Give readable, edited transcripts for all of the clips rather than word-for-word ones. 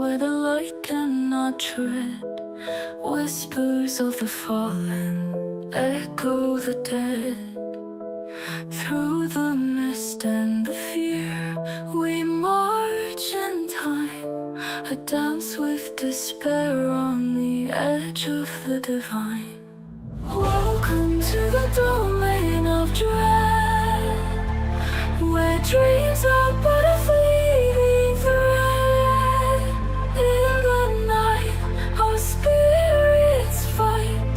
where the light cannot tread. Whispers of the fallen echo the dead. Through the mist and the fear, we march in time, a dance with despair on the edge of the divine. Welcome to the domain of dread, where dreams are but a fleeting thread. In the night, our spirits fight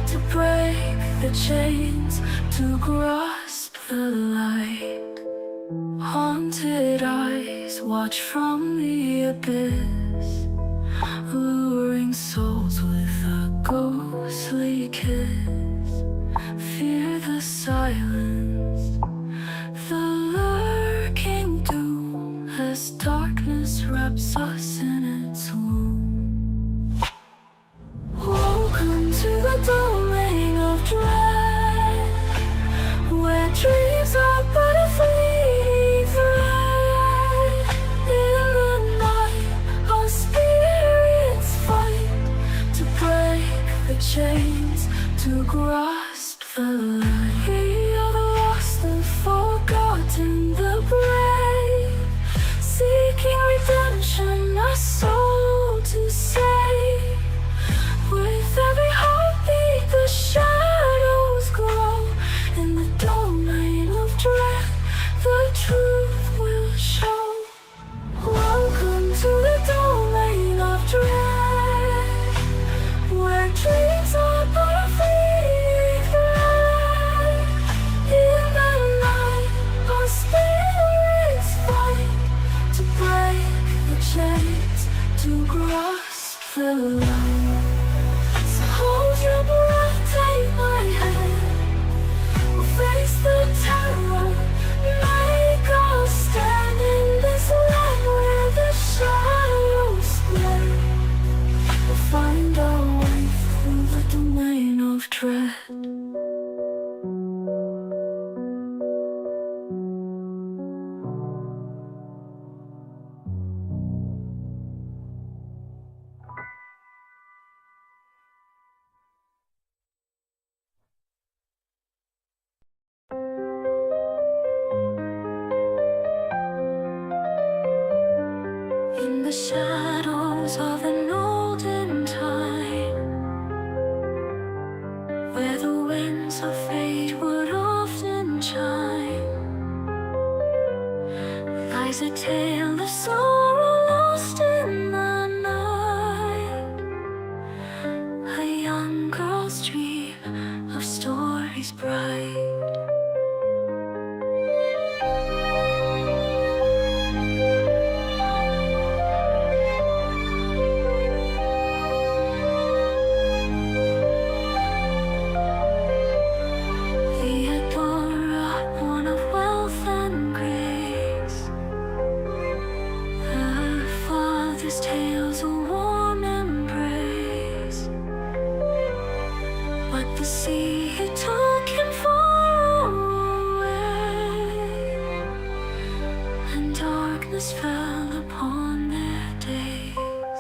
to break the chains, to grasp the light. Haunted eyes watch from the abyss, luring souls with a ghostly kiss. Fear the silence, the lurking doom, as darkness wraps us in its womb. Welcome to the domain of dread, where dreams are but a fleeting thread. In the night, our spirits fight to break the chains, to grasp the light. We are the lost, the forgotten, the brave, seeking redemption, a soul to save. With every heartbeat, the shadows grow. In the domain of dread, the truth will show. Welcome to the domain of dread, where dreams are but a fleeting thread. In the night, our spirits fight to break the chains, to grasp the light. So hold your breath, take my hand, we'll face the terror, make us stand in this land where the shadows spread. We'll find our way through the domain of dread. In the shadows of an olden time, where the winds of fate would often chime, lies a tale of sorrow lost in the night. A young girl's dream of stories bright. The sea had took him far away, and darkness fell upon their days.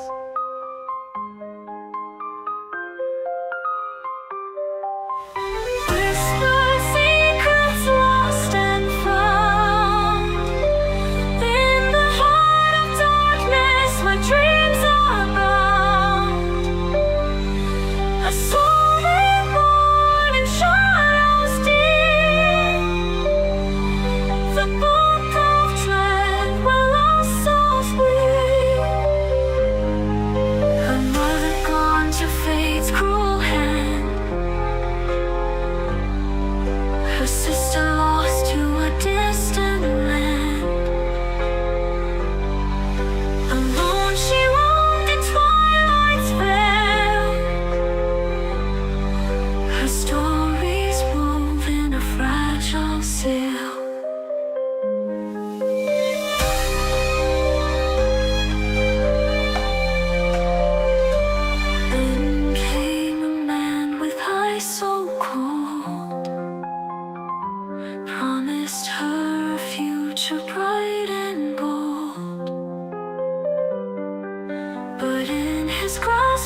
Whispered secrets lost and found, in the heart of darkness where dreams are bound. A soul reborn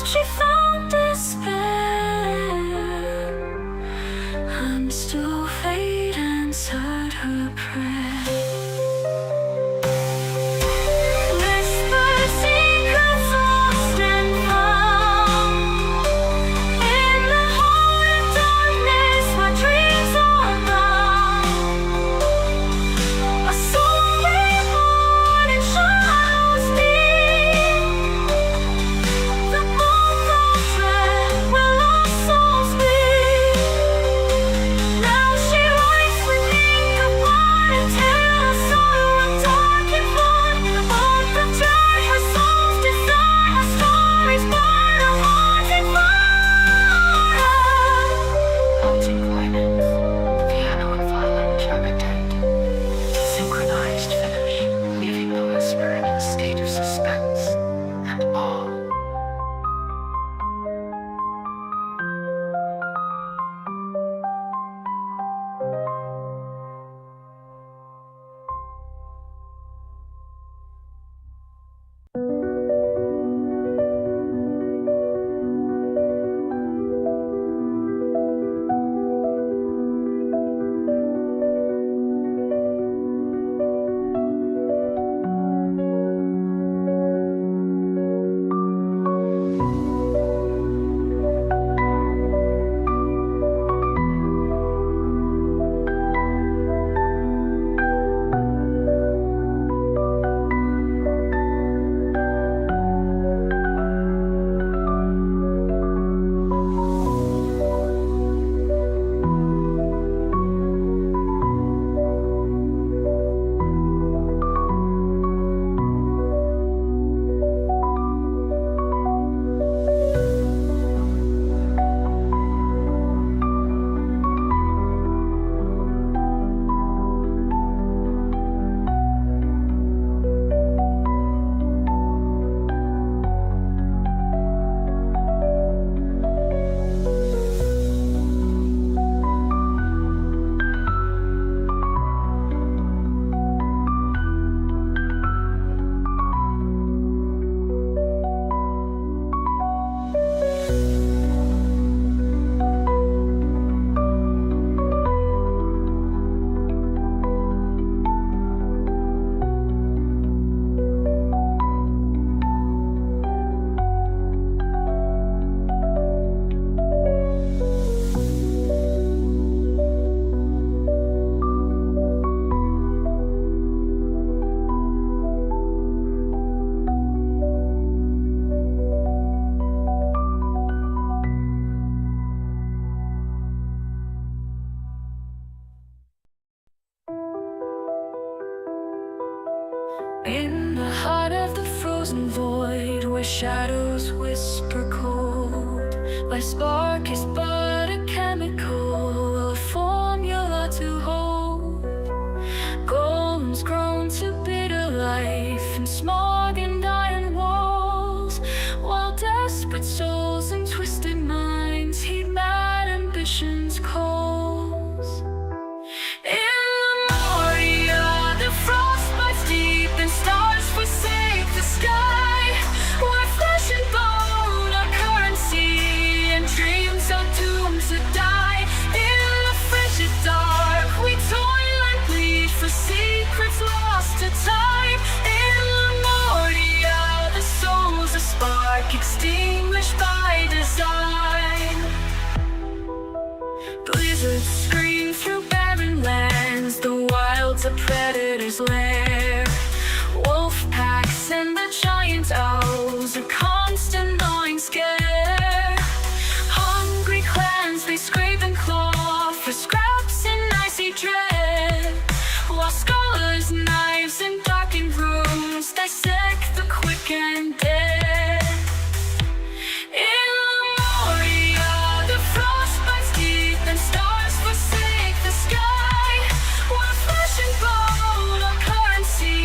she found despair. And still fate answered her prayer. In the heart of the frozen void, where shadows whisper cold, my spark is but a chemical, a formula to hold. Golems grown to bitter life in smog and iron walls, while desperate souls and twisted minds heed mad ambition's calls. Stars forsake the sky, where flesh and bone are currency, and dreams are doomed to die. In the frigid dark, we toil and bleed for secrets lost to time. In Lemuria, the soul's a spark extinguished by design. Blizzards scream through barren lands, the wild's a predator's lair. Wolf packs and the giant owls, a constant gnawing scare. Hungry clans, they scrape and claw for scraps in icy dread, while scholars, knives and darkened rooms dissect the quick and dead. In Lemuria, the frost bites deep and stars forsake the sky, where flesh and bone are currency,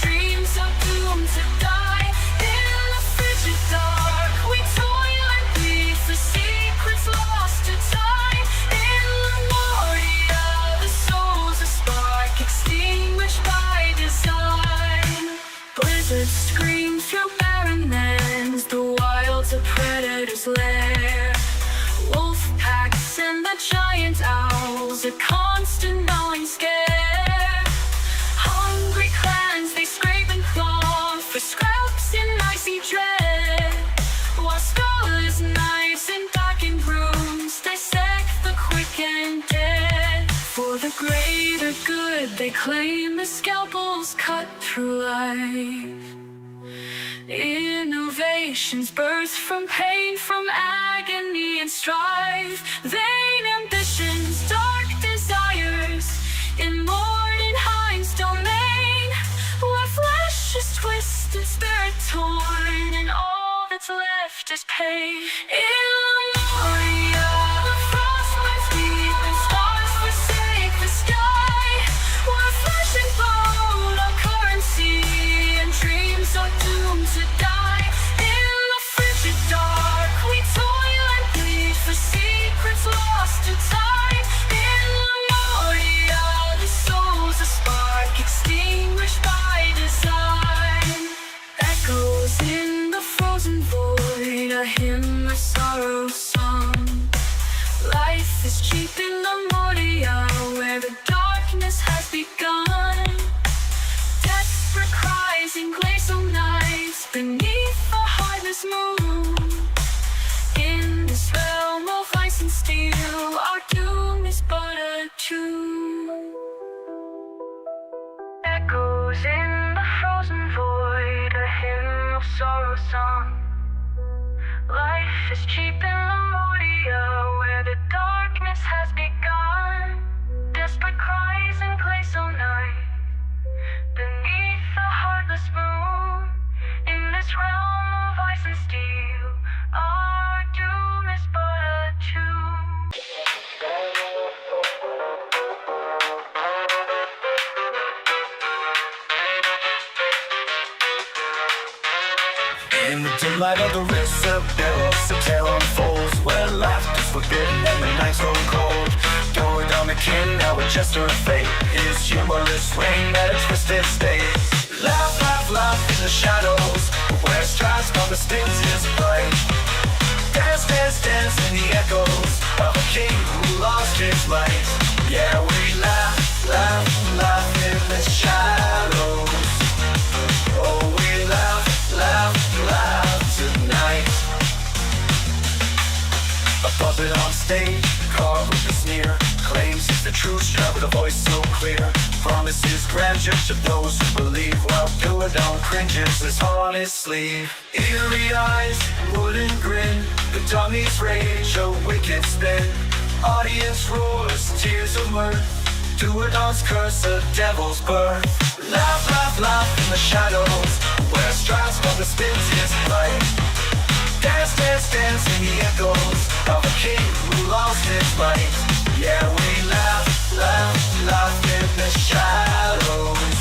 dreams are doomed to die. they claim the scalpels cut through life. Innovations birthed from pain, from agony and strife. Vain ambitions, dark desires, in Mordenheim's domain, where flesh is twisted, spirit torn, and all that's left is pain. In Lemuria, the frost winds deep and stars forsake the sky, where flesh and bone are currency, and dreams are doomed to die. In the frigid dark, we toil and bleed for secrets lost to time. In Lemuria, the soul's a spark extinguished by design. Echoes in the frozen void, a hymn, a sorrow song. Life is cheap in Lemuria, where the darkness has begun. Desperate cries in glacial nights beneath the heartless moon. In this realm of ice and steel, our doom is but a tune. Echoes in the frozen void, a hymn of sorrow song. Life is cheap in Lemuria, where the darkness has begun. Desperate cries in glacial night beneath the heartless moon. In this realm of ice and steel, our doom is but a tune. In the dim light of the rifts of billows, the tale unfolds, where laughter's forbidden and the nights grow cold. Going down the kin, now a jester of fate, is humorless rain at a twisted state. Laugh, laugh, laugh in the shadows, where strides from the stings is bright. Dance, dance, dance in the echoes of a king who lost his light. Yeah, we laugh, laugh, laugh in the shadows. Oh, we laugh, laugh, laugh tonight. A puppet on stage, carved with a sneer, claims he's the true strap with a voice so clear. Promises grandeur to those who believe, while Pillardon cringes his on his sleeve. Eerie eyes, wooden grin, the dummy's rage, a wicked spin. Audience roars, tears of mirth, Pillardon's curse, a devil's birth. Laugh, laugh, laugh in the shadows, where strides from the spins his light. Dance, dance, dance in the echoes of a king who lost his light. Yeah, we laugh, laugh, laugh in the shadows.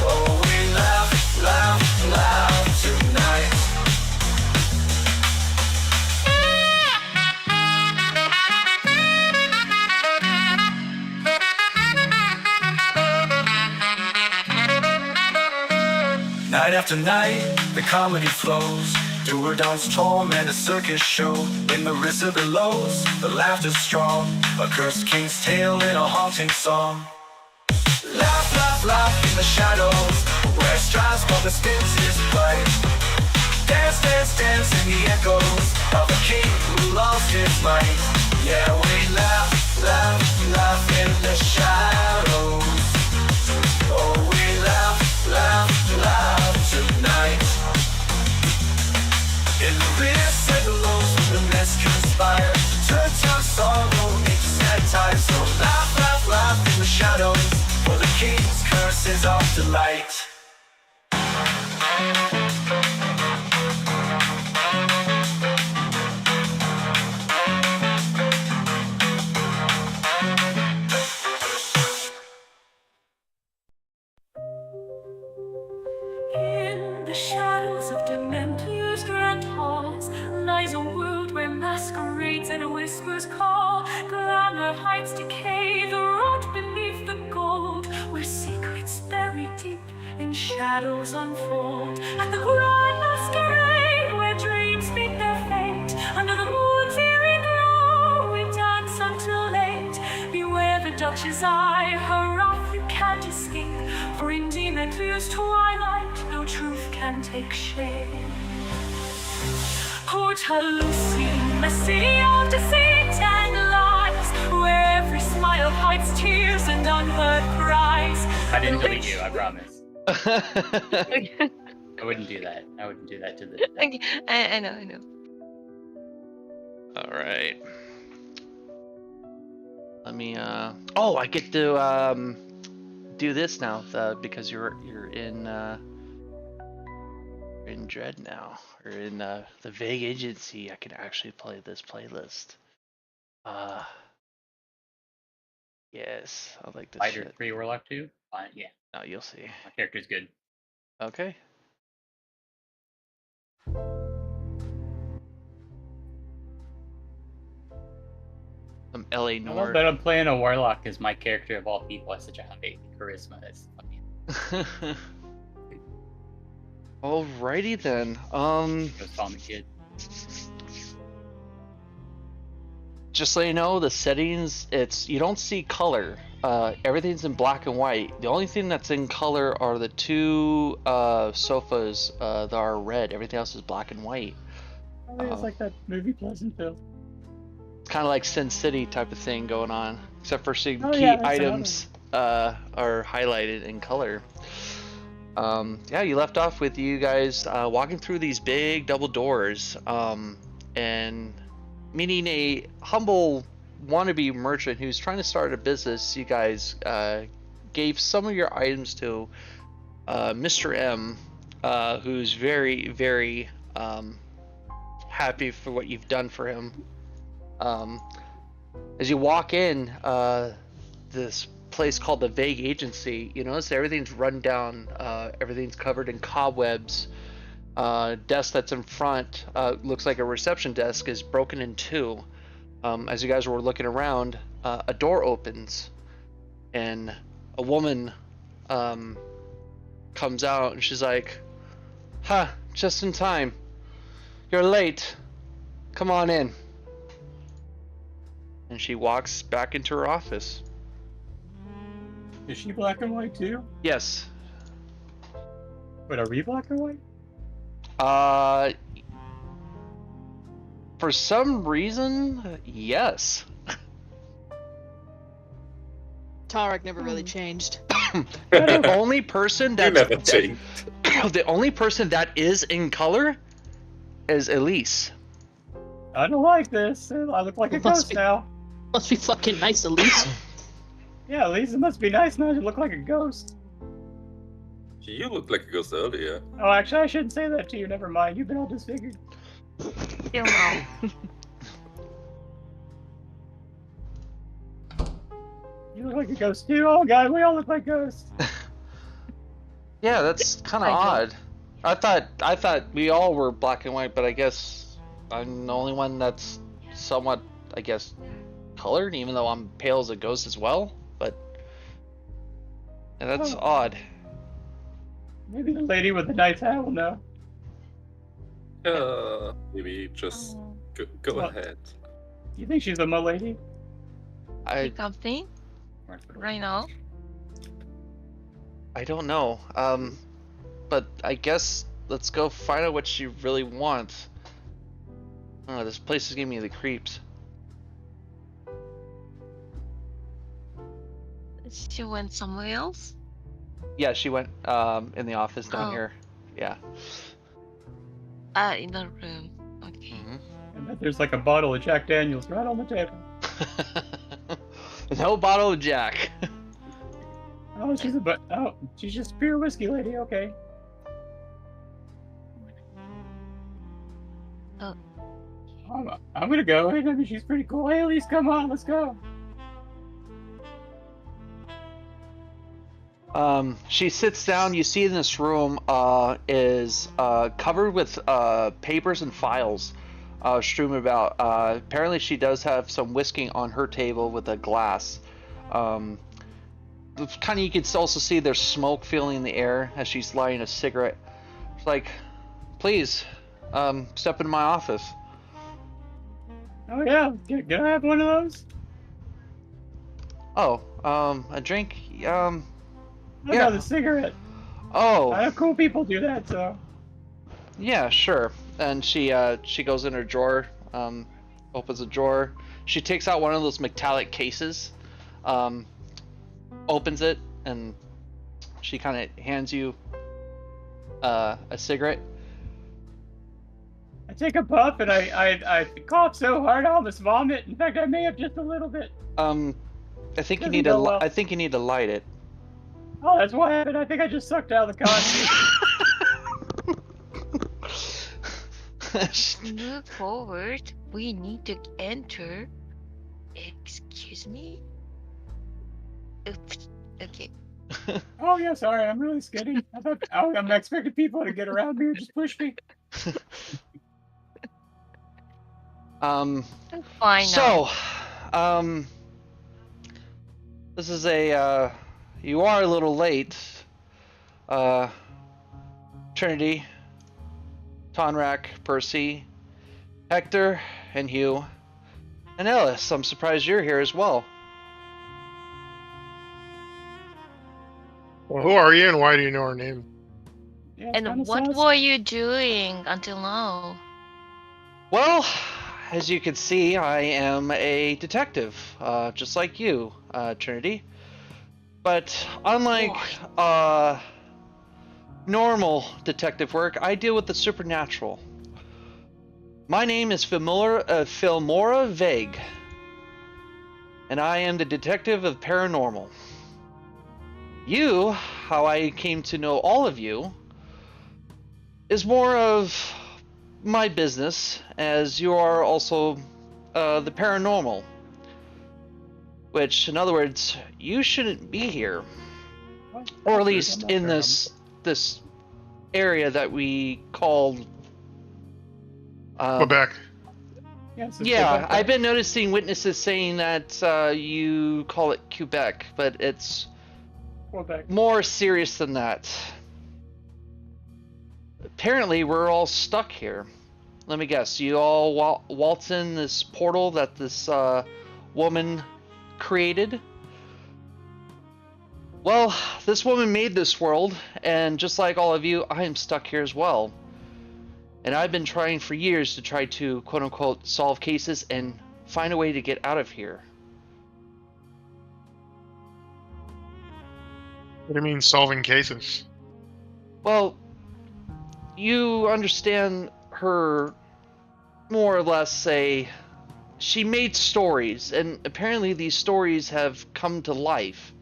Oh, we laugh, laugh, laugh tonight. Night after night, the comedy flows. Duerdon's torment, a circus show. In the rissa billows, the laughter's strong. A cursed king's tale in a haunting song. Laugh, laugh, laugh in the shadows, where strides from the spins his bright. Dance, dance, dance in the echoes of a king who lost his light. Yeah, we laugh, laugh, laugh in the shadows. Oh, we laugh, laugh, laugh tonight. In the rifts and the lows, the mess conspire to turn to sorrow, make satire. So laugh, laugh, laugh in the shadows, for the king's curse is our delight. In the shadows of Dementor's grand halls lies a world where masquerades and whispers call. Glamour hides decay, the rot beneath the gold, where secrets buried deep in shadows unfold. At the grand masquerade, where dreams meet their fate, under the moon's eerie glow, we dance until late. Beware the Duchess' eye, her wrath you can't escape, for in Dementor's twilight no truth can take shape. Port Lucy, a city of deceit and lies, where every smile hides tears and unheard cries. I didn't The delete rich- you, I promise. Okay. I wouldn't do that. I wouldn't do that to the. Okay. I know. All right. Let me. Oh, I get to do this now because you're in Dread now, or in the Vague Agency. I can actually play this playlist. Yes, I like this Fighter shit. 3 Warlock 2? Fine, yeah. Now you'll see. My character's good. Okay. Some LA I love Noir. that I'm playing a Warlock because my character of all people has such a high charisma. That's funny. Alrighty then. Just call me kid. Just so you know, the settings, you don't see color. Everything's in black and white. The only thing that's in color are the two sofas that are red. Everything else is black and white. I think it's like that movie Pleasantville. It's kind of like Sin City type of thing going on, except for some Oh, key yeah, that's items are highlighted in color. Yeah, you left off with you guys walking through these big double doors, and meeting a humble wannabe merchant who's trying to start a business. You guys gave some of your items to Mr. M, who's very, very happy for what you've done for him. As you walk in this place called the Vague Agency, you notice everything's run down, everything's covered in cobwebs. Desk that's in front looks like a reception desk is broken in two. As you guys were looking around, a door opens and a woman comes out and she's like, "Ha, just in time. You're late. Come on in." And she walks back into her office. Is she black and white too? Yes. Wait, are we black and white? For some reason, yes. Tarek never really changed. The only person You never that's changed. the only person that is in color is Elise. I don't like this. I look like a It must ghost be- now. Must be fucking nice, Elise. Yeah, at least it must be nice now to look like a ghost. You looked like a ghost earlier. Oh, actually, I shouldn't say that to you. Never mind. You've been all disfigured. Still no. You look like a ghost too. Oh god, we all look like ghosts. Yeah, that's kind of I do. odd. I thought we all were black and white, but I guess I'm the only one that's somewhat, I guess, colored, even though I'm pale as a ghost as well. But yeah, that's Oh. odd. Maybe the lady with the knight's hat will know. Maybe just go Well- ahead. You think she's a lady? Pick up thing right now. I don't know. But I guess let's go find out what she really wants. Oh, this place is giving me the creeps. She went somewhere else. Yeah, she went in the office down Oh. here. Yeah. In the room. Okay. And that there's like a bottle of Jack Daniels right on the table. No bottle of Jack. Oh, she's just a pure whiskey lady. Okay. Oh. I'm gonna go. I mean, she's pretty cool. Hey, Elise, come on, let's go. She sits down. You see in this room is covered with papers and files strewn about. Apparently, she does have some whiskey on her table with a glass. Kind of, you can also see there's smoke filling the air as she's lighting a cigarette. She's like, "Please, step into my office." Oh yeah, can I have one of those? Oh, a drink. I Yeah. got a cigarette. Oh, I have cool people do that, so. yeah, sure. And she goes in her drawer, opens a drawer. She takes out one of those metallic cases, opens it, and she kind of hands you a cigarette. I take a puff and I cough so hard I almost vomit. In fact, I may have just a little bit. I think you Doesn't need to. go well. I think you need to light it. Oh, that's what happened. I think I just sucked out of the content. Move forward. We need to enter. Excuse me? Oops. Okay. Oh yeah, sorry. I'm really skinny. I'm expecting people to get around me or just push me. I'm fine now. So, this is a, you are a little late. Trinity, Tonrak, Percy, Hector, and Hugh, and Ellis. I'm surprised you're here as well. Well, who are you and why do you know our name? Yeah, it's kinda And what sus. were you doing until now? Well, as you can see, I am a detective, just like you, Trinity. But unlike normal detective work, I deal with the supernatural. My name is Filmora Vague, and I am the detective of paranormal. You, how I came to know all of you, is more of my business, as you are also the paranormal. Which, in other words, you shouldn't be here, or at least in this area that we call Quebec. Yeah, I've been noticing witnesses saying that you call it Quebec, but it's Quebec. more serious than that. Apparently, we're all stuck here. Let me guess, you all waltz in this portal that this woman created? Well, this woman made this world, and just like all of you, I am stuck here as well. And I've been trying for years to try to, quote-unquote, solve cases and find a way to get out of here. What do you mean solving cases? Well, you understand her more or less say she made stories, and apparently these stories have come to life.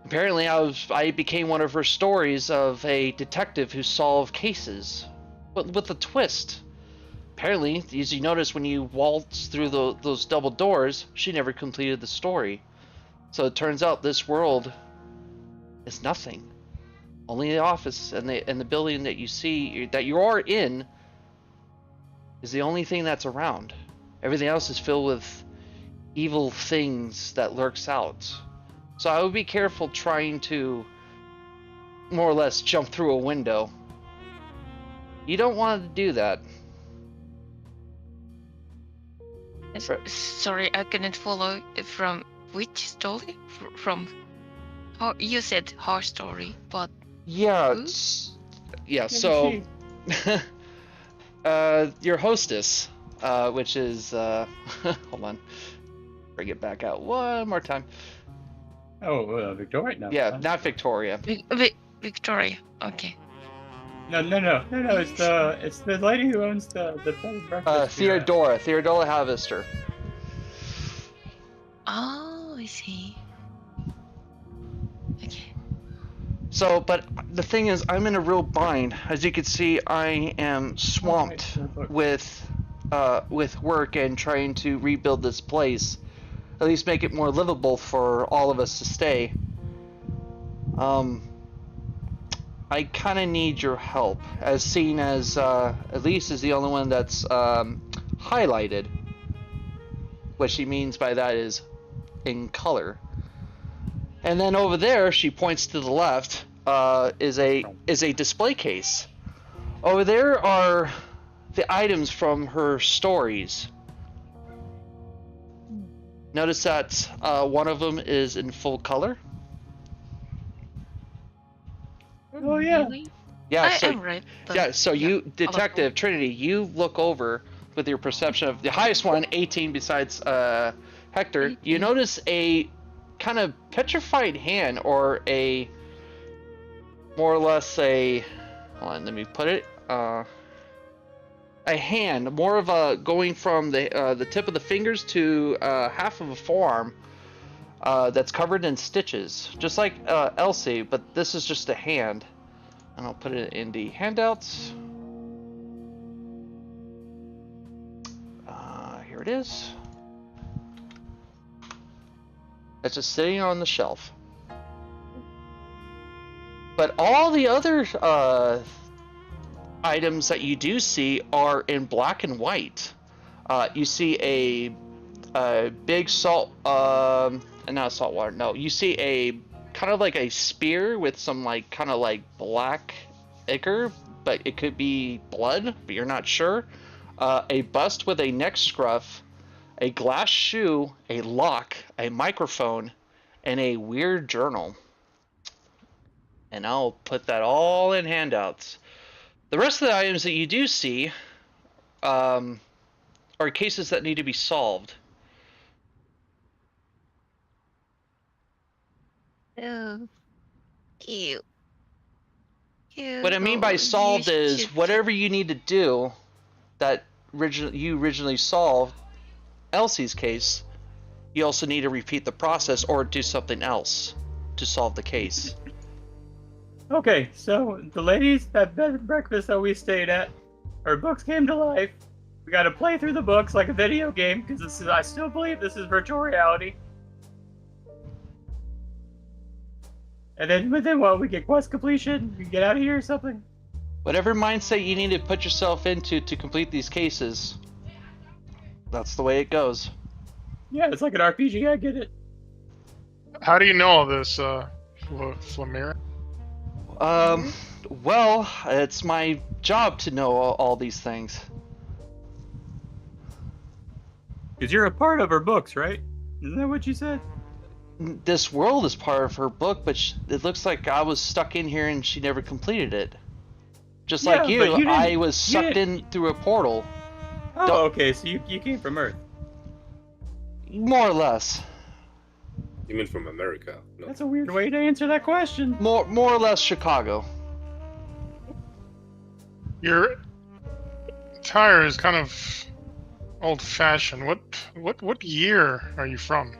Apparently I became one of her stories of a detective who solved cases, but with a twist. Apparently, as you notice when you waltz through those double doors, she never completed the story. So it turns out this world is nothing. Only the office and the building that you see, that you are in, is the only thing that's around. Everything else is filled with evil things that lurks out. So I would be careful trying to more or less jump through a window. You don't want to do that. Sorry, I couldn't follow. From which story? From you said her story, but Yeah, who? yeah. So your hostess, which is hold on, bring it back out one more time. Oh, Victoria? No. Yeah, not Victoria. Victoria. Okay. No. It's the lady who owns the bed and breakfast. Theodora Halvester. Oh, I see. Okay. So, but the thing is, I'm in a real bind. As you can see, I am swamped with work and trying to rebuild this place. At least make it more livable for all of us to stay. I kind of need your help, as seen as Elise is the only one that's highlighted. What she means by that is in color. And then over there, she points to the left, is a display case. Over there are the items from her stories. Notice that one of them is in full color. Oh yeah. Really? Yeah. I am right. Yeah. So you, Detective Trinity, you look over with your perception of the highest one, 18 besides Hector, you notice a kind of petrified hand, or a more or less a, hold on, let me put it, a hand, more of a going from the tip of the fingers to half of a forearm, that's covered in stitches, just like Elsie, but this is just a hand. And I'll put it in the handouts. Here it is. It's just sitting on the shelf. But all the other items that you do see are in black and white. You see a big salt, not saltwater. No, you see a kind of like a spear with some like kind of like black ichor, but it could be blood, but you're not sure. A bust with a neck scruff, a glass shoe, a lock, a microphone, and a weird journal. And I'll put that all in handouts. The rest of the items that you do see are cases that need to be solved. Oh. Ew. Ew. What I mean by solved you is should- whatever you need to do that you originally solved Elsie's case, you also need to repeat the process or do something else to solve the case. Okay, so the ladies that bed and breakfast that we stayed at, her books came to life. We got to play through the books like a video game because this is. I still believe this is virtual reality. And then within what we get quest completion, we get out of here or something. Whatever mindset you need to put yourself into to complete these cases, that's the way it goes. Yeah, it's like an RPG. I get it. How do you know all this, Flamira? Well, it's my job to know all these things. Because you're a part of her books, right? Isn't that what you said? This world is part of her book, but it looks like I was stuck in here and she never completed it. Just like Yeah, you, but you didn't- I was you sucked in through a portal. Oh, okay, so you came from Earth. More or less. You mean from America? No. That's a weird way to answer that question. More or less Chicago. Your attire is kind of old-fashioned. What year are you from?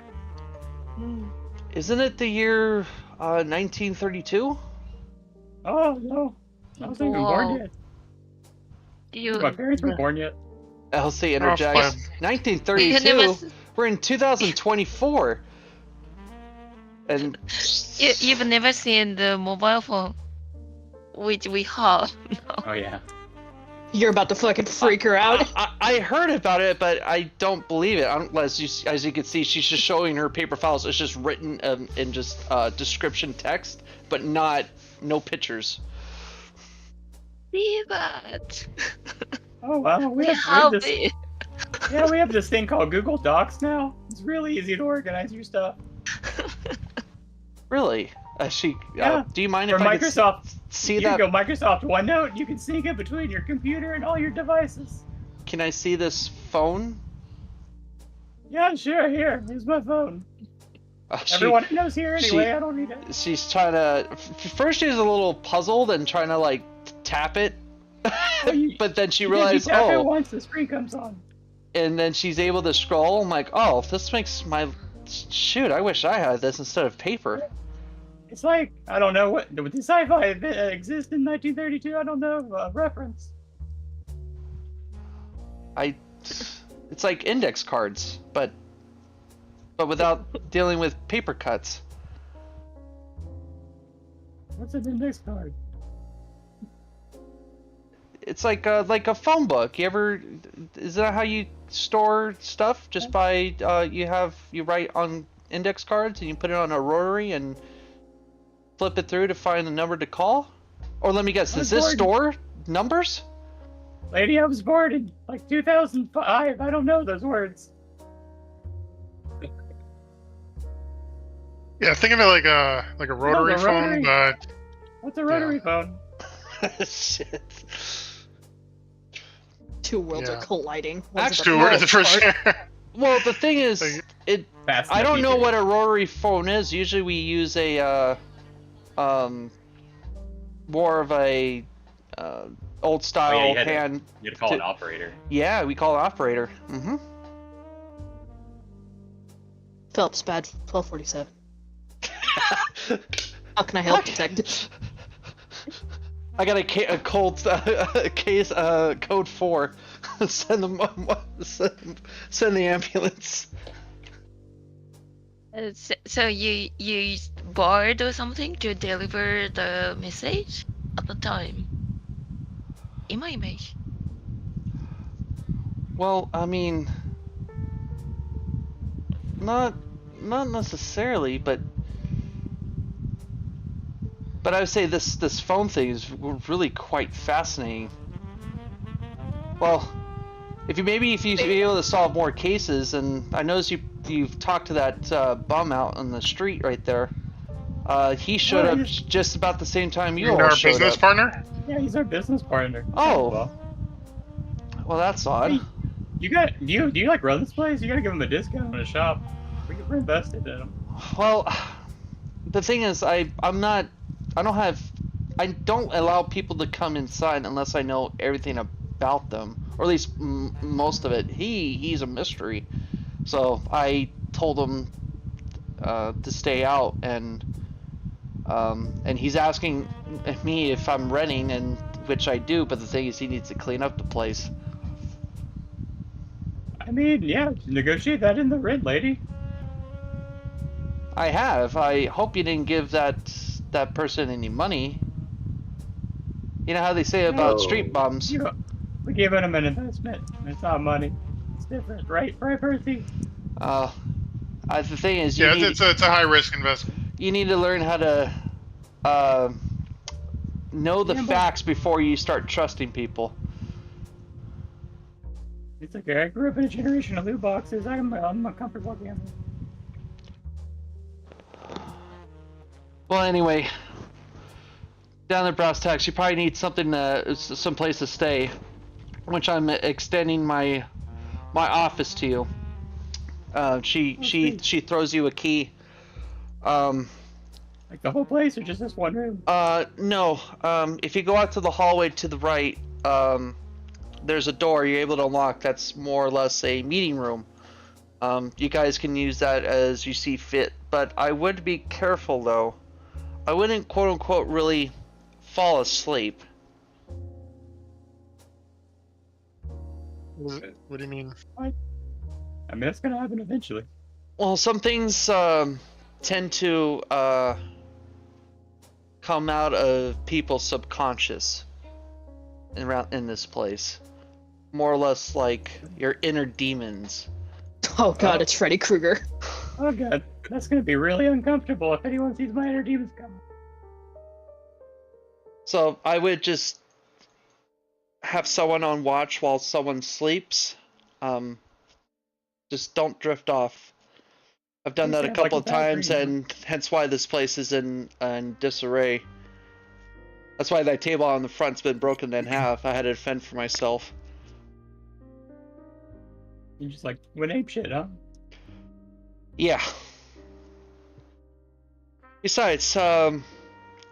Isn't it the year 1932? Oh, no. I wasn't even born Whoa. yet. You, My parents weren't born yet. Elsie Oh, interjects. fine. 1932? never, We're in 2024. And you've never seen the mobile phone which we have. No. Oh yeah. You're about to fucking freak her out. I heard about it, but I don't believe it. Unless as you can see, she's just showing her paper files. It's just written in just description text, but no pictures. See that? Oh, wow. We have How this, big? yeah, we have this thing called Google Docs now. It's really easy to organize your stuff. Really? Yeah. Do you mind For if I Microsoft, could see you that? go Microsoft OneNote, you can sync it between your computer and all your devices. Can I see this phone? Yeah, sure, here. Here's my phone. She- Everyone knows here anyway, she- I don't need it. She's trying to. First, she's a little puzzled and trying to like tap it, but then she realized, you tap it oh, once the screen comes on. and then she's able to scroll. I'm like, oh, this makes my shoot. I wish I had this instead of paper. It's like, I don't know what, did the sci-fi exist in 1932? I don't know, reference. It's like index cards, but without dealing with paper cuts. What's an index card? It's like a phone book. Is that how you store stuff? Just by you write on index cards and you put it on a rotary and flip it through to find the number to call? Or let me guess, does this store numbers? Lady, I was born in like 2005. I don't know those words. Yeah, think of it like a rotary a phone, rotary. but What's a rotary phone? Shit. Two worlds Yeah. are colliding. Actually, two words for sure. Well, the thing is, fast I enough don't know either. what a rotary phone is. Usually we use a more of a old Oh style yeah, you had hand. to call an operator. Yeah, we call it operator. Mm-hmm. Phelps badge 1247. How can I help, detective? I got a cold case code 4. send them send the ambulance. So you used Bard or something to deliver the message at the time? In my image. Well, I mean, not necessarily, but I would say this phone thing is really quite fascinating. Well, if you be able to solve more cases, and I noticed you've talked to that bum out on the street right there. He showed up just about the same time you You mean all our showed business up. partner? Yeah, he's our business partner. Oh, well, that's odd. Hey, do you like run this place? You gotta give him a discount on a shop. We're invested in him. Well, the thing is, I don't allow people to come inside unless I know everything about them, or at least most of it. He's a mystery, so I told him to stay out, and he's asking me if I'm renting, and which I do. But the thing is, he needs to clean up the place. I mean, yeah, negotiate that in the rent, lady. I have. I hope you didn't give that person any money. You know how they say about street bums. You know, we gave him an investment. It's not money. It's different, right, Percy? The thing is, It's a high risk investment. you need to learn how to know the facts before you start trusting people. It's okay. I grew up in a generation of loot boxes. I'm a comfortable gambler. Well, anyway, down at Brass Tacks, you probably need something, some place to stay, which I'm extending my office to you. She throws you a key. Like the whole place, or just this one room? No. If you go out to the hallway to the right, there's a door you're able to unlock. That's more or less a meeting room. You guys can use that as you see fit, but I would be careful though. I wouldn't quote unquote really fall asleep. What do you mean? I mean, that's gonna happen eventually. Well, some things tend to come out of people's subconscious in this place. More or less like your inner demons. Oh god, it's Freddy Krueger. Oh god, that's gonna be really uncomfortable if anyone sees my inner demons coming. So I would just have someone on watch while someone sleeps. Just don't drift off. I've done that a couple of times, and hence why this place is in disarray. That's why that table on the front's been broken in half. I had to fend for myself. You just like went ape shit, huh? Yeah. Besides,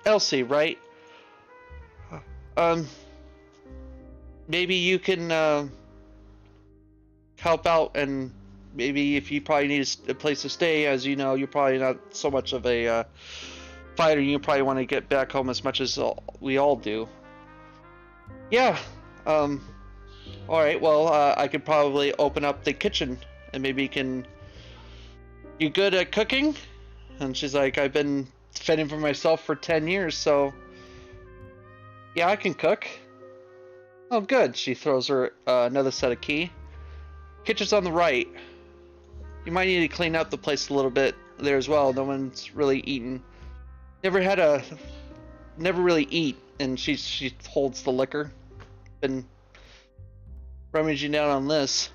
Elsie, right? Maybe you can help out, and maybe if you probably need a place to stay, as you know, you're probably not so much of a fighter. You probably want to get back home as much as we all do. Yeah. All right. Well, I could probably open up the kitchen, and maybe you good at cooking? And she's like, I've been fending for myself for 10 years, so yeah, I can cook. Oh, good. She throws her another set of key. Kitchen's on the right. You might need to clean up the place a little bit there as well. No one's really eaten. Never really eat, and she holds the liquor. Been rummaging down on this.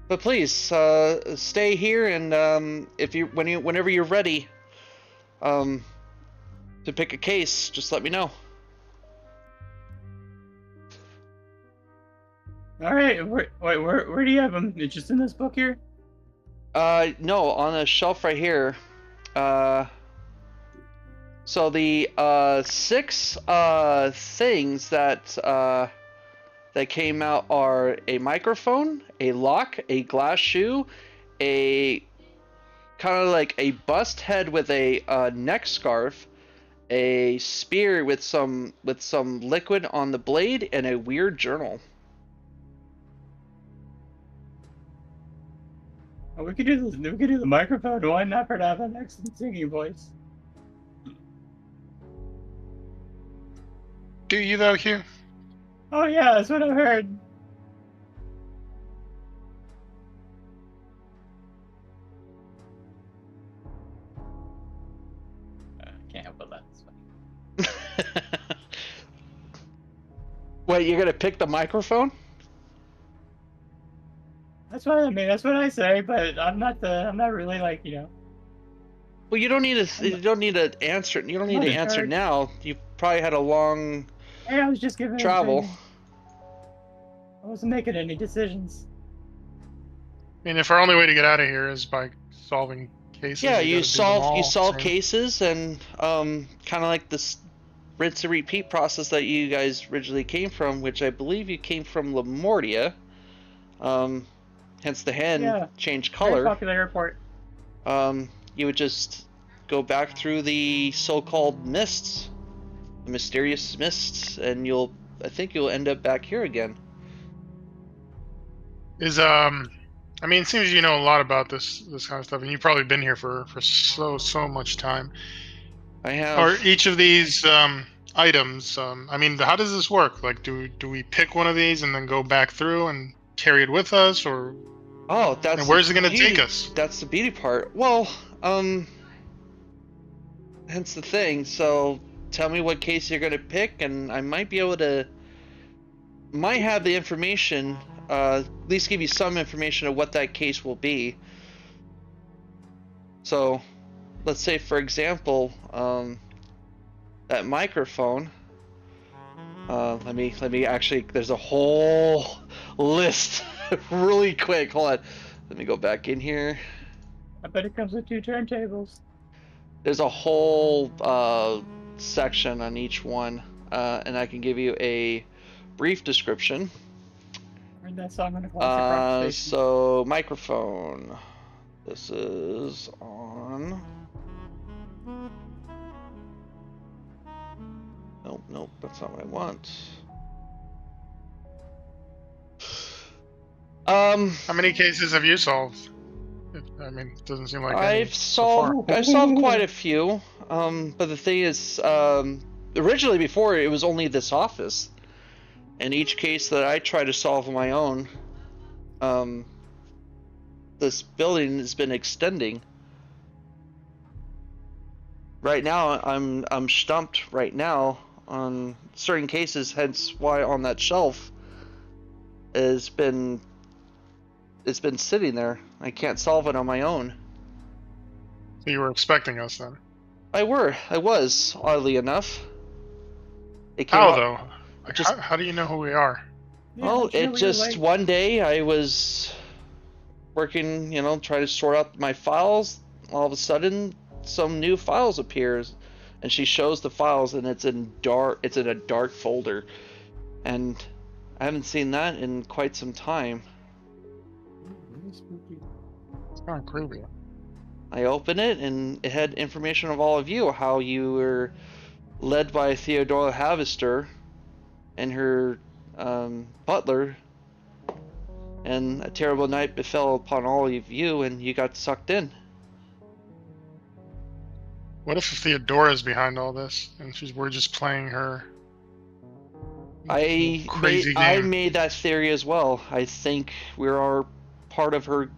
But please, stay here, and whenever you're ready, to pick a case, just let me know. All right. Where do you have them? It's just in this book here. No, on a shelf right here. So the 6 things that came out are a microphone, a lock, a glass shoe, a kind of like a bust head with a neck scarf, a spear with some liquid on the blade, and a weird journal. Oh, we could do the microphone one, not for to have an excellent singing voice. Do you though, Hugh? Oh yeah, that's what I heard. Can't help but laugh. It's funny. Wait, you're gonna pick the microphone? That's what I mean. That's what I say. But I'm not really like, you know. Well, you don't need to answer. You don't need to answer now. You probably had a long Hey, I was just giving travel. I wasn't making any decisions. I mean, if our only way to get out of here is by solving cases. Yeah, you you gotta do them all, solve so- cases, and kind of like this rinse and repeat process that you guys originally came from, which I believe you came from Lamortia. Hence the hen changed Very color. popular airport. You would just go back through the so-called mists, the mysterious mists, and I think you'll end up back here again. I mean, it seems you know a lot about this kind of stuff, and you've probably been here for so much time. I have. Are each of these items? I mean, how does this work? Like, do we pick one of these and then go back through and carry it with us, or? Oh, that's. And where's it the going to beauty- take us? That's the beauty part. Well, hence the thing. So, tell me what case you're going to pick, and I might be able to. Might have the information. At least give you some information of what that case will be. So, let's say, for example, that microphone. Let me actually. There's a whole list, really quick. Hold on. Let me go back in here. I bet it comes with 2 turntables. There's a whole section on each one, and I can give you a brief description. Heard that song on the classic rock station. So microphone. This is on. Nope, that's not what I want. How many cases have you solved? I mean, it doesn't seem like any I've so far. solved quite a few. But the thing is, originally before it was only this office. And each case that I try to solve on my own, this building has been extending. Right now, I'm stumped right now on certain cases. Hence, why on that shelf it's been sitting there. I can't solve it on my own. So you were expecting us then? I was oddly enough. It came How out- though? Like, just- how do you know who we are? Yeah, Well, I'm sure it we just like- one day I was working, trying to sort out my files. All of a sudden, some new files appears, and she shows the files, and it's in a dark folder, and I haven't seen that in quite some time. It's kind of creepy. I open it, and it had information of all of you, how you were led by Theodora Havester and her butler, and a terrible night befell upon all of you, and you got sucked in. What if Theodora's behind all this, and we're just playing her? Crazy I game. made that theory as well. I think we are part of her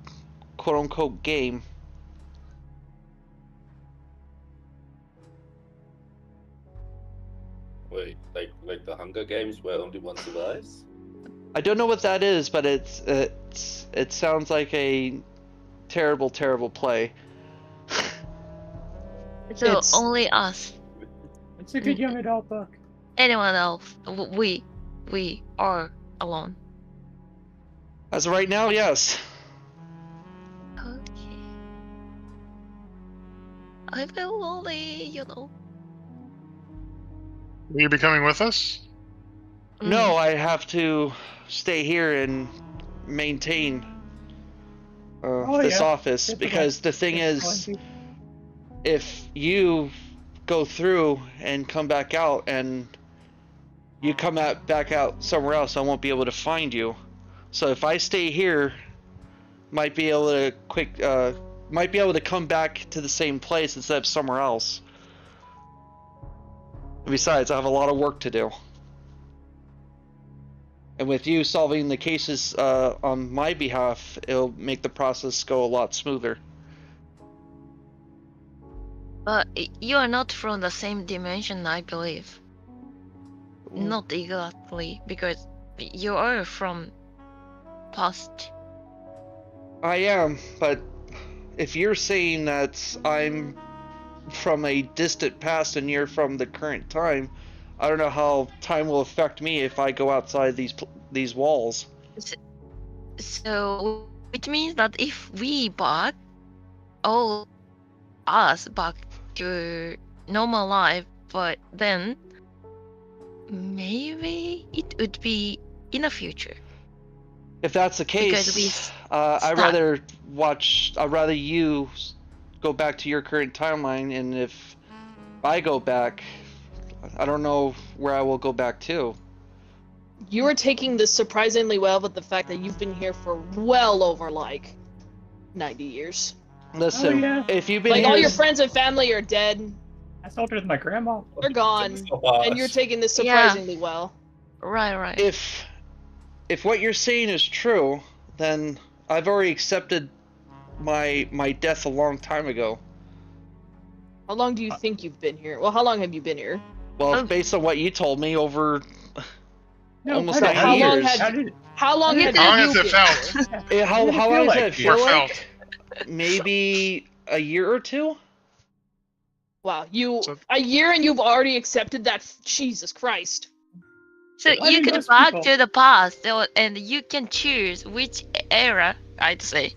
quote-unquote game. Wait, like the Hunger Games where only one survives? I don't know what that is, but it sounds like a terrible play. So It's- only us. It's a good young adult book. Anyone else? We are alone. As of right now, yes. Okay. I will only, Will you be coming with us? No, I have to stay here and maintain this yeah. office Typical. because the thing is, if you go through and come back out and you come back out somewhere else, I won't be able to find you. So if I stay here, might be able to come back to the same place instead of somewhere else. Besides, I have a lot of work to do. And with you solving the cases on my behalf, it'll make the process go a lot smoother. But you are not from the same dimension, I believe. Not exactly, because you are from past. I am, but if you're saying that I'm from a distant past and you're from the current time, I don't know how time will affect me if I go outside these walls. So, which means that if we back, all us back to normal life, but then maybe it would be in the future. If that's the Because we case, I'd rather you go back to your current timeline, and if I go back, I don't know where I will go back to. You are taking this surprisingly well with the fact that you've been here for well over, like, 90 years. Listen, yeah. if you've been Like, here, all your friends and family are dead. I saw it with my grandma. They're gone. And you're taking this Yeah. surprisingly well. Right. if what you're saying is true, then I've already accepted my death a long time ago. How long do you think you've been here? Well, how long have you been here? Well, based on what you told me, over almost how 90 how long years. How long You have How long has you it been felt? here? How What did it long feel does like it to you? Or feel felt? like? Maybe a year or two? Wow, So- a year and you've already accepted that? Jesus Christ. So I you mean, could most back people- to the past, and you can choose which era, I'd say,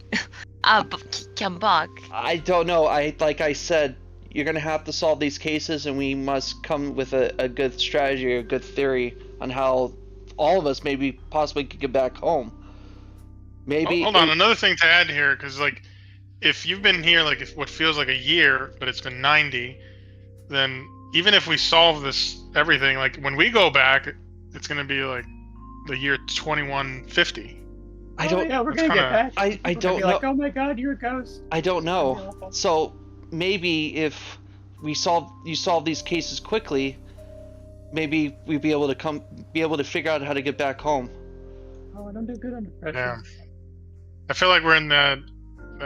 can back. I don't know. Like I said, you're gonna have to solve these cases, and we must come with a good strategy, a good theory on how all of us maybe possibly could get back home. Maybe. Hold on, another thing to add here, because like, if you've been here like what feels like a year, but it's been 90, then even if we solve this everything, like when we go back, it's gonna be like the year 2150. I don't. Yeah, we're It's gonna get kinda- back. I People are gonna don't be know. like, oh my god, you're a ghost. I don't know. That'd be awful. So maybe if you solve these cases quickly, maybe we'd be able to figure out how to get back home. Oh, I don't do good under pressure. Yeah. I feel like we're in that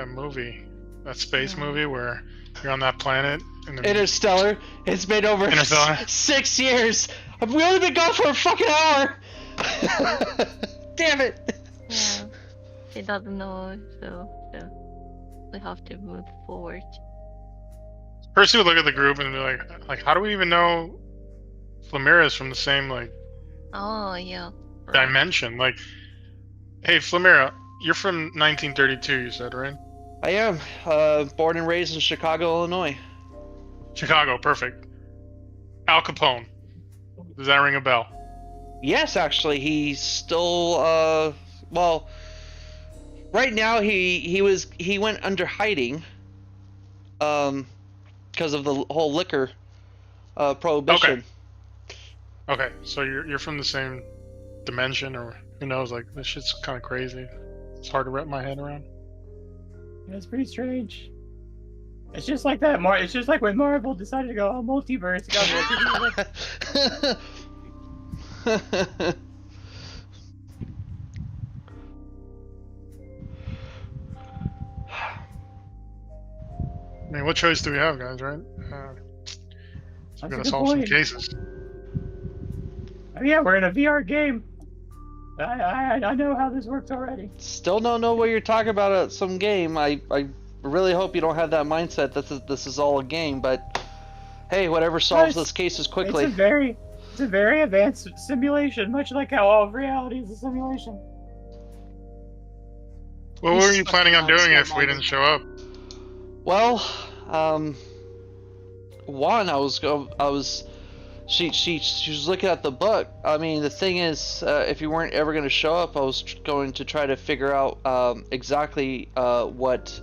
movie, that space movie where you're on that planet. And then Interstellar. It's been over Interstellar. 6 years. I've only been gone for a fucking hour. Damn it. Yeah, he doesn't know, so we have to move forward. Percy would look at the group and be like, how do we even know Flamira is from the same like Oh yeah. dimension? Like, hey, Flamira, you're from 1932, you said, right? I am born and raised in Chicago, Illinois. Chicago, perfect. Al Capone. Does that ring a bell? Yes, actually, he's still well. Right now, he went under hiding, because of the whole liquor prohibition. Okay, so you're from the same dimension, or who knows? Like, this shit's kind of crazy. It's hard to wrap my head around. Yeah, it's pretty strange. It's just like that. It's just like when Marvel decided to go all multiverse. It got multiverse. I mean, what choice do we have, guys? Right? That's We a gotta good solve some point. cases. Oh, yeah, we're in a VR game. I know how this works already. Still don't know what you're talking about at some game. I really hope you don't have that mindset that this is all a game. But hey, whatever solves Nice. this cases quickly. It's a very advanced simulation, much like how all of reality is a simulation. What He's were you stuck planning on around doing so if we long. didn't show up? Well, one, she was looking at the book. I mean, the thing is, if you weren't ever going to show up, I was going to try to figure out exactly what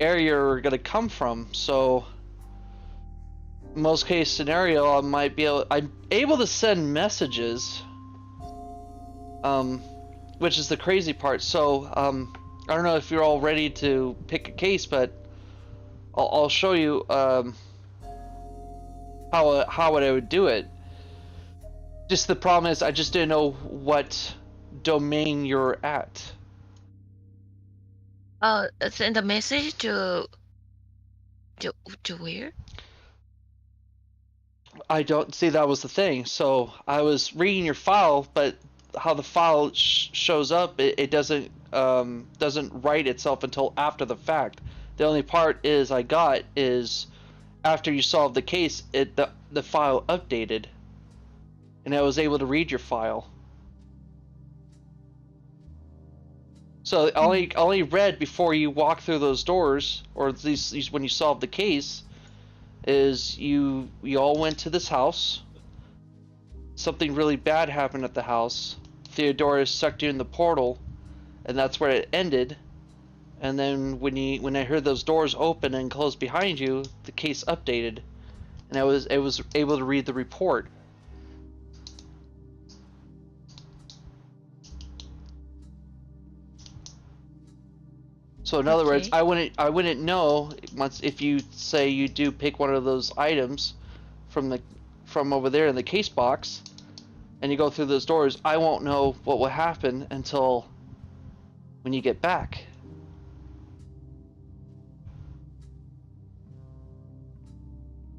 area you're going to come from. So, most case scenario, I'm able to send messages, which is the crazy part. So, I don't know if you're all ready to pick a case, but I'll show you how I would do it. Just the problem is I just didn't know what domain you're at. Send a message to where? I don't see that was the thing. So I was reading your file, but how the file shows up, it doesn't write itself until after the fact. The only part I got is after you solved the case, the file updated, and I was able to read your file. So I only read before you walk through those doors, or at least when you solved the case, is you all went to this house. Something really bad happened at the house. Theodora sucked you in the portal, and that's where it ended. And then when I heard those doors open and close behind you, the case updated, and I was able to read the report. So in other words, I wouldn't know once if you say you do pick one of those items from over there in the case box, and you go through those doors. I won't know what will happen until when you get back.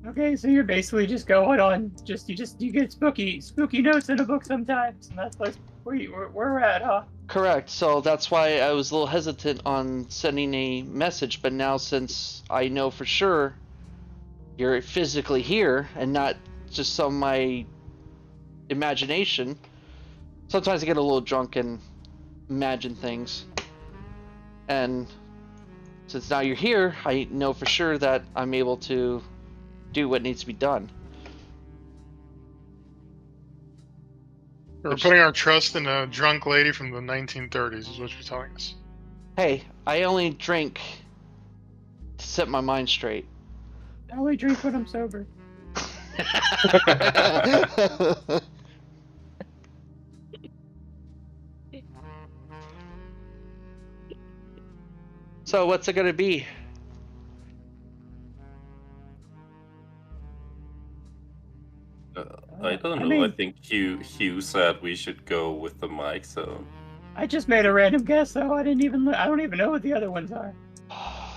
Okay, so you're basically just going on. You get spooky notes in a book sometimes, and that's where we're at, huh? Correct. So that's why I was a little hesitant on sending a message, but now since I know for sure you're physically here and not just some of my imagination, sometimes I get a little drunk and imagine things. And since now you're here, I know for sure that I'm able to do what needs to be done. We're putting our trust in a drunk lady from the 1930s, is what you're telling us. Hey, I only drink to set my mind straight. I only drink when I'm sober. So what's it gonna be? I don't know. I think Hugh said we should go with the mic, so. I just made a random guess, though. I don't even know what the other ones are. I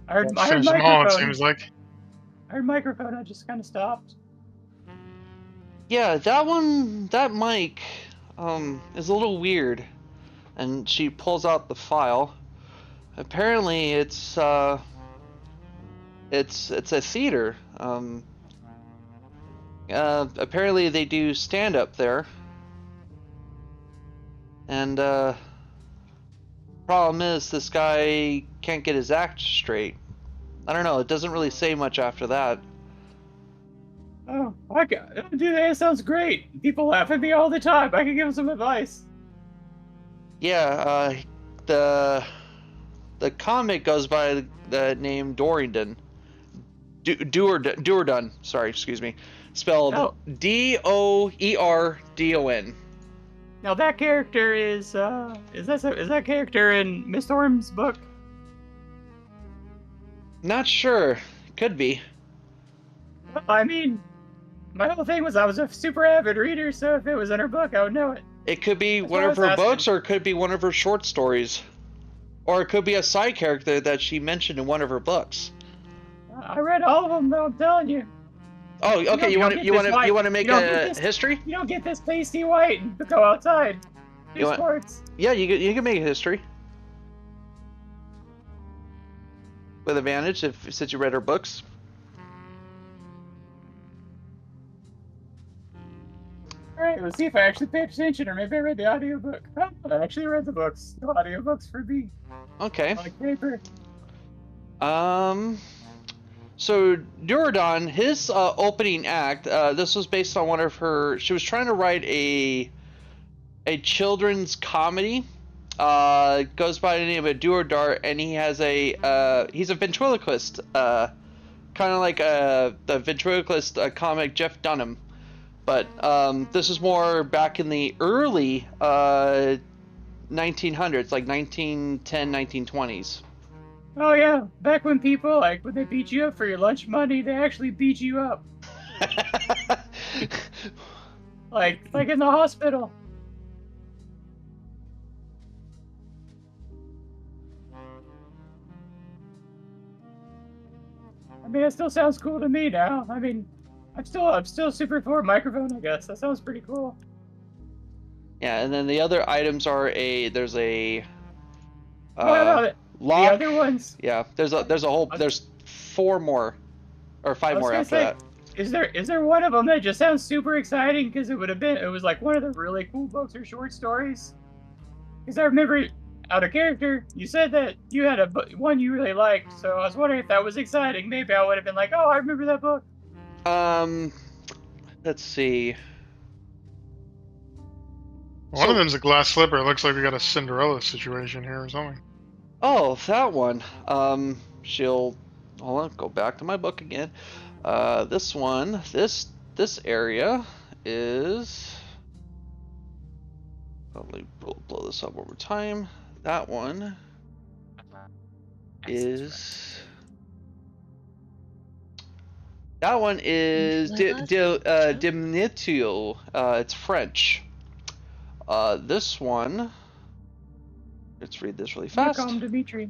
heard Finish them all, it seems like. I heard microphone. I just kind of stopped. Yeah, that mic is a little weird. And she pulls out the file. Apparently it's a theater. Apparently they do stand up there. And problem is this guy can't get his act straight. I don't know, it doesn't really say much after that. Oh, dude, that sounds great. People laugh at me all the time. I can give them some advice. Yeah, the comic goes by the name Dorrington. Doerdon. Sorry, excuse me. Spelled Doerdon. Now that character is that character in Miss Storm's book? Not sure. Could be. Well, I mean, my whole thing was I was a super avid reader, so if it was in her book, I would know it. It could be one of her books, or it could be one of her short stories. Or it could be a side character that she mentioned in one of her books. I read all of them, though, I'm telling you. Oh, okay. You want to make a history? You don't get this pasty white and go outside. Do sports. Yeah, you can make a history with advantage since you read her books. Alright, let's see if I actually paid attention, or maybe I read the audiobook. Oh, I actually read the books. No audiobooks for me. Okay. Like paper. So Duradon, his opening act, this was based on one of her. She was trying to write a children's comedy. Goes by the name of Duradar, and he has he's a ventriloquist, kind of like the ventriloquist comic Jeff Dunham. But this is more back in the early 1900s, like 1910, 1920s. Oh yeah, back when people, like, when they beat you up for your lunch money, they actually beat you up. like in the hospital. I mean, it still sounds cool to me now. I mean, I'm still super for a microphone, I guess. That sounds pretty cool. Yeah, and then the other items are there's a What about it? lock. The other ones? Yeah, there's four more, or five more after that. Is there one of them that just sounds super exciting because it was like one of the really cool books or short stories? Because I remember, out of character, you said that you had one you really liked, so I was wondering if that was exciting. Maybe I would have been like, oh, I remember that book. Let's see. One of them's a glass slipper. It looks like we got a Cinderella situation here or something. Oh, that one. Hold on, go back to my book again. This one, this area is. Let me blow this up over time. That one is. That one is Diminutio. It's French. This one. Let's read this really fast. Welcome, Dimitri.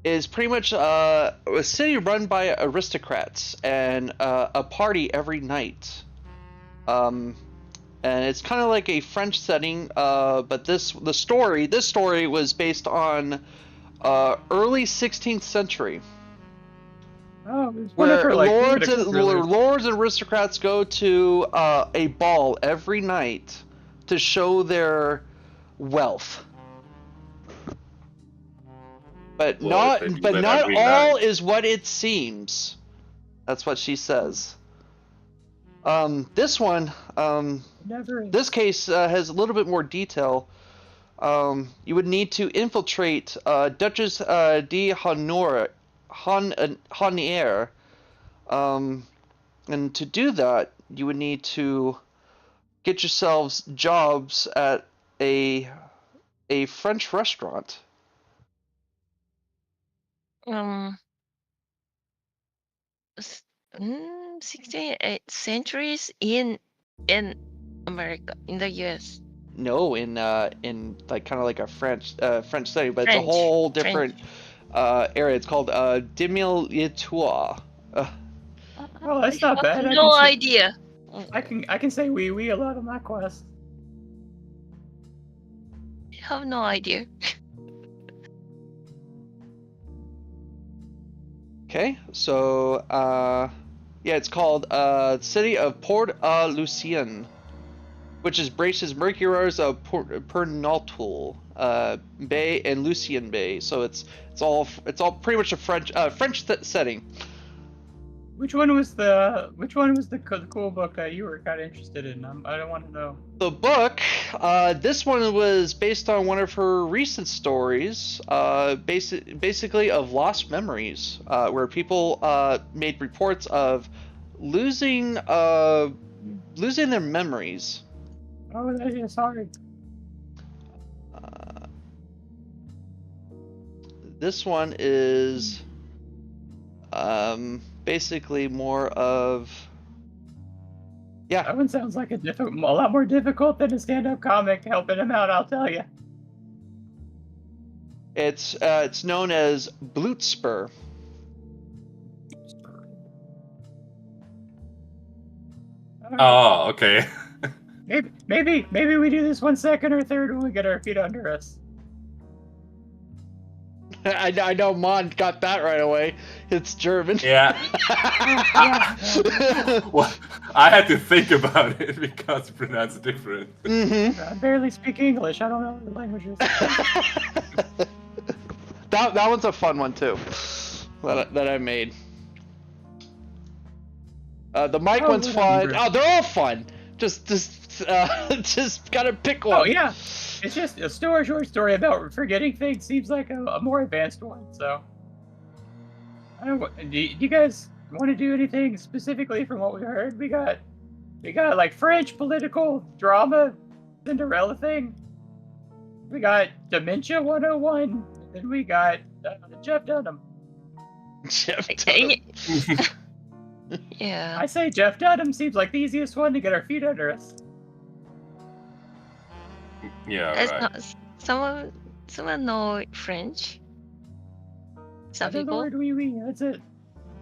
Is pretty much a city run by aristocrats and a party every night. And it's kind of like a French setting, but this story was based on early 16th century. Oh, it was Where wonderful, lords and aristocrats go to a ball every night to show their wealth. But not all is what it seems. That's what she says. This one, this case has a little bit more detail. You would need to infiltrate Duchess de Honnier, and to do that, you would need to get yourselves jobs at a French restaurant. 16th centuries in America, in the US. No, in like kind of like a French setting, but it's a whole different area. It's called Demi-Tour. Oh, that's not bad. I have no idea. I can say oui a lot on that quest. I have no idea. Okay, so yeah, it's called City of Port-Lucien, which is Brace's Mercuriers of Pernaltoul Bay and Lucien Bay. So it's all pretty much a French setting. Which one was the cool book that you were kind of interested in? I don't want to know. The book, this one was based on one of her recent stories, basically of lost memories, where people made reports of losing their memories. Oh, that is hard. This one is basically more of That one sounds like a lot more difficult than a stand-up comic helping him out, I'll tell you. It's known as Blutspur. Oh, okay. Maybe we do this one second or third when we get our feet under us. I know Mon got that right away. It's German. Yeah. Well, I had to think about it because it's pronounced different. I barely speak English. I don't know the languages. That one's a fun one too. That I made. The mic one's fun. Oh, they're all fun. Just gotta pick one. Oh yeah, it's just a short story about forgetting things. Seems like a more advanced one. So, I don't. Do you guys want to do anything specifically from what we heard? We got like French political drama, Cinderella thing. We got Dementia 101, and we got Jeff Dunham. Jeff Dunham. Yeah. I say Jeff Dunham seems like the easiest one to get our feet under us. Yeah, That's right. not, someone know French? Some I know the people. word oui. That's it.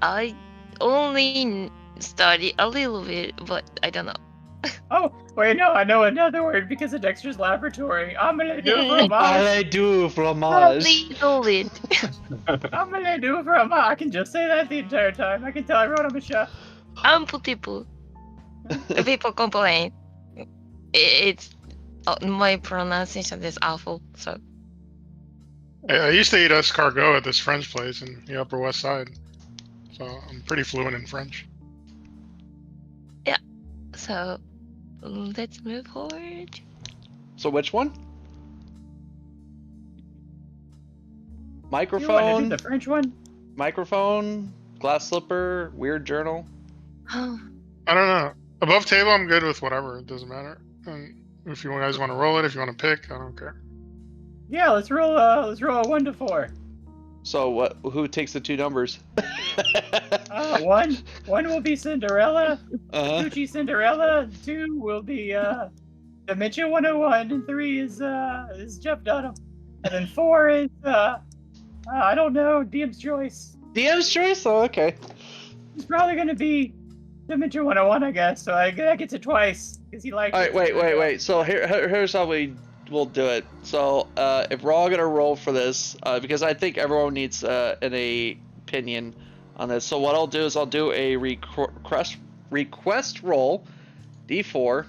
I only study a little bit, but I don't know. Oh, wait, no, I know another word because of Dexter's Laboratory. Omelette du fromage. I do fromage. A little bit. Omelette du fromage. I can just say that the entire time. I can tell everyone I'm a chef. Un petit peu. People complain. It's my pronunciation is awful. So I used to eat escargot at this French place in the Upper West Side, so I'm pretty fluent in French. so let's move forward. So which one? You want to do Microphone. the French one? Microphone. Glass slipper. Weird journal. Oh, I don't know. Above table, I'm good with whatever. It doesn't matter. And if you guys want to roll it, if you want to pick, I don't care. Yeah, let's roll a 1 to 4. So what? Who takes the two numbers? One will be Cinderella. Uh-huh. Gucci Cinderella. 2 will be Dementia 101, and 3 is Jeff Dunham, and then 4 is I don't know, DM's choice. DM's choice. Oh, okay. It's probably gonna be Dementia 101, I guess. So I gets it twice because he liked. All right. Wait. So here's how we'll do it. So if we're all gonna roll for this, because I think everyone needs an opinion on this. So what I'll do is I'll do a request roll, D4.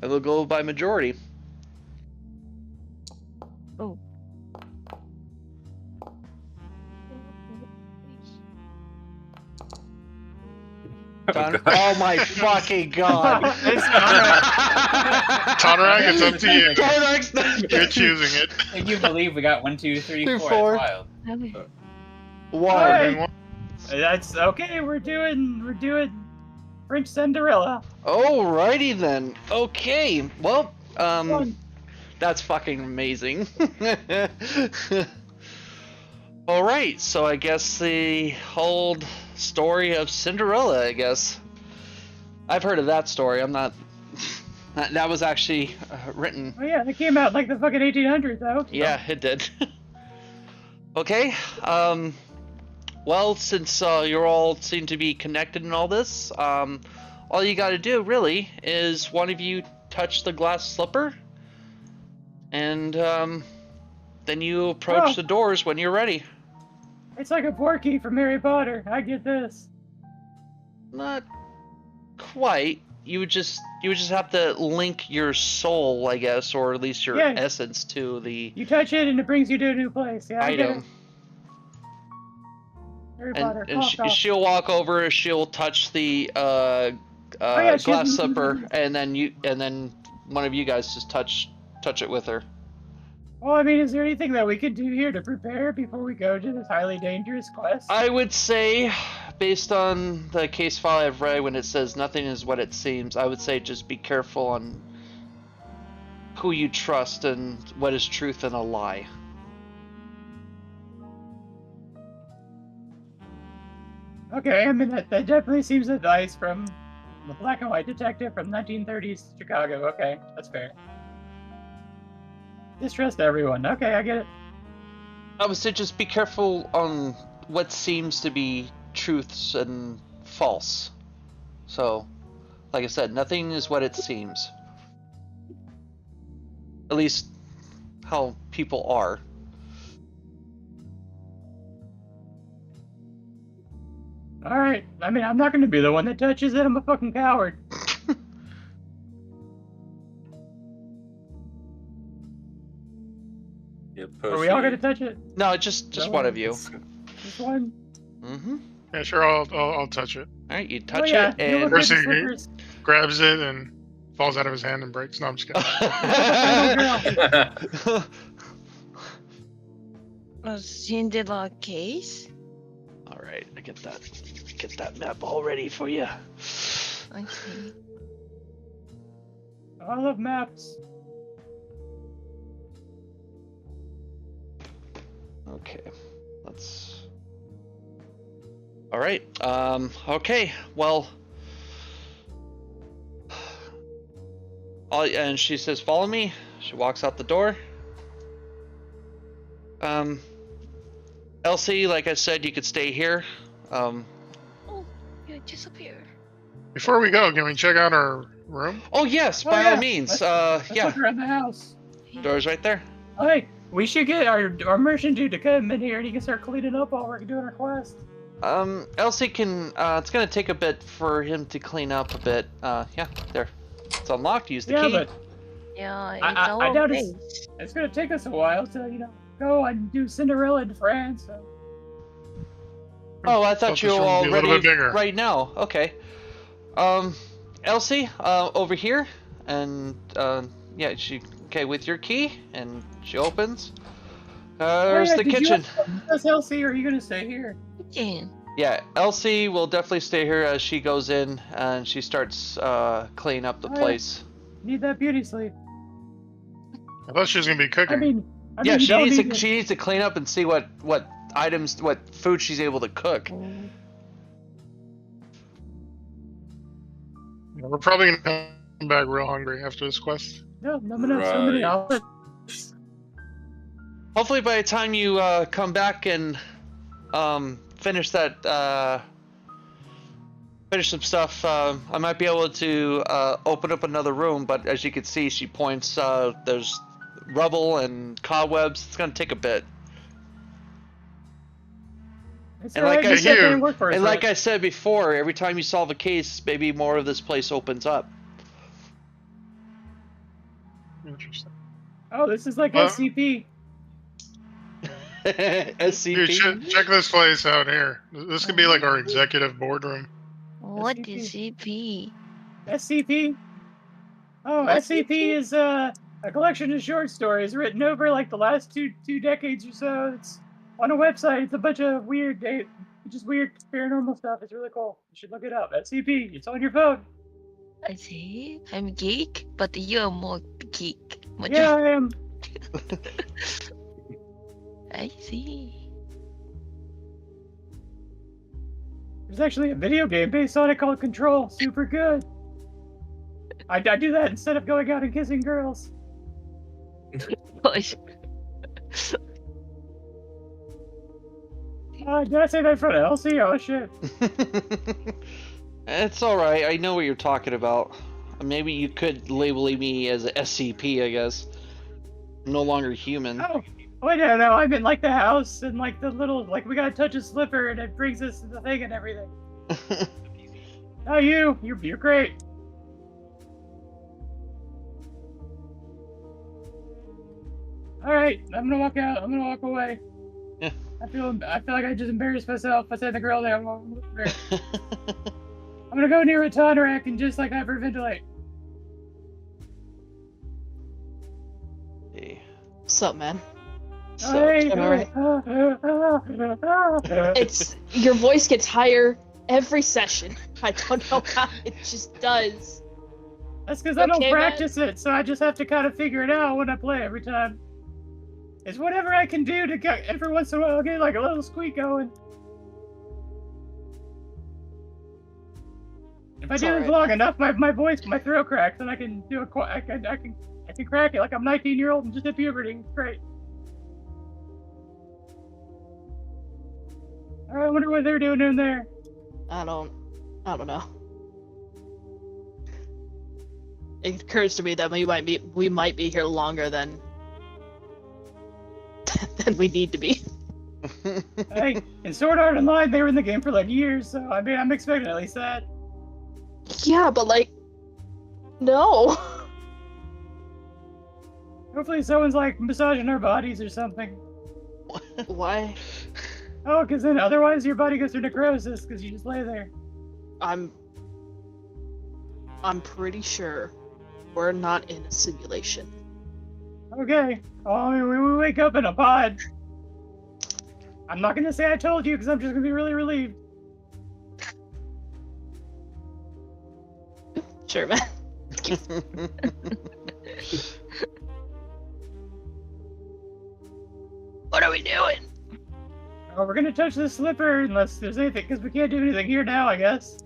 And we'll go by majority. oh. Done. Oh my fucking god! Tonrak, it's up to you. Tonrak's You're choosing it. Can you believe we got 1, 2, 3, 4? Four. That's wild. one. That's okay. We're doing French Cinderella. Alrighty then. Okay. Well, One. that's fucking amazing. Alright, so I guess the old story of Cinderella, I guess. I've heard of that story. I'm not... That was actually written... Oh yeah, that came out like the fucking 1800s, though. Yeah, it did. Okay, well, since you all seem to be connected in all this, all you gotta do, really, is one of you touch the glass slipper, and then you approach the doors when you're ready. It's like a porky from Harry Potter. I get this. Not quite. You would just have to link your soul, I guess, or at least your Yeah. essence to the You touch it and it brings you to a new place. Yeah, I get item. it. Harry Potter. And cough. she'll walk over. She'll touch the yeah, she glass has- slipper, and then one of you guys just touch it with her. Well, I mean, is there anything that we could do here to prepare before we go to this highly dangerous quest? I would say, based on the case file I've read, when it says nothing is what it seems, I would say just be careful on who you trust and what is truth and a lie. Okay, I mean, that definitely seems advice from the black and white detective from 1930s Chicago. Okay, that's fair. Distrust everyone. Okay, I get it. I would say just be careful on what seems to be truths and false. So, like I said, nothing is what it seems. At least how people are. All right. I mean, I'm not going to be the one that touches it. I'm a fucking coward. Yeah, Are we all Percy. going to touch it? No, just one of you. This one? Mm-hmm. Yeah, sure. I'll touch it. All right, you touch yeah. it, You look and like the Percy- slippers. Grabs it and falls out of his hand and breaks. No, I'm just kidding. A Cinderella case? All right, I get that map all ready for you. I see. I love maps. Okay, let's. All right. Okay. Well. And she says, "Follow me." She walks out the door. Elsie, like I said, you could stay here. Oh, you disappeared. Before we go, can we check out our room? Oh yes, Oh, by yeah. all means. Let's Yeah, look around the house. door's right there. Hey, we should get our merchant dude to come in here and he can start cleaning up while we're doing our quest. Elsie can. It's gonna take a bit for him to clean up a bit. Yeah, there. It's unlocked. Use the Yeah, key. but Yeah, it's I our doubt base. it's gonna take us a while to, go and do Cinderella in France. So. Oh, I Thought thought this you were room would all be a little ready bit bigger. right now. Okay. Elsie, over here, and yeah, she okay with your key, and she opens. There's the did kitchen. Does Elsie, or are you gonna stay here? Kitchen. Yeah, Elsie will definitely stay here as she goes in and she starts cleaning up the Alright. place. Need that beauty sleep. I thought she was gonna be cooking. I mean, Yeah, you she don't needs need to she needs to clean up and see what items, what food she's able to cook. Yeah, we're probably gonna come back real hungry after this quest. No, so many Right. outlets. Hopefully, by the time you come back and finish that finish some stuff, I might be able to open up another room. But as you can see, she points. There's rubble and cobwebs. It's gonna take a bit. It's And alright, like I just sit there said- and work for us, And like right? I said before, every time you solve a case, maybe more of this place opens up. Interesting. Oh, this is like Well- SCP. SCP. Dude, check this place out here. This could be like our executive boardroom. What SCP. is CP? SCP. Oh, What's SCP is a collection of short stories written over like the last two decades or so. It's on a website. It's a bunch of weird paranormal stuff. It's really cool. You should look it up. SCP. It's on your phone. I see. I'm geek, but you're more geek. What Yeah, I am. I see. There's actually a video game based on it called Control. Super good. I do that instead of going out and kissing girls. Did I say that in front of Elsie? Oh shit. It's alright, I know what you're talking about. Maybe you could label me as a SCP, I guess. I'm no longer human. Oh, wait, no, I meant like the house and like the little, like we gotta touch a slipper and it brings us to the thing and everything. Oh, you're great. All right, I'm gonna walk out. I'm gonna walk away. Yeah. I feel like I just embarrassed myself. I said the girl there. I'm gonna go near a ton rack and just like hyperventilate. Hey. What's up, man? So, Hey, alright. It's your voice gets higher every session. I don't know how it just does. That's because I don't Okay, man. practice it, so I just have to kind of figure it out when I play every time. It's whatever I can do to get every once in a while get like a little squeak going. If I It's do this alright. long enough, my throat cracks, and I can do I can crack it like I'm 19-year-old and just hit puberty. It's great. All right, I wonder what they're doing in there. I don't know. it occurs to me that we might be here longer than we need to be. Hey, in Sword Art Online, they were in the game for like years, so I mean, I'm expecting at least that. Yeah, but like, no. Hopefully someone's like massaging our bodies or something. Why? Oh, because then otherwise your body goes through necrosis because you just lay there. I'm pretty sure we're not in a simulation. Okay. Oh, we wake up in a pod. I'm not gonna say I told you because I'm just gonna be really relieved. Sure, man. What are we doing? Oh, we're gonna touch the slipper unless there's anything, because we can't do anything here now, I guess.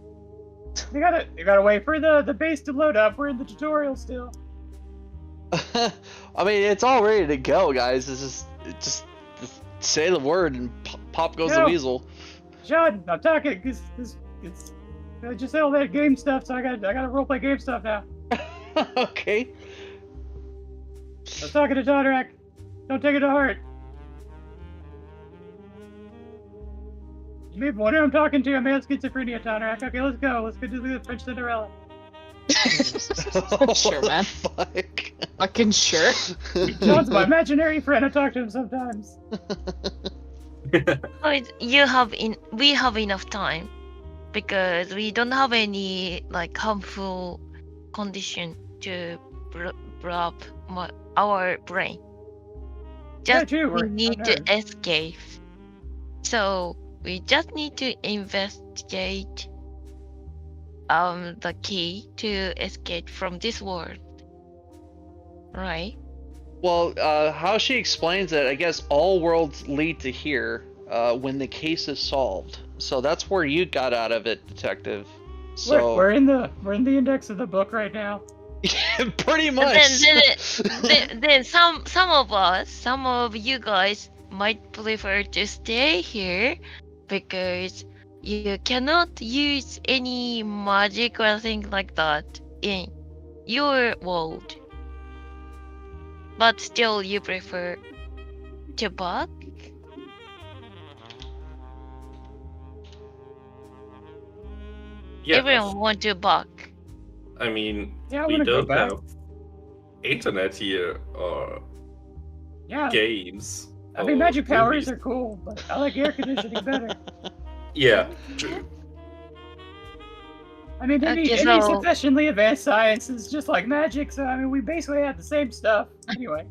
You gotta wait for the base to load up. We're in the tutorial still. I mean, it's all ready to go, guys. This is just say the word and pop goes the No. weasel. Sean, I'm talking because it's I just said all that game stuff, so I gotta roleplay game stuff now. Okay. I was talking to Todrak. Don't take it to heart. You may be wondering who I'm talking to. I may have schizophrenia, Todrak. Okay, let's go. Let's go do the French Cinderella. Sure, man. Fuck. Fucking sure. John's my imaginary friend. I talk to him sometimes. We have enough time because we don't have any like harmful condition to blow up our brain. Yeah, Just true, we we're need unnerved. to escape. So we just need to investigate the key to escape from this world. Right? Well, how she explains it, I guess all worlds lead to here when the case is solved. So that's where you got out of it, detective. So We're in the index of the book right now. pretty And much. then some of you guys might prefer to stay here because you cannot use any magic or thing like that in your world. But still you prefer to back? Yeah, Everyone want to back. I mean, Yeah, I we wanna go don't back. have internet here or Yeah. games. I mean, or magic powers movies. are cool, but I like air conditioning better. Yeah, true. I mean, any Okay, any so- sufficiently advanced science is just like magic, so I mean, we basically have the same stuff. Anyway,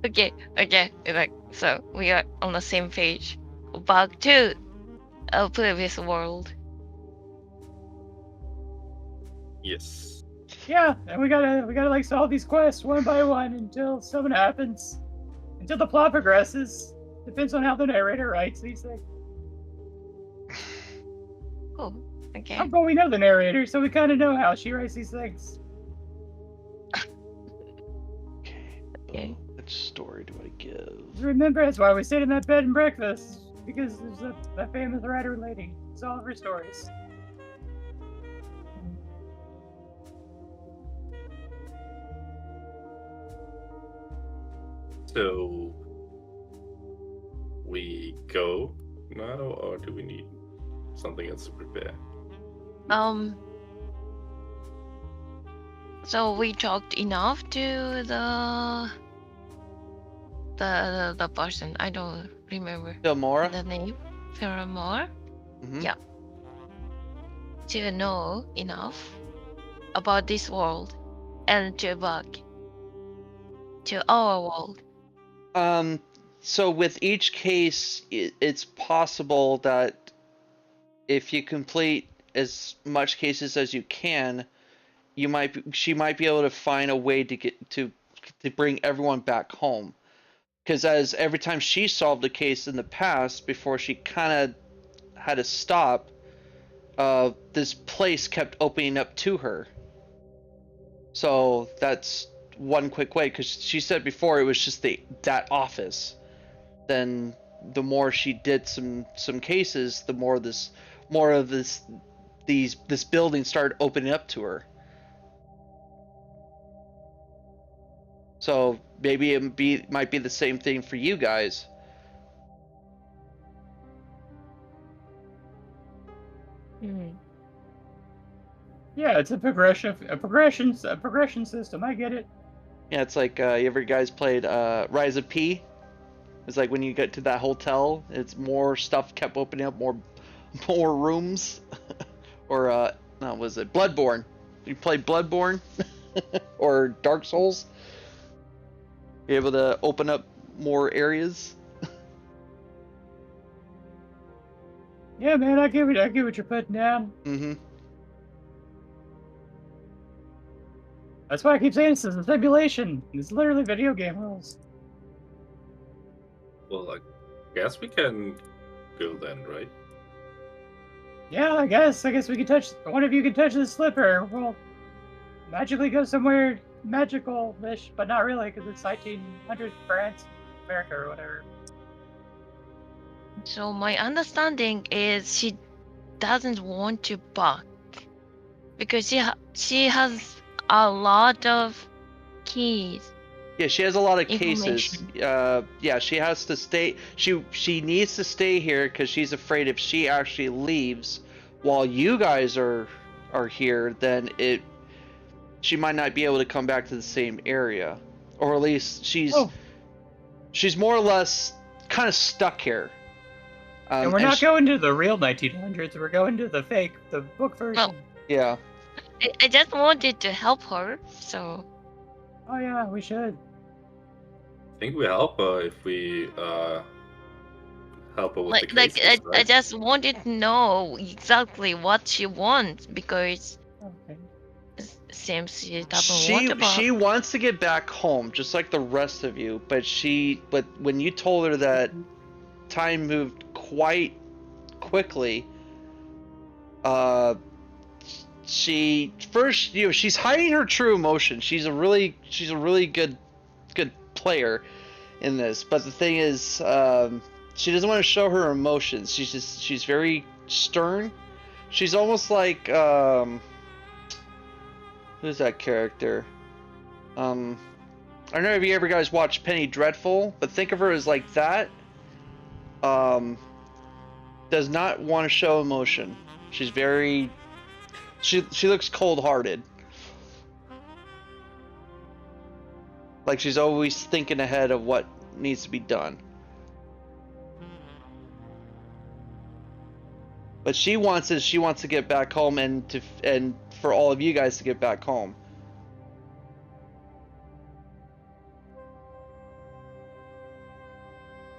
Okay, like so we are on the same page. Back to our previous world. Yes. yeah, and we gotta like solve these quests one by one until something happens, until the plot progresses. Depends on how the narrator writes these things. Oh, okay. But we know the narrator, so we kind of know how she writes these things. Okay. Which story do I give? Remember, that's why we stayed in that bed and breakfast, because there's that famous writer lady. It's all of her stories. So we go now, or do we need something else to prepare? So we talked enough to the person. I don't remember Delmora? the name. Paramore. Mhm. Yeah. To know enough about this world and to back to our world. So with each case, it's possible that if you complete as much cases as you can, she might be able to find a way to get to bring everyone back home. Because as every time she solved a case in the past, before she kind of had to stop, this place kept opening up to her. So that's one quick way, because she said before it was just that office. Then the more she did some cases, the more this building started opening up to her. So maybe it might be the same thing for you guys. Yeah, it's a progression system. I get it. Yeah, it's like you ever guys played Rise of P? It's like when you get to that hotel, it's more stuff kept opening up, more rooms. Or no, was it Bloodborne? You played Bloodborne or Dark Souls? You're able to open up more areas. Yeah, man, I get what you're putting down. Mm-hmm. That's why I keep saying this is a simulation. It's literally video game rules. Well, I guess we can go then, right? Yeah, I guess we can touch. One of you can touch the slipper. We'll magically go somewhere magical-ish, but not really, because it's 1900 France, America, or whatever. So my understanding is she doesn't want to back because she has a lot of keys. Yeah, she has a lot of cases. Information. Yeah, she has to stay. She needs to stay here because she's afraid if she actually leaves while you guys are here, then she might not be able to come back to the same area, or at least she's more or less kind of stuck here. And we're not going to the real 1900s. We're going to the book version. Well, Yeah. I just wanted to help her, so. Oh yeah, we should. I think we help her if we help her with Like, the cases, I just wanted to know exactly what she wants because Okay. it seems she doesn't want to back. She wants to get back home, just like the rest of you. But when you told her that time moved quite quickly, she's hiding her true emotion. She's a really good player in this, but the thing is, she doesn't want to show her emotions. She's very stern. She's almost like who's that character? I don't know if you ever guys watched Penny Dreadful, but think of her as like that. Does not want to show emotion. She's very. She looks cold-hearted. Like she's always thinking ahead of what needs to be done. But she wants to get back home and for all of you guys to get back home.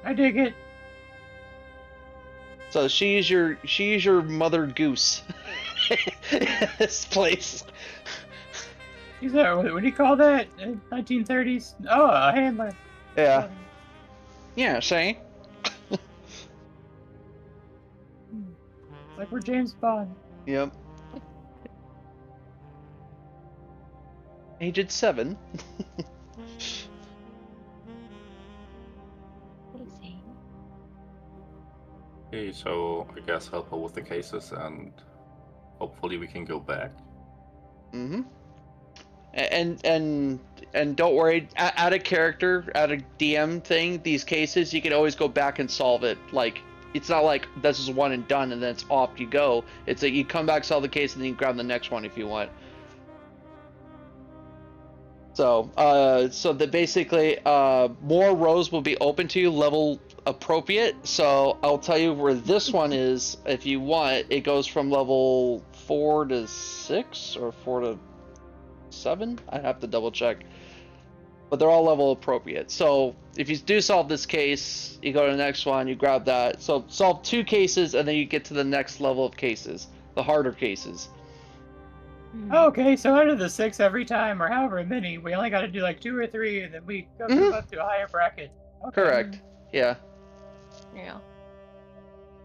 I dig it. So she's your mother goose. This place. She's what do you call that? 1930s? Oh, a handler. Yeah. Yeah, see? Like we're James Bond. Yep. Aged 7. Okay, so I guess help her with the cases and hopefully we can go back. Mm-hmm. And don't worry, add a character, add a DM thing, these cases, you can always go back and solve it. Like, it's not like this is one and done and then it's off you go. It's like you come back, solve the case, and then you grab the next one if you want. So that basically, more rows will be open to you, level appropriate. So I'll tell you where this one is if you want. It goes from level 4 to 6 or 4 to 7. I have to double check, but they're all level appropriate. So if you do solve this case, you go to the next one, you grab that. So solve 2 cases, and then you get to the next level of cases, the harder cases. Okay, so out of the 6 every time, or however many, we only got to do like 2 or 3, and then we go move up to a higher bracket. Okay. Correct. Yeah. Yeah.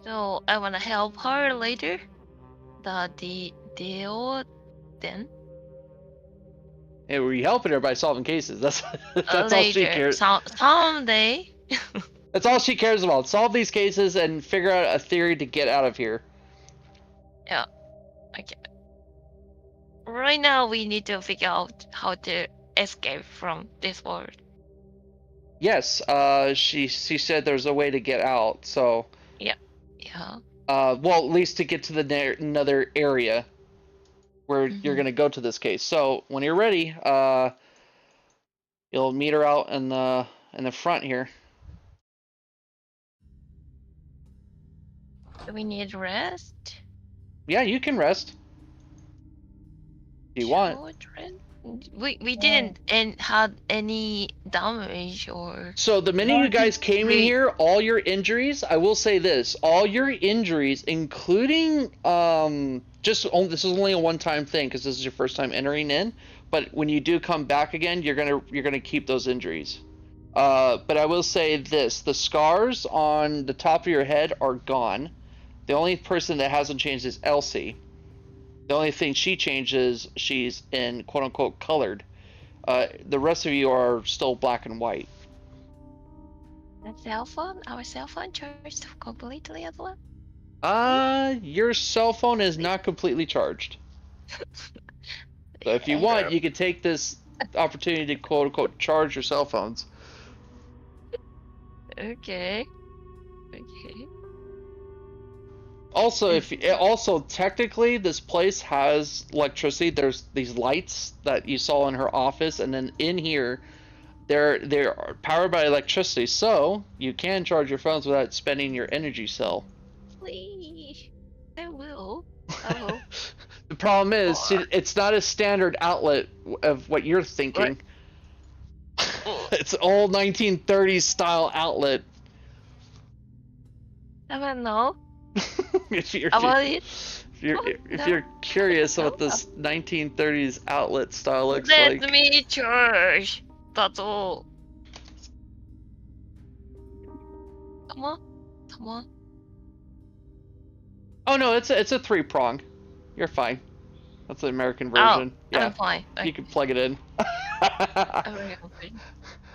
So I wanna help her later. The deal then. Hey, were you helping her by solving cases? That's all she Later. cares. Someday. That's all she cares about. Solve these cases and figure out a theory to get out of here. Yeah. Okay. Right now we need to figure out how to escape from this world. Yes, she said there's a way to get out. So, Yeah. well, at least to get to the another area where you're gonna go to this case. So when you're ready, you'll meet her out in the front here. Do we need rest? Yeah, you can rest. If you want. Short rest? We didn't had any damage or. So the minute you guys came in here, all your injuries, I will say this, all your injuries, including this is only a one-time thing because this is your first time entering in, but when you do come back again, you're gonna keep those injuries. But I will say this, the scars on the top of your head are gone. The only person that hasn't changed is Elsie. The only thing she changes, she's in quote-unquote colored. The rest of you are still black and white. Our cell phone charged completely as well? Your cell phone is not completely charged. So if you want, you could take this opportunity to quote-unquote charge your cell phones. Okay. Also, technically, this place has electricity. There's these lights that you saw in her office, and then in here, they're powered by electricity. So you can charge your phones without spending your energy cell. Please, I will. The problem is, it's not a standard outlet of what you're thinking. It's old 1930s style outlet. I don't know. if you're curious what this 1930s outlet style looks like. Let me charge. That's all. Come on. Oh no, it's a 3-prong. You're fine. That's the American version. Yeah, I'm fine. You can plug it in. Okay.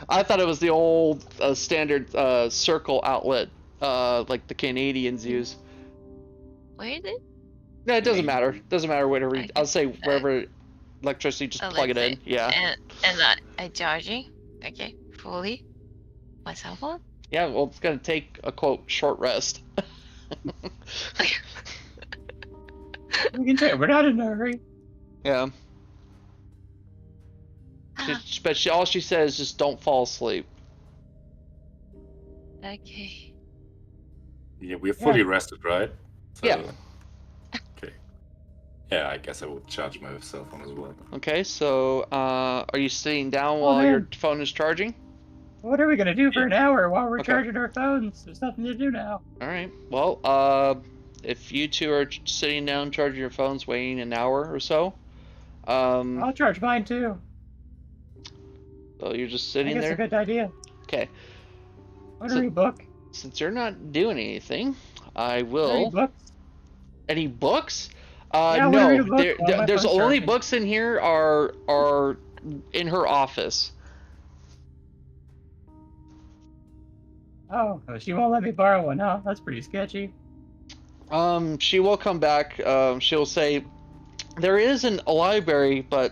I thought it was the old standard circle outlet, like the Canadians use. Where is it? No, it doesn't matter. Doesn't matter whatever. Okay. I'll say wherever electricity, just plug it in. Yeah. And I charging. Okay, fully. My cell phone. Yeah, well, it's gonna take a quote short rest. We can say we're not in a hurry. Yeah. But all she says is just don't fall asleep. Okay. Yeah, we're fully rested, right? So, yeah. Okay. Yeah, I guess I will charge my cell phone as well. Okay, so are you sitting down while your phone is charging? What are we gonna do for an hour while we're charging our phones? There's nothing to do now. All right. Well, if you two are sitting down charging your phones, waiting an hour or so, I'll charge mine too. So you're just sitting there. I guess a good idea. Okay. What do we book? Since you're not doing anything, I will. Any books? Yeah, no. There's only books in here are in her office. Oh, she won't let me borrow one, huh? That's pretty sketchy. She will come back. She'll say, there is a library, but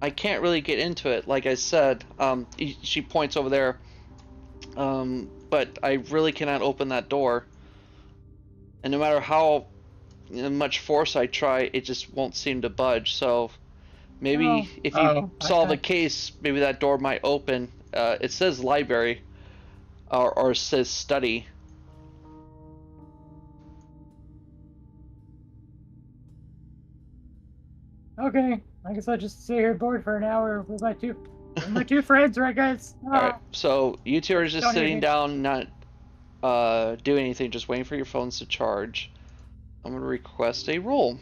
I can't really get into it. Like I said, she points over there. But I really cannot open that door. And no matter how much force I try, it just won't seem to budge. So maybe if you solve the case, maybe that door might open. It says library, or it says study. Okay, I guess I'll just sit here bored for an hour with my two friends, right, guys? Oh. All right, so you two are just sitting down, not doing anything, just waiting for your phones to charge. I'm gonna request a roll.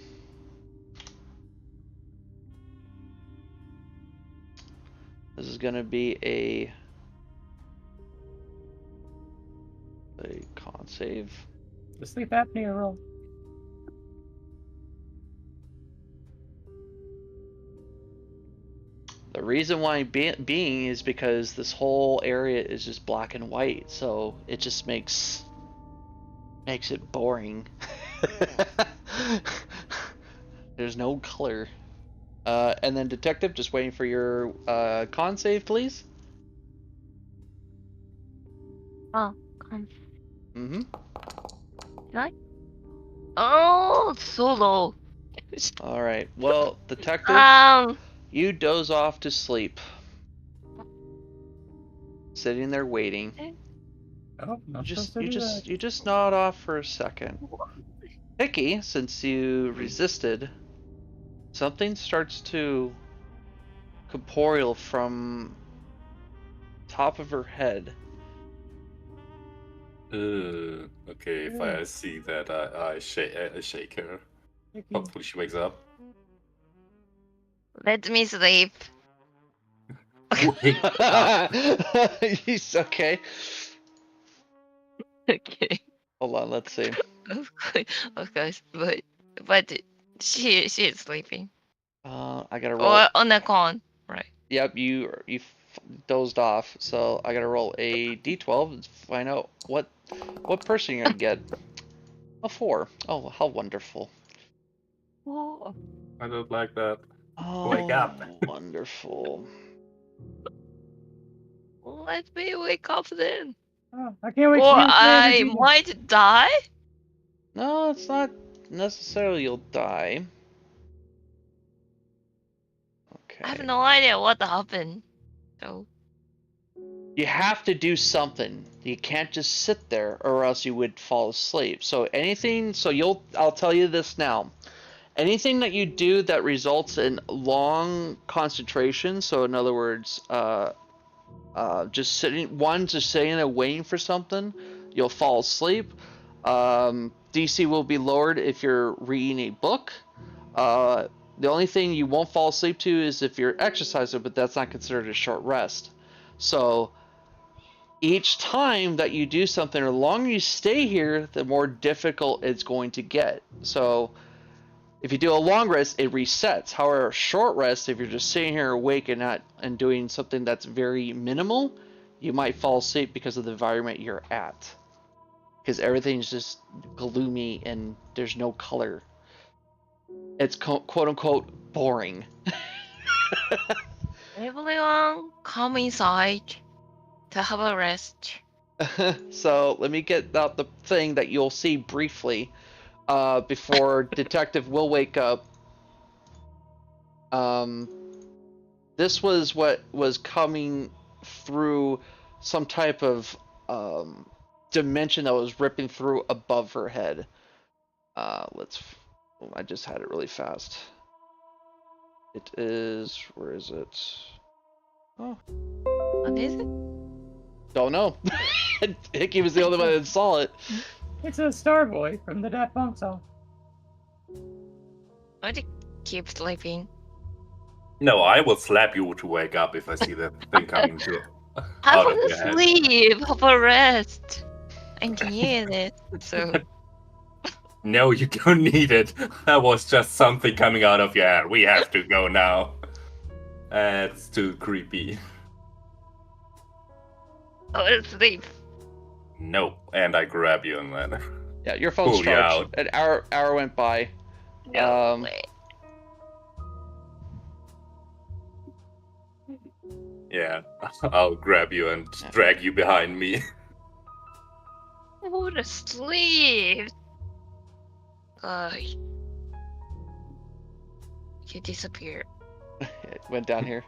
This is gonna be a con save. The sleep apnea roll. The reason why being is because this whole area is just black and white, so it just makes it boring. There's no color. And then detective, just waiting for your con save, please. Oh, con. Mm-hmm. Did I? Oh, so low. All right. Well, detective, you doze off to sleep, sitting there waiting. Oh, not You supposed just to you do just that. you just nod off for a second. Hickey, since you resisted, something starts to corporeal from top of her head. Okay, if I see that, I shake her. Hickey. Hopefully she wakes up. Let me sleep. Wake up. He's okay. Okay. Hold on, let's see. Of course, but she is sleeping. I gotta roll. Or on a con, right? Yep, you dozed off, so I gotta roll a d12 and find out what person you're gonna get. A 4. Oh, how wonderful. Oh, I don't like that. Oh, Wake up. wonderful. let me wake up then. Oh, I can't wait Or to see I you. might die. No, it's not necessarily you'll die. Okay. I have no idea what happened. So You have to do something. You can't just sit there or else you would fall asleep. So anything, I'll tell you this now. Anything that you do that results in long concentration, so in other words, just sitting there waiting for something, you'll fall asleep. DC will be lowered if you're reading a book. The only thing you won't fall asleep to is if you're exercising, but that's not considered a short rest. So each time that you do something, or the longer you stay here, the more difficult it's going to get. So if you do a long rest, it resets. However, a short rest, if you're just sitting here awake and doing something that's very minimal, you might fall asleep because of the environment you're at. Because everything's just gloomy and there's no color. It's quote unquote boring. everyone come inside to have a rest. So let me get out the thing that you'll see briefly before Detective will wake up. This was what was coming through some type of dimension that was ripping through above her head. I just had it really fast. It is, where is it? Oh, What is it? don't know. Hickey was the only one that saw it. It's a Starboy from the Daft Punk song. I just keep sleeping. No, I will slap you to wake up if I see that thing coming to Have out of a your head. sleep, have a rest. I need it. So No, you don't need it. That was just something coming out of your head. We have to go now. It's too creepy. go to sleep. No, and I grab you and then Yeah, your phone's pull you charged. out. An hour went by. No way. Yeah, I'll grab you and drag you behind me. Go to sleep. You disappear. It went down here.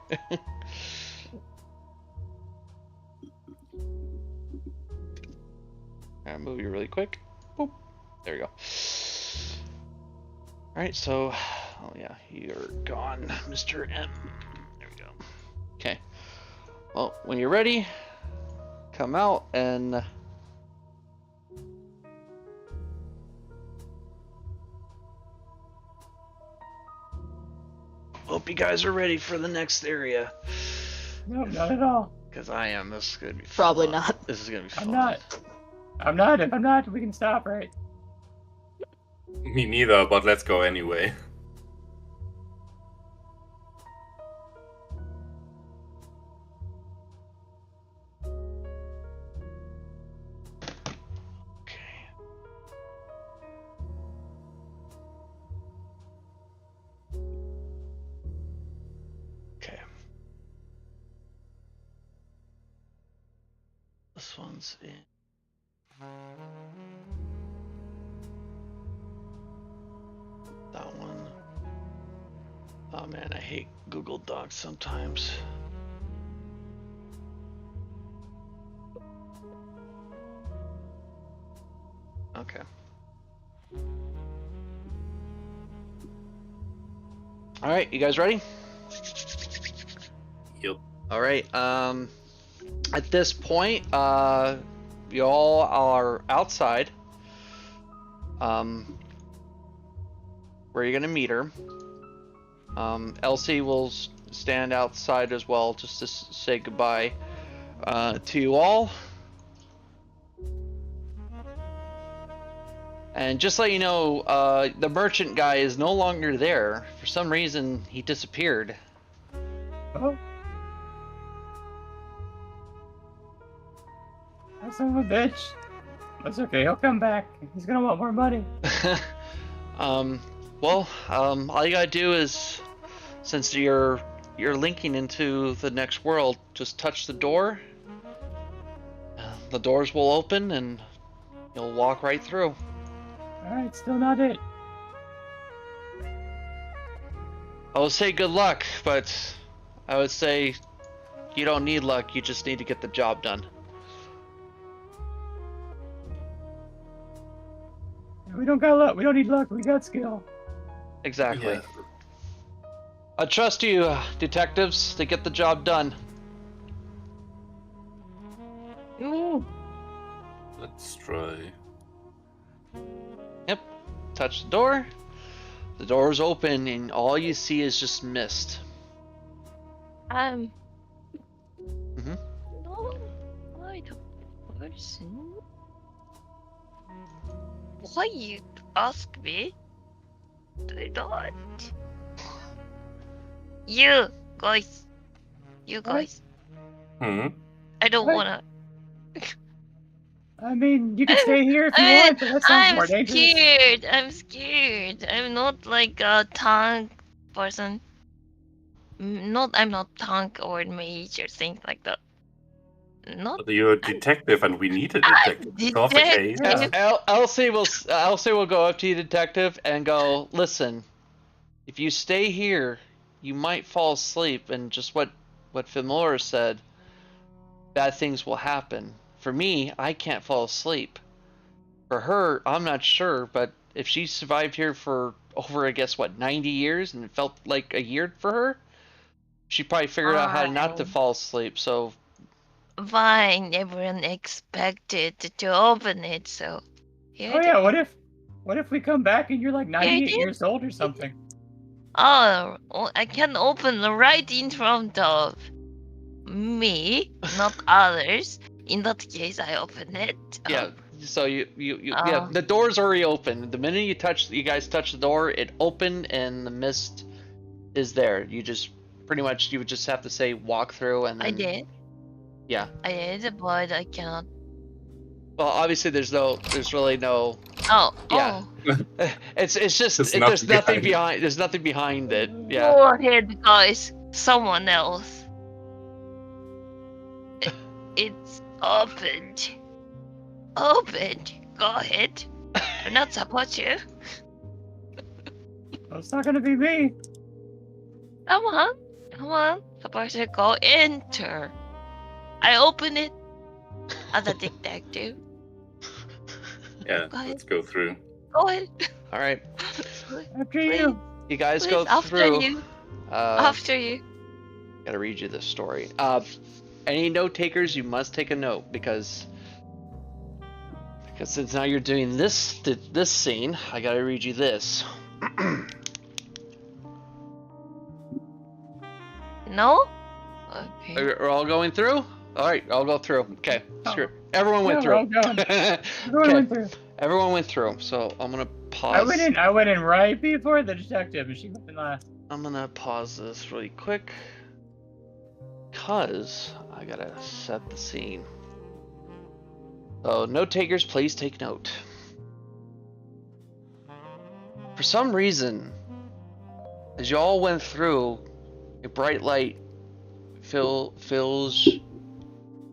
Alright, move you really quick. Boop. There you go. Alright, so, oh yeah, you're gone, Mr. M. There we go. Okay. Well, when you're ready, come out and hope you guys are ready for the next area. No, not at all. Because I am. This is gonna be fun. Probably not. This is gonna be fun. I'm not. If I'm not, we can stop, right? Me neither, but let's go anyway. Okay. one's in. That one. Oh man, I hate Google Docs sometimes. Okay. All right, you guys ready? Yep. All right. At this point, you all are outside. Where you're gonna meet her. Elsie will stand outside as well, just to say goodbye to you all. And just let you know, the merchant guy is no longer there. For some reason, he disappeared. Oh. That son of a bitch. That's okay, he'll come back. He's gonna want more money. Well, all you gotta do is, since you're linking into the next world, just touch the door. The doors will open and you'll walk right through. Alright, still not it. I would say good luck, but I would say you don't need luck, you just need to get the job done. We don't got luck, we don't need luck, we got skill. Exactly. Yeah. I trust you, detectives, to get the job done. Ooh. Let's try. Yep. Touch the door. The door's open and all you see is just mist. Mhm. Mhm. No, I the person. Why you ask me? I don't. You guys. Hmm. I don't What? wanna. I mean, you can stay here if you want, but that sounds more dangerous. I'm scared. I'm not like a tank person. I'm not tank or mage or things like that. Not But you're a detective, and we need a detective to solve the case. Yeah. Elsie will go up to you, detective, and go, listen, if you stay here, you might fall asleep, and just what Famora said, bad things will happen. For me, I can't fall asleep. For her, I'm not sure, but if she survived here for over, I guess, 90 years, and it felt like a year for her, she probably figured out how not to Fine. fall asleep, so... Fine, everyone expected to open it, so here Oh it yeah, is. what if we come back and you're like Yeah, it 98 is. years old or something? Oh, I can open right in front of me, not others. In that case, I open it. Yeah, so yeah, Oh. the door's already open. The minute you guys touch the door, it opened and the mist is there. You just, pretty much, you would just have to say walk through and then... I did. Yeah. I did, but I cannot. Well, obviously there's really no... Oh, Yeah. It's just, There's there's nothing nothing behind it. Yeah. Go ahead, guys. Someone else. It's opened. Opened. Go ahead. I'm not supposed to. Well, it's not gonna be me. Come on. Supposed to go enter. I open it as a detective. Yeah, Go ahead. let's go through. Go ahead. All right. After you. You guys Please, go after through. you. Uh, After you. Gotta read you this story. Any note takers, you must take a note because since now you're doing this scene, I gotta read you this. No? Okay. Are all going through? All right, I'll go through. Okay, screw. Oh. Everyone went Yeah, through. we're all going. Everyone Okay. went through. Everyone went through. So I'm gonna pause. I went in right before the detective, and she went in last. I'm gonna pause this really quick because I gotta set the scene. So, note takers, please take note. For some reason, as you all went through, a bright light fills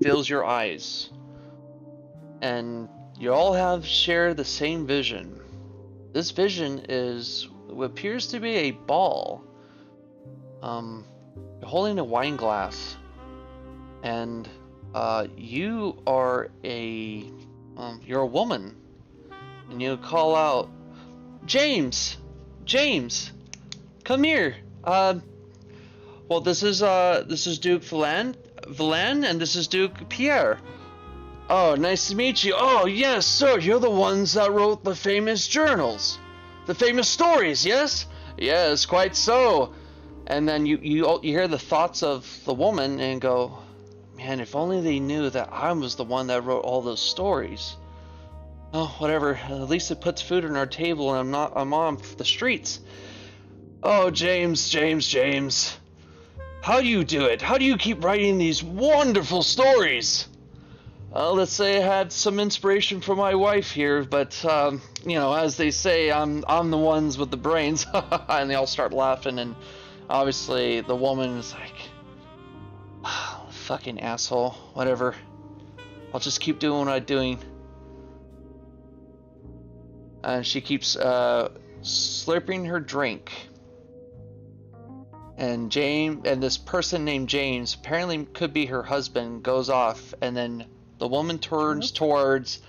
your eyes. and you all share the same vision. This vision is what appears to be a ball. You're holding a wine glass, and you are you're a woman, and you call out, James, James, come here. Well, this is Duke Valan, and this is Duke Pierre. Oh, nice to meet you. Oh, yes, sir. You're the ones that wrote the famous journals, the famous stories. Yes, yes, quite so. And then you hear the thoughts of the woman and go, man, if only they knew that I was the one that wrote all those stories. Oh, whatever. At least it puts food on our table, and I'm on the streets. Oh, James, James, James. How do you do it? How do you keep writing these wonderful stories? Let's say I had some inspiration from my wife here, but you know, as they say, I'm the ones with the brains. And they all start laughing, and obviously the woman is like, oh, fucking asshole, whatever. I'll just keep doing what I'm doing. And she keeps slurping her drink. And this person named James, apparently could be her husband, goes off, and then the woman turns towards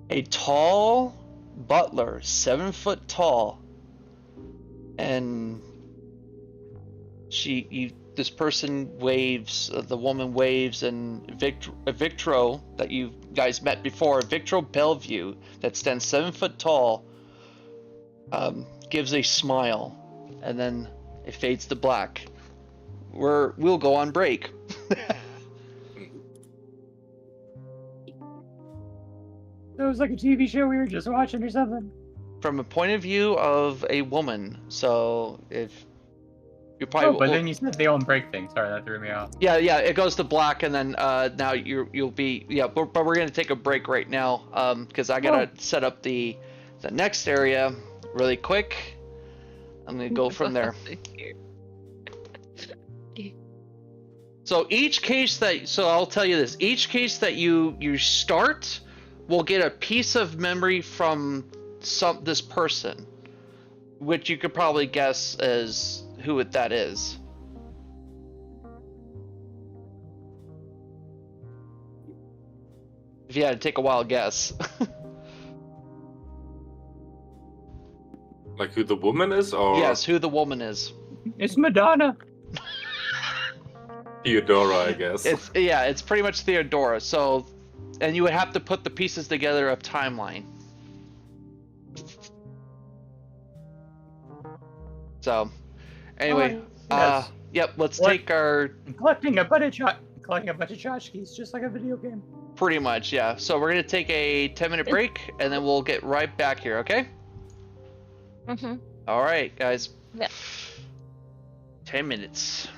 a tall butler, 7 foot tall, and this person waves, the woman waves, and Victro that you guys met before, Victro Bellevue, that stands 7 foot tall, gives a smile, and then it fades to black. We'll go on break. So it was like a TV show we were just watching or something. From a point of view of a woman, so if you probably. Oh, but then you said they own break thing. Sorry, that threw me off. Yeah, it goes to black, and then now you'll be but we're gonna take a break right now, because I gotta set up the next area really quick. I'm gonna go from there. So I'll tell you this: each case that you start will get a piece of memory from this person, which you could probably guess as who that is. If you had to take a wild guess. Like who the woman is, or Yes, who the woman is. It's Madonna. Theodora, I guess. It's pretty much Theodora. So, and you would have to put the pieces together of timeline. So, anyway, yes. yep. Let's take our collecting a bunch of tchotchkes, just like a video game. Pretty much, yeah. So we're gonna take a 10-minute break, and then we'll get right back here. Okay. Mhm. All right, guys. Yeah. 10 minutes.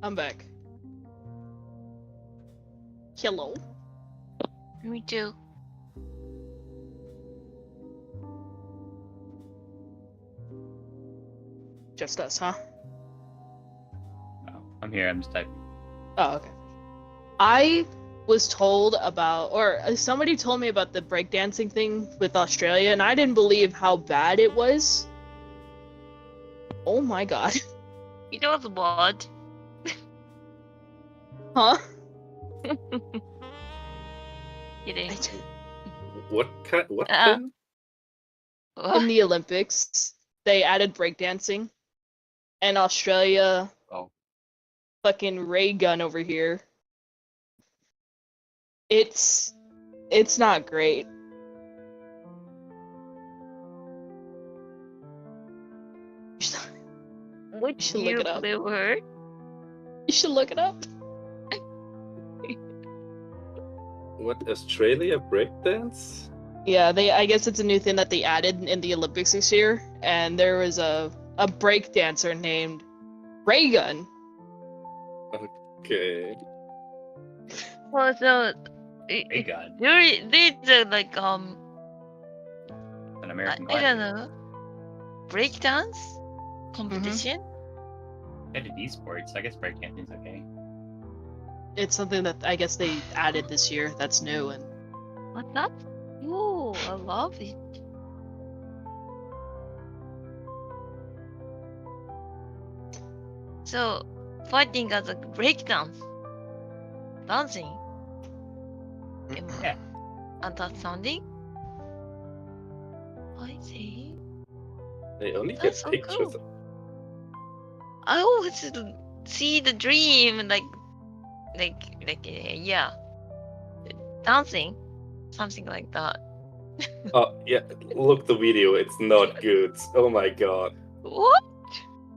I'm back. Hello. Me too. Just us, huh? Oh, I'm here. I'm just typing. Oh, okay. I was told about, or somebody told me about the breakdancing thing with Australia, and I didn't believe how bad it was. Oh my god. It was what? Huh? Kidding. What kind? What Uh, thing? What? In the Olympics, they added breakdancing, and Australia, Oh, fucking ray gun over here. It's not great. Which should look you it up. flavor? You should look it up. What, Australia breakdance? Yeah, I guess it's a new thing that they added in the Olympics this year, and there was a break dancer named Raygun. Okay. Well, so hey God, these are like an I American don't gladiator. know, breakdance competition. I did esports. I guess breakdancing's okay. It's something that I guess they added this year that's new, and What's that? Ooh, I love it. So, fighting as a breakdance, dancing, Yeah. and that sounding. I see. They only That's get so pictures. cool. I always see the dream, yeah, dancing, something like that. Oh yeah, look the video. It's not good. Oh my god. What?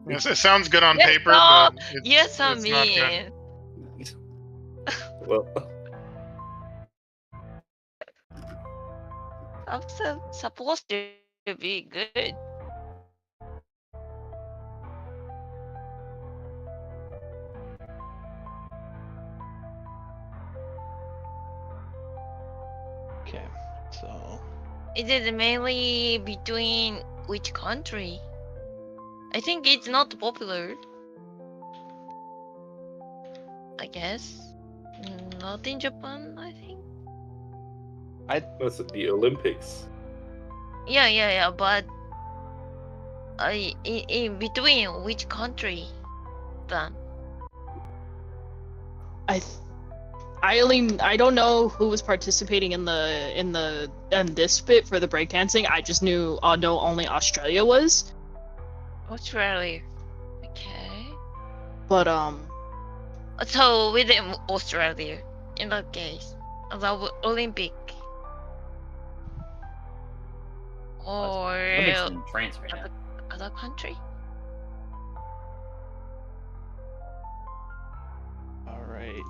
Yes, it sounds good on Yes, paper, no. but it's, Yes, I it's not good. mean, Well, I'm supposed to be good. Okay, so Is it mainly between which country? I think it's not popular. I guess. Not in Japan, I think. was it the Olympics? Yeah, but in between which country then? I don't know who was participating in this bit for the breakdancing. I just know only Australia was. Australia. Okay. But So within Australia, in that case, the Olympic. Or Olympics in France right now. other country? all right.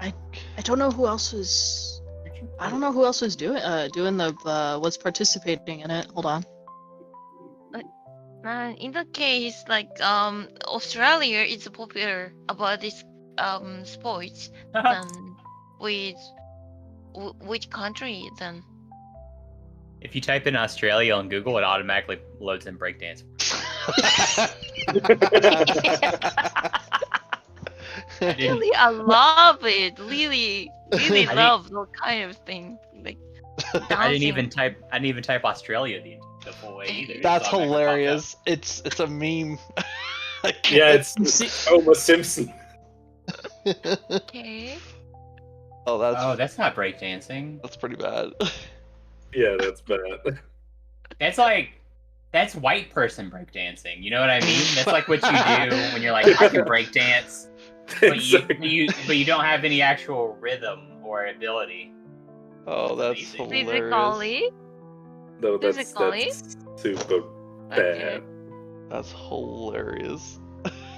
I don't know who else was. I don't know who else was doing the was participating in it. Hold on. In that case, Australia is popular about this sports. Then with which country then? If you type in Australia on Google, it automatically loads in breakdance. Really, I love it. Really I love that kind of thing. Like I didn't dancing. even type Australia the full way either. That's It's automatically popped up. hilarious. It's a meme. Yeah, it's Homer Simpson. Okay. Oh, That's not breakdancing. that's pretty bad. Yeah, that's bad. That's white person breakdancing. You know what I mean? That's like what you do when you're like, I can breakdance, but you don't have any actual rhythm or ability. Oh, that's Amazing. hilarious. Physically. No, that's Physically? super Okay. bad. That's hilarious.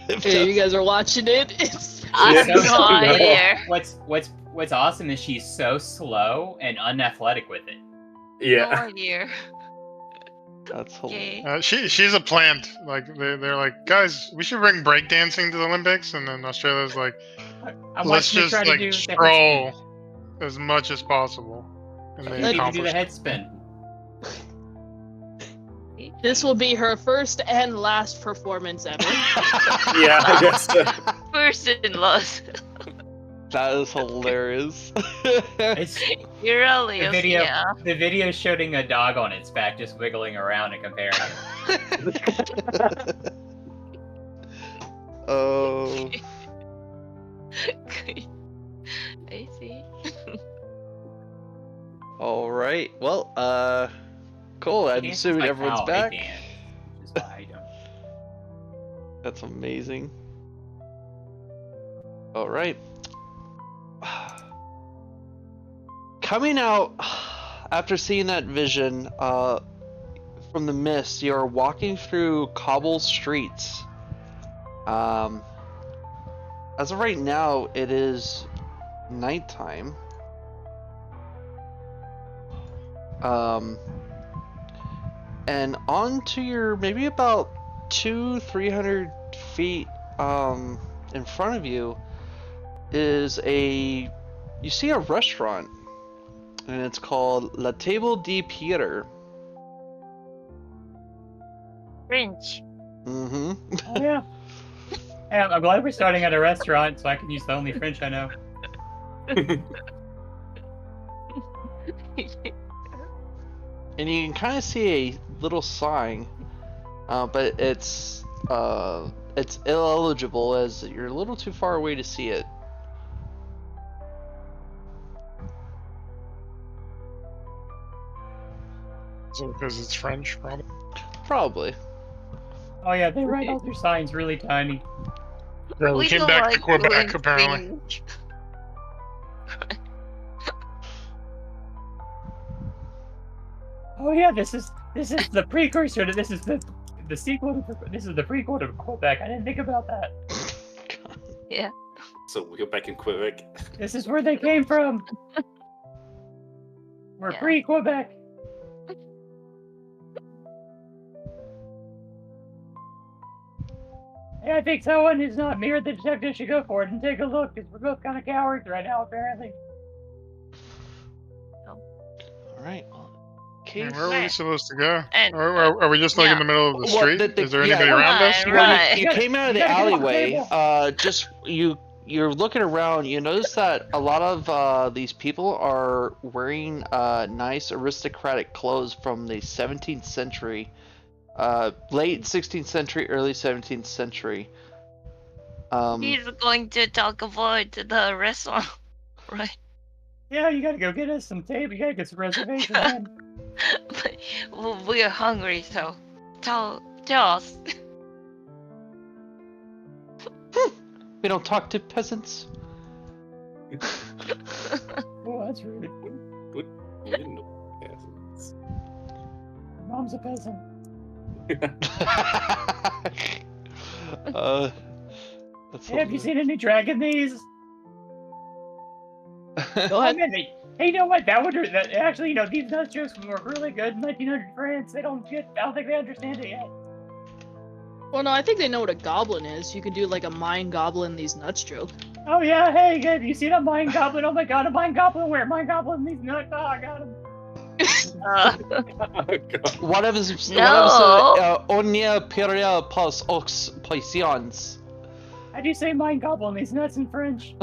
Yeah, you guys are watching it. It's I have Yeah. no idea. What's awesome is she's so slow and unathletic with it. No Yeah. idea. That's hilarious. Okay. She's a plant. Like they're like, guys, we should bring breakdancing to the Olympics, and then Australia's like, I'm let's watching her just try to like do the head stroll spin. as much as possible, and they She needs to do accomplish. the head spin. This will be her first and last performance ever. Yeah, I guess so. First and last. That is hilarious. It's Really? the video. Yeah. The video showing a dog on its back just wiggling around and comparing it. Oh. I see. All right. Well, cool. I'm Dances assuming like everyone's how I back. dance, which is why I don't. That's amazing. All right. Coming out after seeing that vision from the mist, you are walking through cobble streets. As of right now, it is nighttime. And onto your maybe about 300 feet in front of you is you see a restaurant, and it's called La Table de Pierre. French. Mm-hmm. Oh yeah. Hey, I'm glad we're starting at a restaurant, so I can use the only French I know. And you can kind of see a little sign, but it's illegible as you're a little too far away to see it. So because it's French, probably. Probably. Oh yeah, they write all their signs really tiny. So we came don't back to like Quebec, doing apparently. things. Oh yeah, this is the precursor to this is the sequel to this is the prequel to Quebec. I didn't think about that. Yeah. So we're back in Quebec. This is where they came from. We're Yeah. pre-Quebec. Hey, I think someone who's not me or the detective should go for it and take a look, because we're both kind of cowards right now, apparently. All right. Well, And case. where are we supposed to go? And- Or are we just like in the middle of the Well, street? Is there anybody around us? Right, Well, right. you came out of You the gotta get off the alleyway. table. You're looking around. You notice that a lot of these people are wearing nice aristocratic clothes from the 17th century, late 16th century, early 17th century. He's going to talk about the restaurant, right? Yeah, you gotta go get us some tape. You gotta get some reservations, man. But we're hungry, so tell us. We don't talk to peasants. Oh, that's rude. We didn't know peasants. Mom's a peasant. That's Hey, have you seen any dragon knees? Go ahead. Hey, you know what? That actually, these nut jokes were really good in 1900 France. I don't think they understand it yet. Well, no, I think they know what a goblin is. You can do like a mind goblin these nuts joke. Oh yeah, hey, have you seen a mind goblin? Oh my god, a mind goblin where? Mind goblin these nuts. Oh, I got him. Oh, God. What of his No. Onia Peria Pos Ox Poisons? How do you say mind goblin these nuts in French?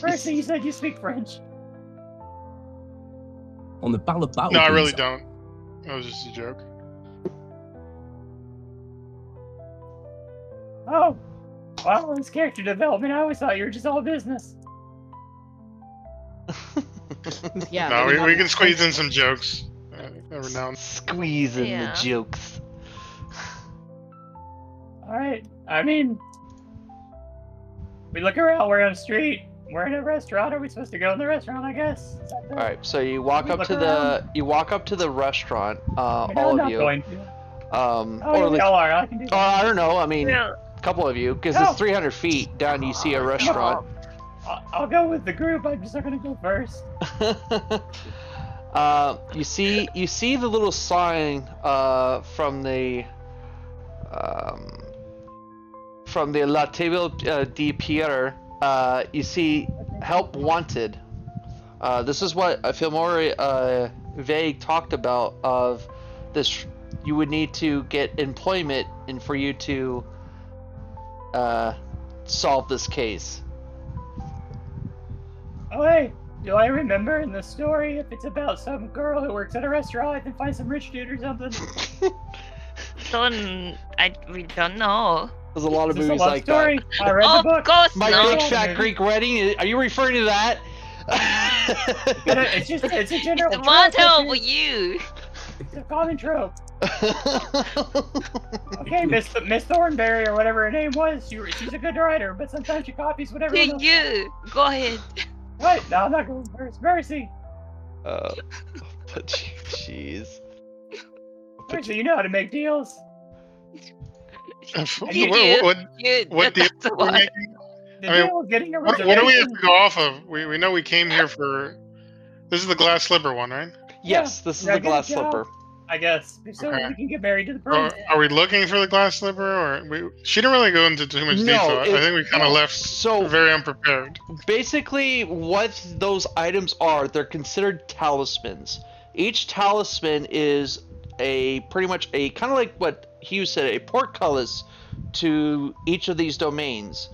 Percy, you said you speak French. On the battle No, I really don't. That was just a joke. Oh, well, it's character development. I always thought you were just all business. Yeah. No, maybe we not. can squeeze in some jokes every now and then. Squeeze in Yeah. the jokes. Alright, I mean, we look around, we're on the street, we're in a restaurant. Are we supposed to go in the restaurant, I guess? Is that the... All right, so you walk We up look to the restaurant, I mean, I'm all not of you. going to. Oh, Oh, yeah, we all are. I can do that. I don't know. I mean, Yeah. a couple of you, because No. it's 300 feet down. You see a restaurant. I'll go with the group. I'm just not gonna go first. You see the little sign from the La Table de Pierre. You see help wanted. This is what I feel more vague talked about of this. You would need to get employment and for you to solve this case. Oh, hey, do I remember in the story if it's about some girl who works at a restaurant and finds some rich dude or something? We don't know. There's a lot Is of this a movies love like story? that. I read the Of book. course My not. Big Fat Greek Wedding? Are you referring to that? It's a general The trope. motto It's for you. a common trope. Okay, Miss Thornberry or whatever her name was, she's a good writer, but sometimes she copies whatever. To you. Go ahead. What? No, I'm not going first. Mercy. But jeez. Mercy, you know how to make deals. What You do. what deal That's are we why. making? The I mean, deal of getting a What reservation. do we have to go off of? We know we came here for. This is the glass slipper one, right? Yes, this is Yeah, the glass good job. slipper. I guess. So Okay. we can get married to the Are, prince. are we looking for the glass slipper, or she didn't really go into too much No, detail? I think we kind of left So very unprepared. basically, what those items are, they're considered talismans. Each talisman is pretty much a kind of like what Hugh said, a portcullis to each of these domains.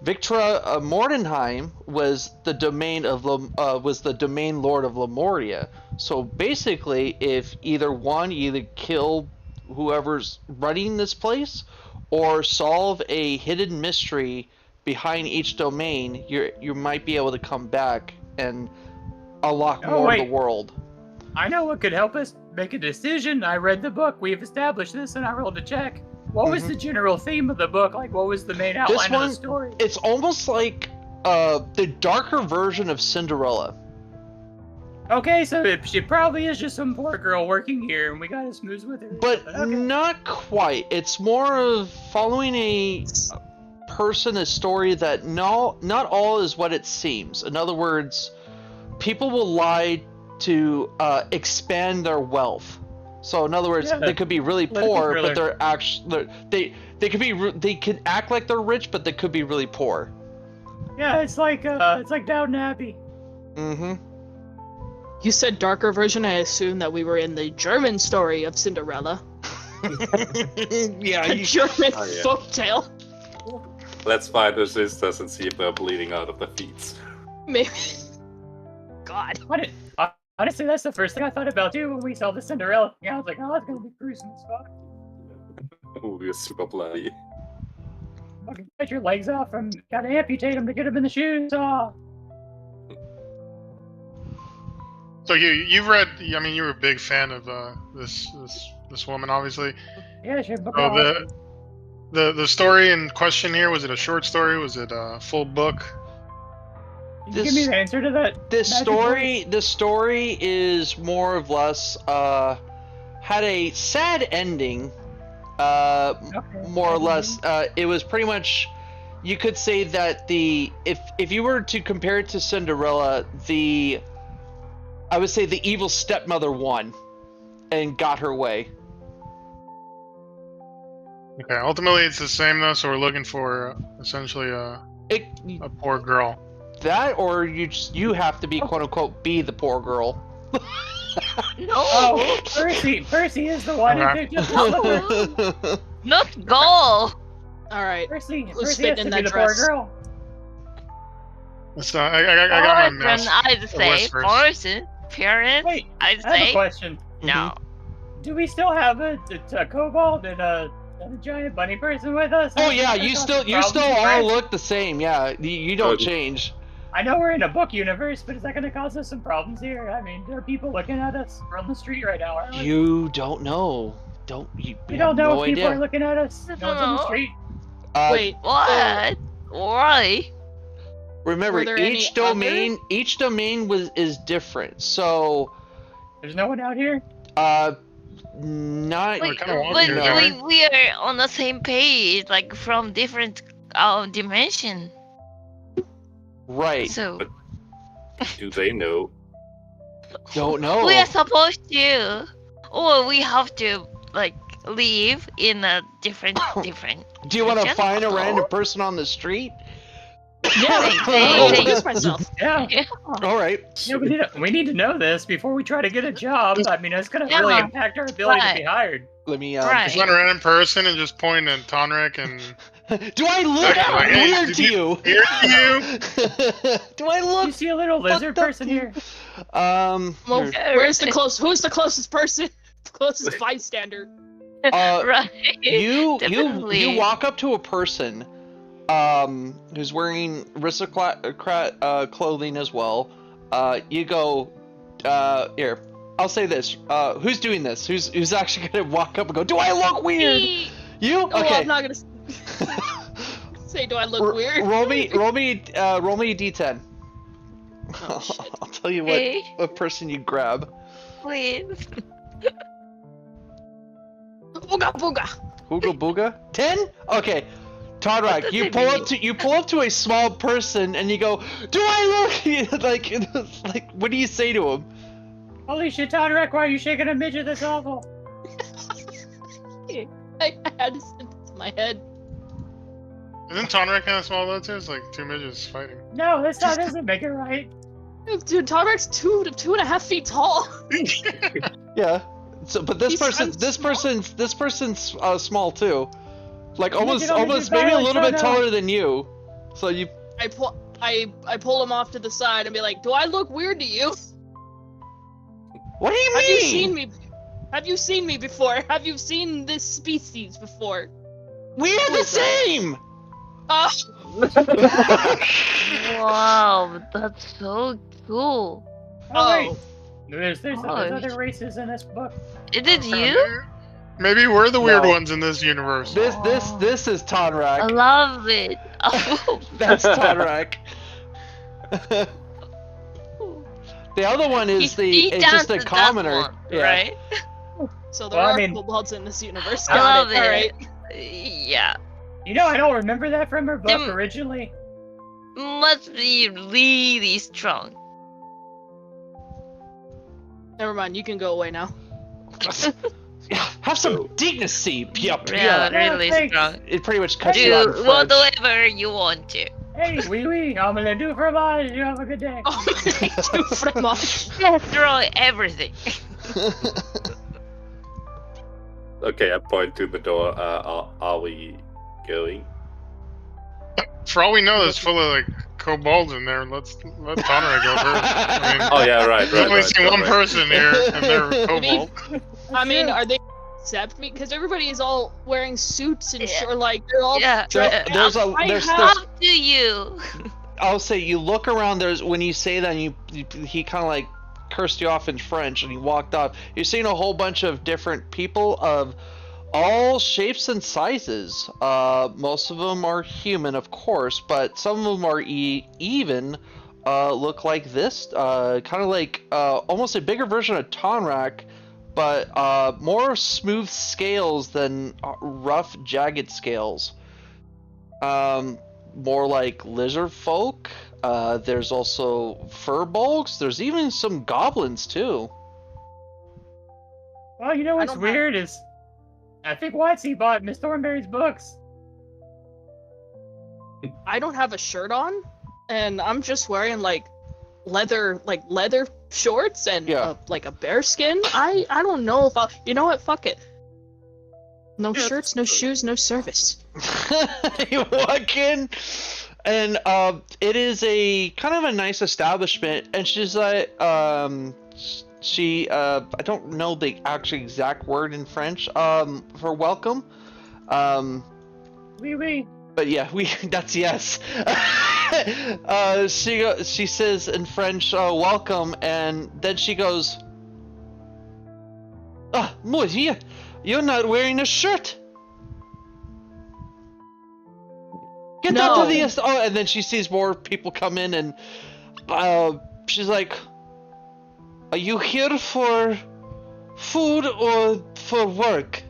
Victra Mordenheim was the domain lord of Lemuria. So basically, if either kill whoever's running this place, or solve a hidden mystery behind each domain, you might be able to come back and unlock more of the wait. world. I know what could help us make a decision. I read the book. We've established this, and I rolled a check. What was the general theme of the book? Like, what was the main outline of the story? It's almost like the darker version of Cinderella. Okay, so it probably is just some poor girl working here, and we gotta smooth with her. But Okay. not quite. It's more of following a person, a story that not all is what it seems. In other words, people will lie to expand their wealth. So in other words, Yeah, they could be really political poor, thriller. but they're actually they could act like they're rich, but they could be really poor. Yeah, it's like Downton Abbey. Mm-hmm. You said darker version. I assume that we were in the German story of Cinderella. Yeah, A German Oh, yeah. folktale. Let's find her sisters and see if they're bleeding out of their feet. Maybe. God. Honestly, that's the first thing I thought about too when we saw the Cinderella. Yeah, I was like, oh, it's gonna be gruesome as fuck. Oh, we're super bloody. Fucking cut your legs off and gotta amputate them to get them in the shoes. Oh. So you've read. I mean, you were a big fan of this woman, obviously. Yeah, sure. Book So off. the story in question here, was it a short story? Was it a full book? Can you give me the answer to that? This magic story is more or less had a sad ending. Okay. More or less, it was pretty much. You could say that if you were to compare it to Cinderella, I would say the evil stepmother won, and got her way. Okay. Ultimately, it's the same though. So we're looking for essentially a poor girl. That, or you have to be quote unquote be the poor girl. No, Oh, Percy is the one who Okay. picked up the slipper. not goal. All right. Percy Who's has fitting to in be that the poor dress? girl. So I got my Or mess. then I'd say whispers. person, parent. Wait, I'd I have a say question. no. Do we still have a kobold and a giant bunny person with us? Oh yeah, There's you not still some problems, all right? look the same. Yeah, you don't change. I know we're in a book universe, but is that going to cause us some problems here? I mean, there are people looking at us. We're on the street right now, aren't we? You don't know. You We have don't know no if people idea. are looking at us. I No don't one's on the know. street. Wait. What? Why? Remember, Were there any each domain is different. So, There's no one out here. not Wait, Wait, kinda want but you there. we are on the same page, like from different dimension. right. So Do they know? Don't know. we are supposed to, or we have to like live in a different. Do you want to dimension? find a Oh. random person on the street? Yeah. Hey. Introduce myself. Yeah. All right. Yeah, we need to know this before we try to get a job. I mean, it's going to really Yeah. impact our ability to be Right. hired. Let me. Right. Just find a random person and just point at Tonrik and Do I look Yeah, weird did to you? here to you. Do I You look? see a little lizard fucked up person to you? here? Well, here. where's the who's the closest person? Closest bystander. Right. You Definitely. walk up to a person who's wearing aristocrat clothing as well. You go here. I'll say this. Who's doing this? Who's actually gonna walk up and go, do I look weird? You? Oh, Okay. I'm not gonna say. Do I look weird? Roll me a d10. Oh, shit. I'll tell you Hey. what person you grab. Please. Booga booga. Booga booga. 10? Okay. What Todrak, does you it pull up to a small person and you go, do I look like what do you say to him? Holy shit, Tonrik, why are you shaking a midget this awful? I had to send it to my head. Isn't Tonrik kind of small though too? It's like two midgets fighting. No, that doesn't make it right. Dude, Tonrik's 2.5 feet tall. Yeah. So, but this He's person's small too. Like Midget on almost midget maybe a violence, little oh bit no. taller than you. So you. I pull him off to the side and be like, "Do I look weird to you? What do you Have you mean? seen me? Have you seen me before? Have you seen this species before?" We are the same. Oh, Wow, that's so cool. Oh, wait. oh. There's Oh, other races in this book. Is it you? Maybe we're the weird No. ones in this universe. This is I Tonrak. love it. Oh, That's Tonrak. The other one is he it's just a dances that commoner. one, Yeah. right? So there Well, I are mean- kobolds in this universe. I Got love it. All right. Yeah. You know, I don't remember that from her book Them- originally. Must be really strong. Never mind. You can go away now. Yeah, have some So- dignity. Yep. Yeah, Yeah, really thanks. strong. It pretty much cuts you out in Do French. whatever you want to. Hey, wee wee, I'm gonna do fromage. You have a good day. Oh, two fromage. Destroy everything. Okay, I point to the door. Are we going? For all we know, there's full of like kobolds in there. Let Tonra go first. I mean, Oh yeah, right, I've right. only right, seen right, one right. person here, and they're kobold. I mean, are they accept me? Because everybody is all wearing suits and Yeah. sure, like they're all. Yeah. There's a I there's have- Up to you. I'll say you look around. There's when you say that, he kind of like cursed you off in French, and he walked off. You're seeing a whole bunch of different people of all shapes and sizes. Most of them are human, of course, but some of them are even. Look like this, kind of like almost a bigger version of Tonrak, but more smooth scales than rough, jagged scales. More like lizard folk. There's also furbolgs. There's even some goblins too. Well, you know what's don't weird is, I think Watsy bought Miss Thornberry's books. I don't have a shirt on, and I'm just wearing like leather shorts and Yeah. like a bear skin. I don't know if I. You know what? Fuck it. No Yeah, shirts, no shoes, no service. You walk in, and it is a kind of a nice establishment, and she's like, she I don't know the actual exact word in French for welcome, Wee wee. but yeah, that's yes. She says in French, welcome, and then she goes, ah, mon Dieu, you're not wearing a shirt. Get out No. of the and then she sees more people come in, and she's like, are you here for food or for work?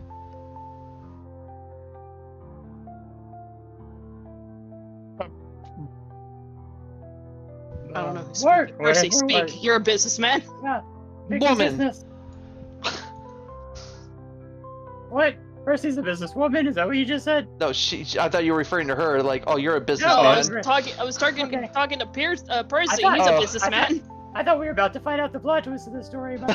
I don't know. who's Work. speaking. Percy, Whatever, speak. You're a businessman. Yeah. Big Woman. business. What? Percy's a businesswoman? Is that what you just said? No, I thought you were referring to her, like, oh, you're a No, businessman. I was right. talking. Okay. Talking to Percy. thought- He's a Oh. businessman. I thought we were about to find out the plot twist of the story about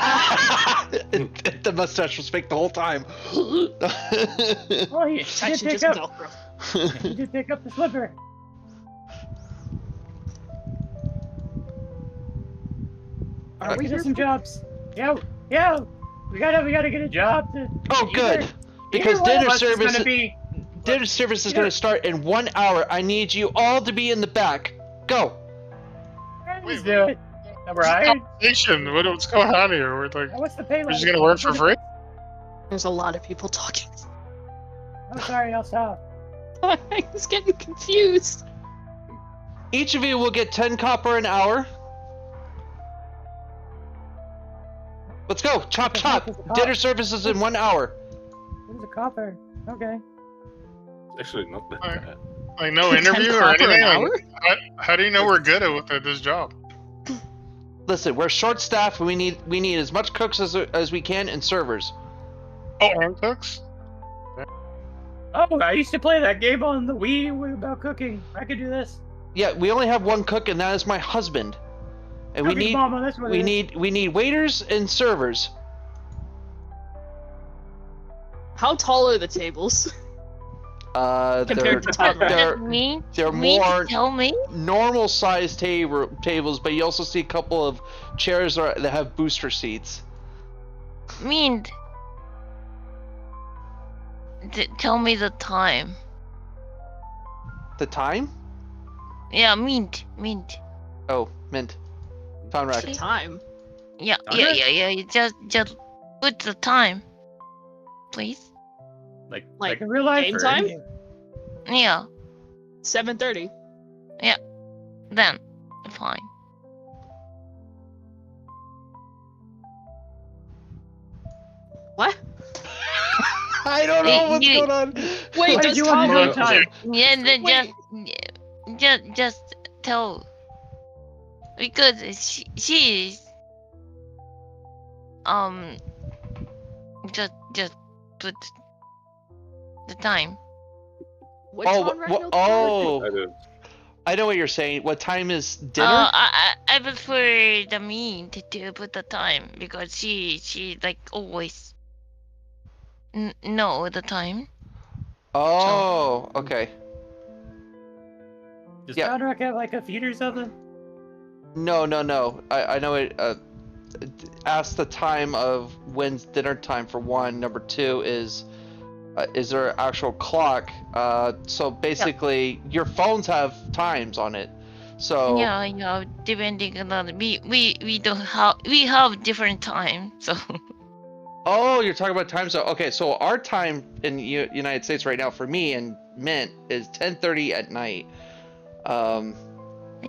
The mustache was fake the whole time. Well, he did Actually, pick just up. Velcro. He did pick up the slipper. Are we Get here us some for- jobs. Yeah. We gotta get a job. Oh, good. Either- Because either one of dinner us is service, gonna be. dinner service is Yeah. going to start in 1 hour. I need you all to be in the back. Go. Let's do it. Right? Conversation. What's going on here? We're like, What's the pay? we're just level? gonna work for free. There's a lot of people talking. Oh, sorry. I'll stop. I was getting confused. Each of you will get 10 copper an hour. Let's go. Chop, chop. Dinner service is in 1 hour. What is a copper? Okay. It's actually not that Alright. bad. Like no 10 interview or copper anything. an Like, hour? how do you know we're good at this job? Listen, we're short staffed. We need as much cooks as we can and servers. Oh, and cooks. Oh, I used to play that game on the Wii about cooking. I could do this. Yeah, we only have one cook, and that is my husband. And we Cooking need Mama, that's what it is. we need waiters and servers. How tall are the tables? Compared to What Tonra. they're does that mean? they're Mean more to tell me? normal sized tables, but you also see a couple of chairs that have booster seats. Mean. Tell me the time. The time? Yeah, mint. Oh, mint. Tonrak. Okay. Time. Yeah. Okay. You just put the time. please? Like in real life. game or time? in-game? Yeah. 7:30. Then fine. What? I don't know what's You- going on. Wait, Why did does you want to know Tom? the time? Yeah, then Wait. just tell because she is just put the time. Which Oh, one, Rhino? oh, I don't- I know what you're saying. What time is dinner? I prefer the me to put the time because she like always know the time. Oh, okay. Does Yeah. Round Rock have like a feed or something? No. I know it. Ask the time of when's dinner time for one. Number two is there an actual clock? So basically, your phones have times on it. So Yeah, depending on the, we don't have we have different time. So Oh, you're talking about time zone. Okay, so our time in United States right now for me and Mint is 10:30 at night. I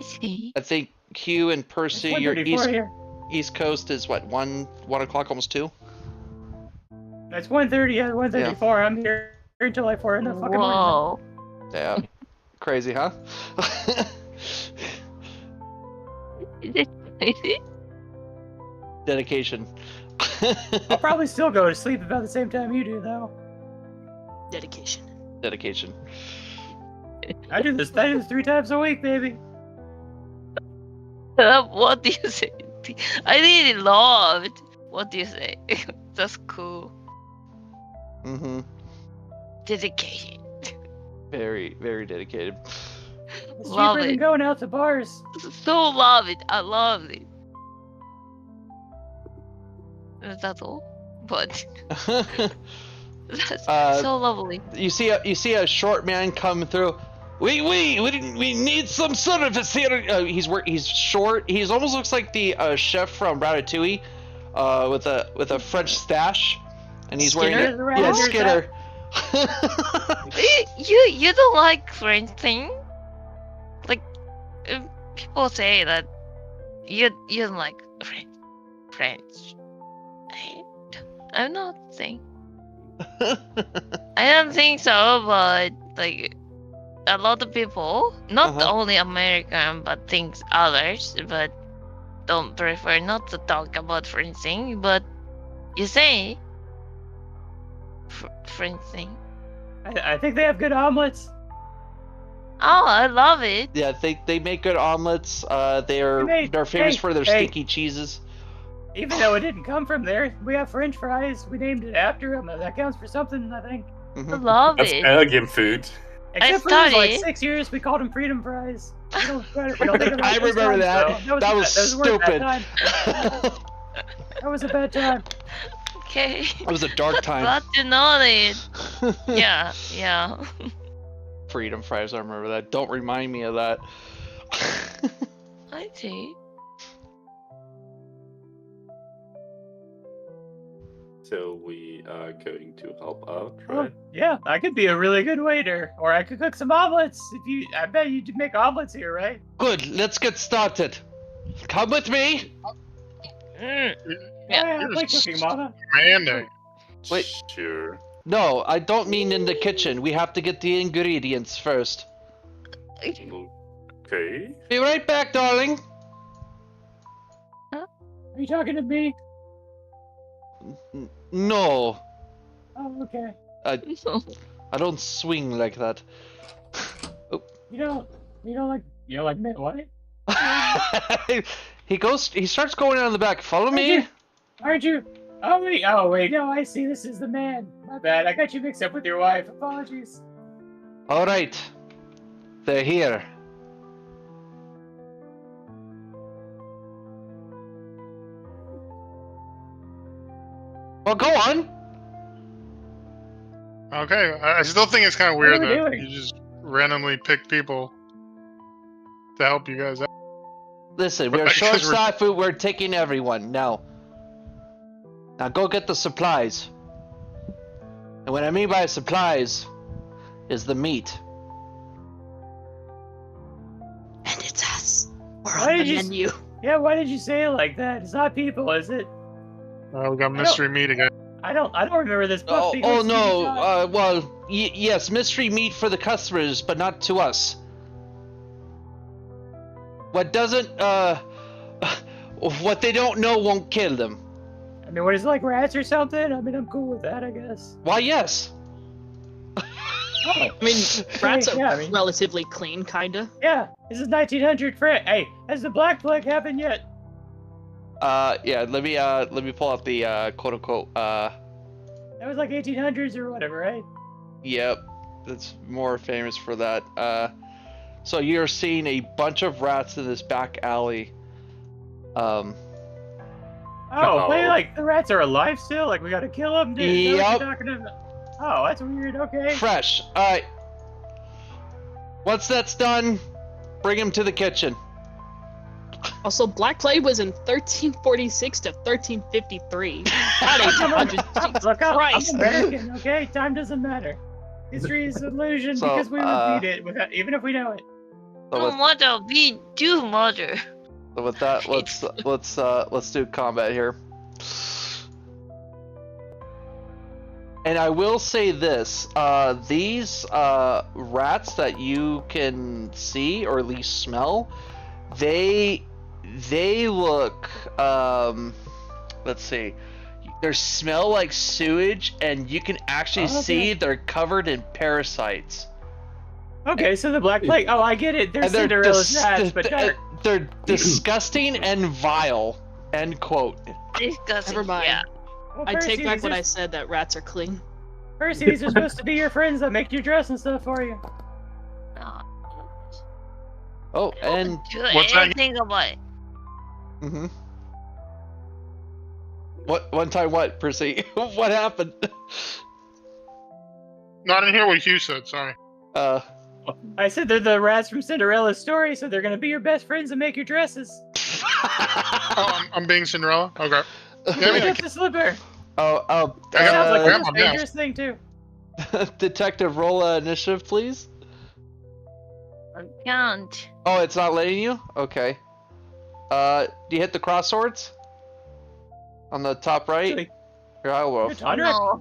see. I think Hugh and Percy, It's your 1:34 here. East Coast is what, 1 o'clock, almost 2? It's 1:30. Yeah, 1:34. I'm here until like 4 in the fucking morning. Whoa. Yeah. Crazy, huh? Is it crazy? Dedication. I'll probably still go to sleep about the same time you do, though. Dedication. Dedication. I do this 3 times a week, baby. What do you say? I really loved. What do you say? That's cool. Mm-hmm. Dedication. Very, very dedicated. It's Love cheaper than it. going out to bars. So love it. I love it. That's all. But that's so lovely. You see a short man coming through. We need some service here. He's short. He's almost looks like the chef from Ratatouille, with a French stash, and he's Skinner? wearing Yeah, Skinner. You don't like French thing? Like people say that you don't like French. I'm not saying. I don't think so, but like a lot of people, not Uh-huh. only American, but things others, but don't prefer not to talk about French thing. But you say French thing. I think they have good omelets. Oh, I love it. Yeah, they make good omelets. They're famous for their stinky cheeses. Even though it didn't come from there, we have French fries. We named it after them. That counts for something, I think. I Mhm. love That's it. Belgian food. Except for those, like studied. 6 years, we called them freedom fries. We don't think about I those remember times, that. though. That was those weren't stupid. Bad time. That was a bad time. Okay. That was a dark time. Glad to know it. Yeah. Freedom fries, I remember that. Don't remind me of that. I see. So we are going to help out, Well, right? yeah, I could be a really good waiter, or I could cook some omelets. I bet you make omelets here, right? Good, let's get started. Come with me. Mm. Yeah, I you're like cooking, Mama. Commanding. Wait. Sure. No, I don't mean in the kitchen. We have to get the ingredients first. Okay. Be right back, darling. Are you talking to me? No, Oh, okay. I don't swing like that. You don't like me, what? He starts going out in the back. Follow me. Aren't you? Oh wait, no, I see. This is the man. My bad. I got you mixed up with your wife. Apologies. All right, they're here. Well, go on. Okay, I still think it's kind of What are weird we that doing? you just randomly pick people to help you guys out. Listen, we're Because short we're- staffed food. We're taking everyone now. Now go get the supplies. And what I mean by supplies is the meat. And it's us. We're Why on the did you s- menu. Yeah, why did you say it like that? It's not people, is it? We got mystery meat again. I don't remember this book. Oh, being oh with no. Stevie Jobs. Well, yes, mystery meat for the customers, but not to us. What doesn't, what they don't know won't kill them. I mean, what is it, like rats or something? I mean, I'm cool with that, I guess. Why, yes. I mean, rats are Yeah, I mean- relatively clean, kinda. Yeah, this is 1900 France. Hey, has the Black Plague happened yet? Yeah, let me pull out the, quote unquote, That was like 1800s or whatever, right? yep, that's more famous for that. So you're seeing a bunch of rats in this back alley. Oh, Uh-oh. wait, like the rats are alive still? Like we gotta kill them? Dude, is that what Yep. you're talking about? Oh, that's weird. Okay. Fresh. Alright. Once that's done, bring him to the kitchen. Also, Black Plague was in 1346 to 1353. Not 1800. Jesus Look, I'm Christ. American. Okay, time doesn't matter. History is an illusion So, because we repeat it, without, even if we know it. So No with, matter, we do matter. so with that, let's do combat here. And I will say this: these rats that you can see or at least smell, they look. Let's see. They smell like sewage, and you can actually Okay. see they're covered in parasites. Okay, so the Black Plague. Oh, I get it. They're And Cinderella's dis- rats, but dark. they're disgusting and vile. End quote. Disgusting. Never mind. Yeah. Well, I take Percy, back these what are- I said that rats are clean. Percy, these are supposed to be your friends that make you dress and stuff for you. No. Oh, and Do What's that? anything about it. mm-hmm. What one time? What, Percy? What happened? No, I didn't hear what Hugh said. Sorry. I said they're the rats from Cinderella's story, so they're gonna be your best friends and make your dresses. Oh, I'm being Cinderella. Okay. Yeah, I mean, Pick up the slipper. Oh, That sounds like the grandma, most yeah. dangerous thing too. Detective, roll initiative, please. I can't. Oh, it's not letting you? Okay. Do you hit the cross swords? On the top right? Actually, Here, I'll roll. Tondrak, No.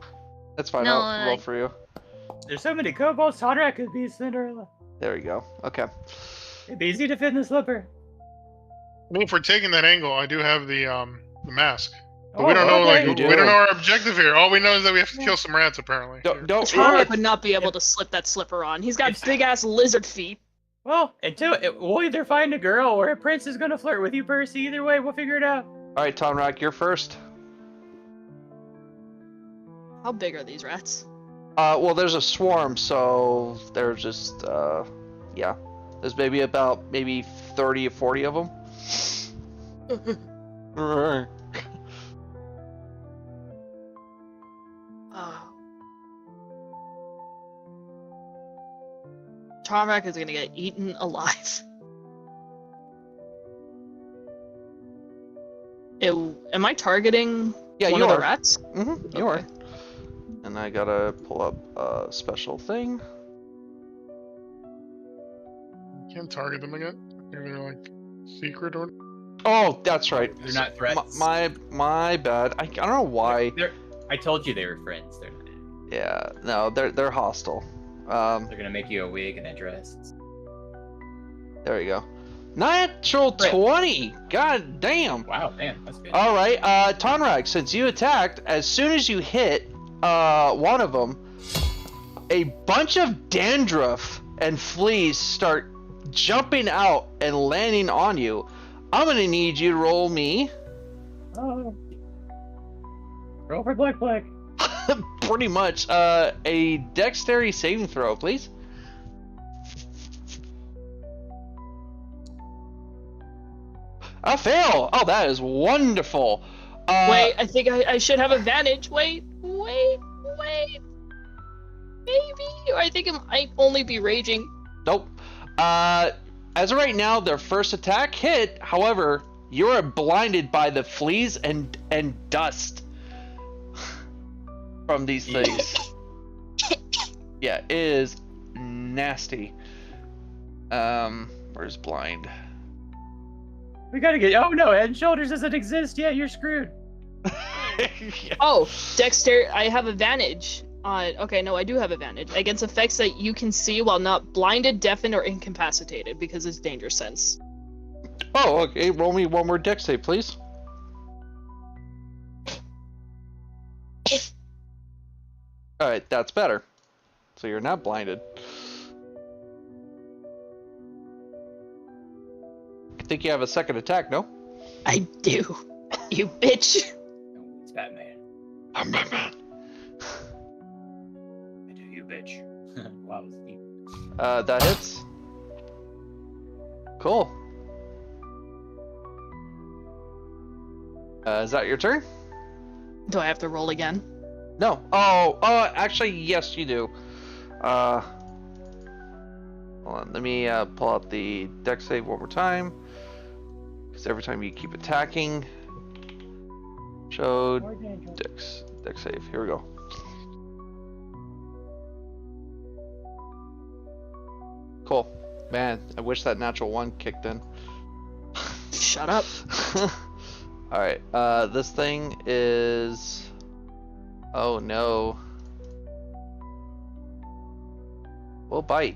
That's fine, No, I'll roll for you. there's so many kobolds. Tondrak could be Cinderella. There we go. Okay. It'd be easy to fit in the slipper. I mean, if we're taking that angle, I do have the mask. But we don't Oh, know, okay. You do. we don't know our objective here. All we know is that we have to kill some rats, apparently. Don't Tarek would not be able to slip that slipper on. He's got big ass lizard feet. Well, we'll either find a girl or a prince is gonna flirt with you, Percy. Either way, we'll figure it out. Alright, Tom Rock, you're first. How big are these rats? Well, there's a swarm, so there's just, yeah. There's maybe 30 or 40 of them. Oh. Tarmac is gonna get eaten alive. Am I targeting Yeah, one you of the are. rats? Mm-hmm, you are. And I gotta pull up a special thing. Can't target them again. They're like secret or. Oh, that's right. They're not threats. My bad. I don't know why. I told you they were friends. They're not. Yeah, no, they're hostile. They're gonna make you a wig and a dress. There you go. Natural Crit. 20. God damn. Wow, damn, that's good. All right, Tonrag, since you attacked, as soon as you hit one of them, a bunch of dandruff and fleas start jumping out and landing on you. I'm gonna need you to roll me. Oh. Roll for Black Plague. Pretty much. A dexterity saving throw, please. A fail. Oh, that is wonderful. Wait, I think I should have advantage. Wait. Maybe. Or I think it might only be raging. Nope. As of right now, their first attack hit. However, you are blinded by the fleas and dust from these things. Yeah, it is nasty. Where's blind? We gotta get. Oh no, Head and Shoulders doesn't exist yet. You're screwed. Yeah. Oh, Dexter, I have advantage. Okay, no, I do have advantage against effects that you can see while not blinded, deafened, or incapacitated because it's danger sense. Oh, okay. Roll me one more dex save, please. All right, that's better. So you're not blinded. I think you have a second attack, no? I do. You bitch. No, it's Batman. I'm Batman. I do, you bitch. Wow, it's deep. That hits. Cool. Is that your turn? Do I have to roll again? No. Oh, actually, yes, you do. Hold on. Let me pull out the dex save one more time. Because every time you keep attacking, show More danger. dex save. Here we go. Cool. Man, I wish that natural one kicked in. Shut up. Alright, this thing is... Oh no. We'll bite.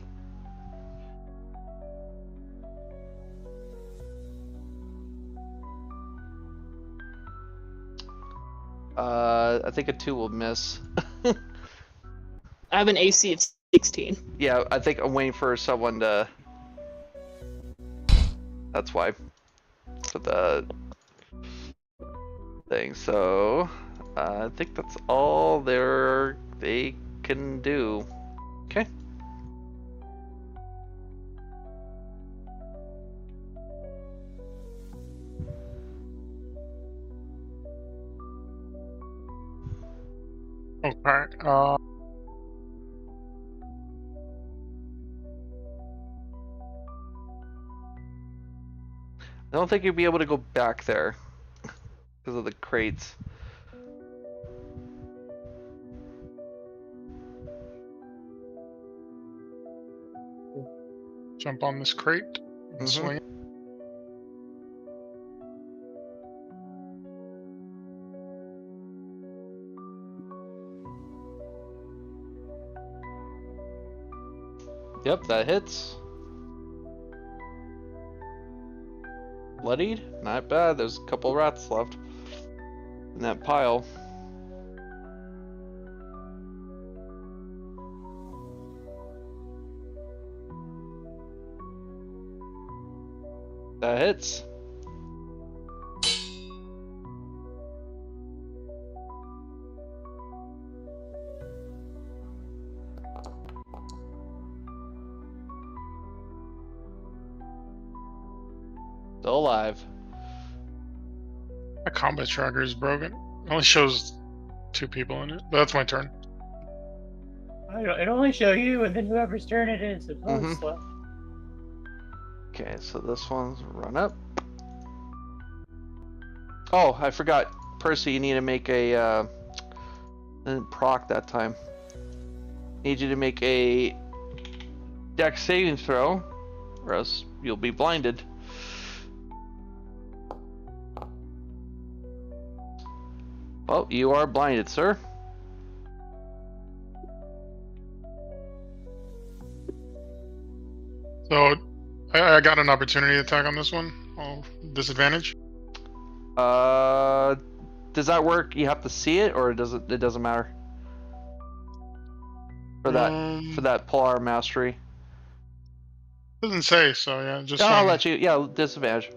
I think a 2 will miss. I have an AC of 16. Yeah, I think I'm waiting for someone to... That's why. For the thing, so... I think that's all they can do. Okay. Okay. I don't think you'd be able to go back there because of the crates. Jump on this crate and swing. Yep, that hits. Bloodied? Not bad. There's a couple rats left in that pile. That hits. Still alive. My combat tracker is broken. It only shows 2 people in it. But that's my turn. It only show you, and then whoever's turn it is. It's really slow. Okay, so this one's run up. Oh, I forgot. Percy, you need to make a didn't proc that time. Need you to make a dex saving throw, or else you'll be blinded. Well, you are blinded, sir. So I got an opportunity attack on this one. Oh, disadvantage. Does that work? You have to see it, or does it? It doesn't matter. For that polar mastery. Doesn't say so. Yeah, just. I'll let you. Yeah, disadvantage.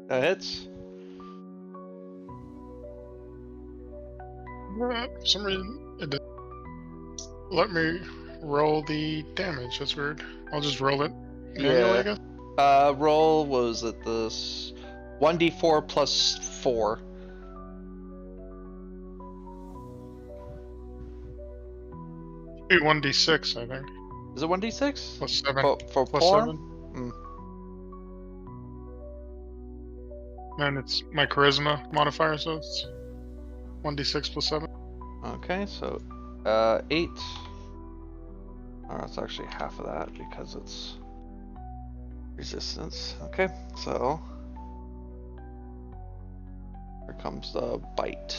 That hits. For some reason, it didn't let me roll the damage. That's weird. I'll just roll it manually, I guess. Roll was it this 1d4 plus 4. Be 1d6, I think. Is it 1d6? Plus 7. For Plus porn? 7. Mm. And it's my charisma modifier, so it's 1d6 plus 7. Okay, so 8. Oh, it's actually half of that because it's resistance. Okay, so here comes the bite.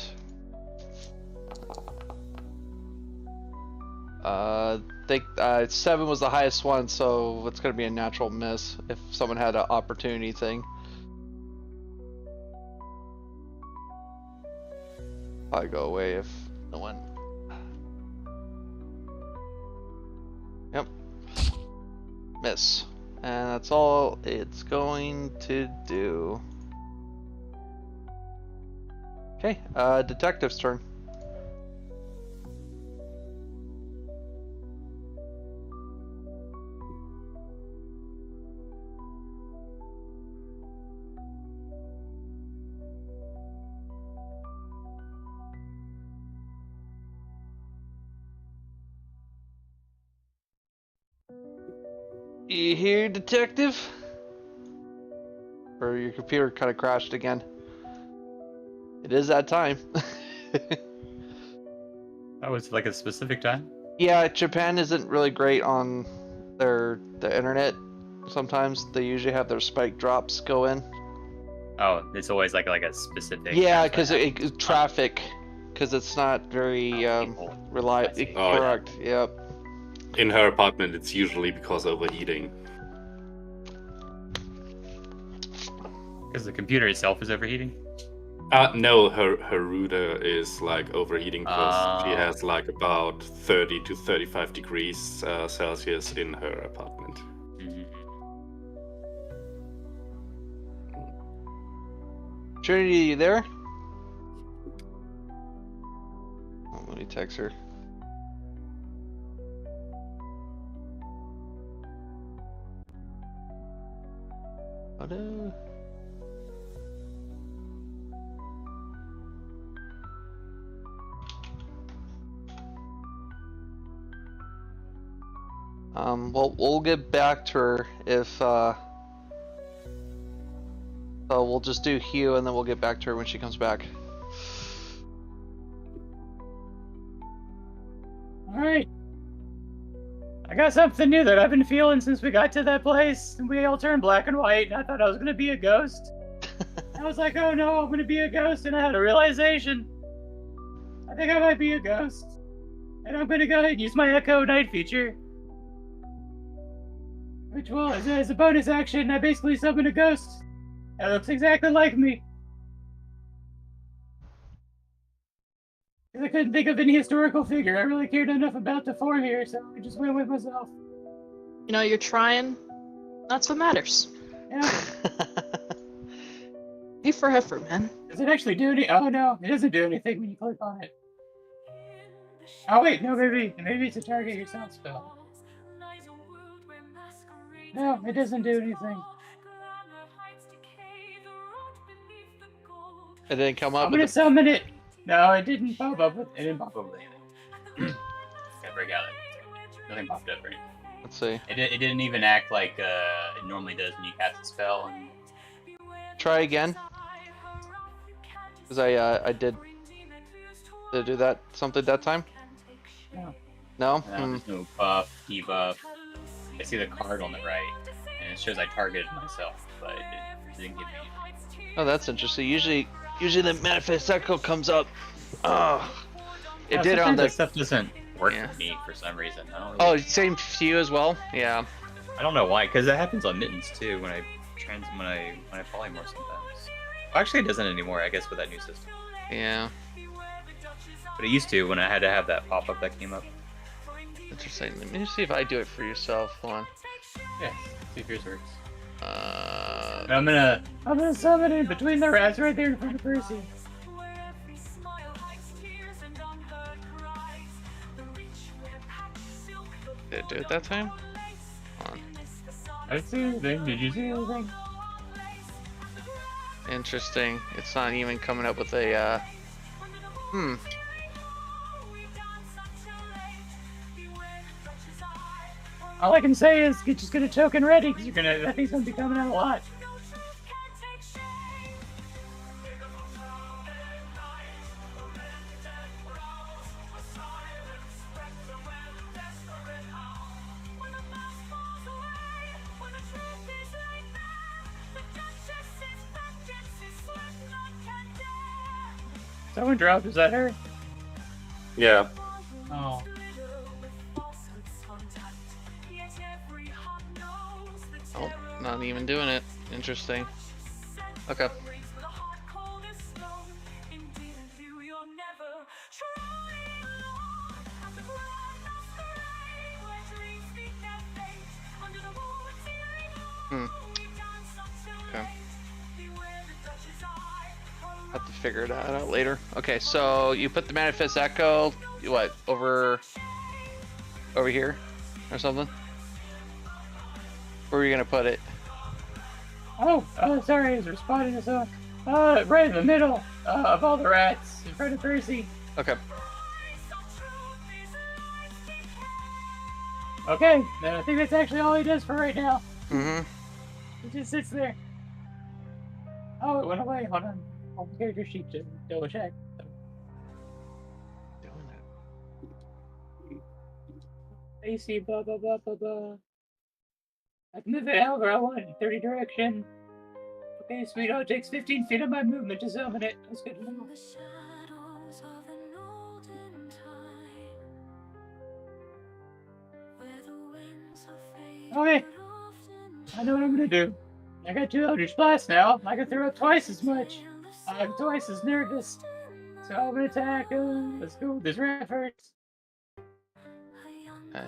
I think 7 was the highest one, so it's gonna be a natural miss if someone had an opportunity thing. Probably go away if no one. Yep. Miss. And that's all it's going to do. Okay, detective's turn. You here, detective? Or your computer kind of crashed again? It is that time. Oh, it's like a specific time? Yeah, Japan isn't really great on the internet. Sometimes they usually have their spike drops go in. Oh, it's always like a specific. Yeah, time because frame. traffic, because it's not very People. reliable. I see. Oh, yeah. Correct. Yep. In her apartment, it's usually because overheating. Because the computer itself is overheating? No, her router is like overheating because she Oh. has like about 30 to 35 degrees Celsius in her apartment. Mhm. Trinity, you there? Oh, let me text her. Oh no. Well, we'll get back to her if, so we'll just do Hugh and then we'll get back to her when she comes back. Alright. I got something new that I've been feeling since we got to that place and we all turned black and white and I thought I was gonna be a ghost. I was like, oh no, I'm gonna be a ghost, and I had a realization. I think I might be a ghost. And I'm gonna go ahead and use my Echo Night feature. Which will, as a bonus action, I basically summon a ghost that looks exactly like me. Because I couldn't think of any historical figure I really cared enough about to form here, so I just went with myself. You know, you're trying. That's what matters. Yeah. A for effort, man. Does it actually do any? Oh no, it doesn't do anything when you click on it. Oh wait, no, maybe it's a target yourself spell. No, it doesn't do anything. It didn't come up I'm with gonna the... summon it. No, it didn't pop up with. It didn't pop up with anything. Can't break out. Nothing popped up, right? Let's see. It didn't even act like it normally does when you cast a spell. And... Try again. Because I did I do that something that time? No. No? There's no buff, debuff. I see the card on the right, and it shows I targeted myself, but it didn't give me. Oh, that's interesting. Usually the manifest echo comes up. Oh, it did on the that stuff doesn't work Yeah. for me for some reason. I don't Oh, really... same for you as well. Yeah. I don't know why, because it happens on mittens too when I polymorph sometimes. Well, actually, it doesn't anymore. I guess with that new system. Yeah. But it used to when I had to have that pop up that came up. Interesting. Let me see if I do it for yourself. Hold on. Yeah, see if yours works. Uh, I'm gonna summon it between the rats right there in front of Percy. did it do it that time? Hold on. I didn't see anything. Did you see anything? Interesting. It's not even coming up with a, All I can say is get just get a token ready, because that thing's gonna be coming out a lot. Someone dropped, is that her? Yeah. Oh. Oh, not even doing it. Interesting. Okay. Okay. Have to figure that out later. Okay, so you put the manifest echo, what, over here or something? Where are you gonna put it? Oh, sorry, I was responding to someone. Right in the middle of all the rats, in front of Percy. Okay. Okay, then I think that's actually all he does for right now. Mm-hmm. He just sits there. Oh, it went away. Hold on. On the character sheet to double check. Doing it. AC, blah, blah, blah, blah, blah. I can move it however I want in 30 direction. Okay, sweetheart, it takes 15 feet of my movement to summon it. That's good to know. Okay. I know what I'm gonna do. I got 2 Eldritch Blasts now. I can throw up twice as much. I'm twice as nervous. So I'm gonna attack. Let's go with this rat first. Okay.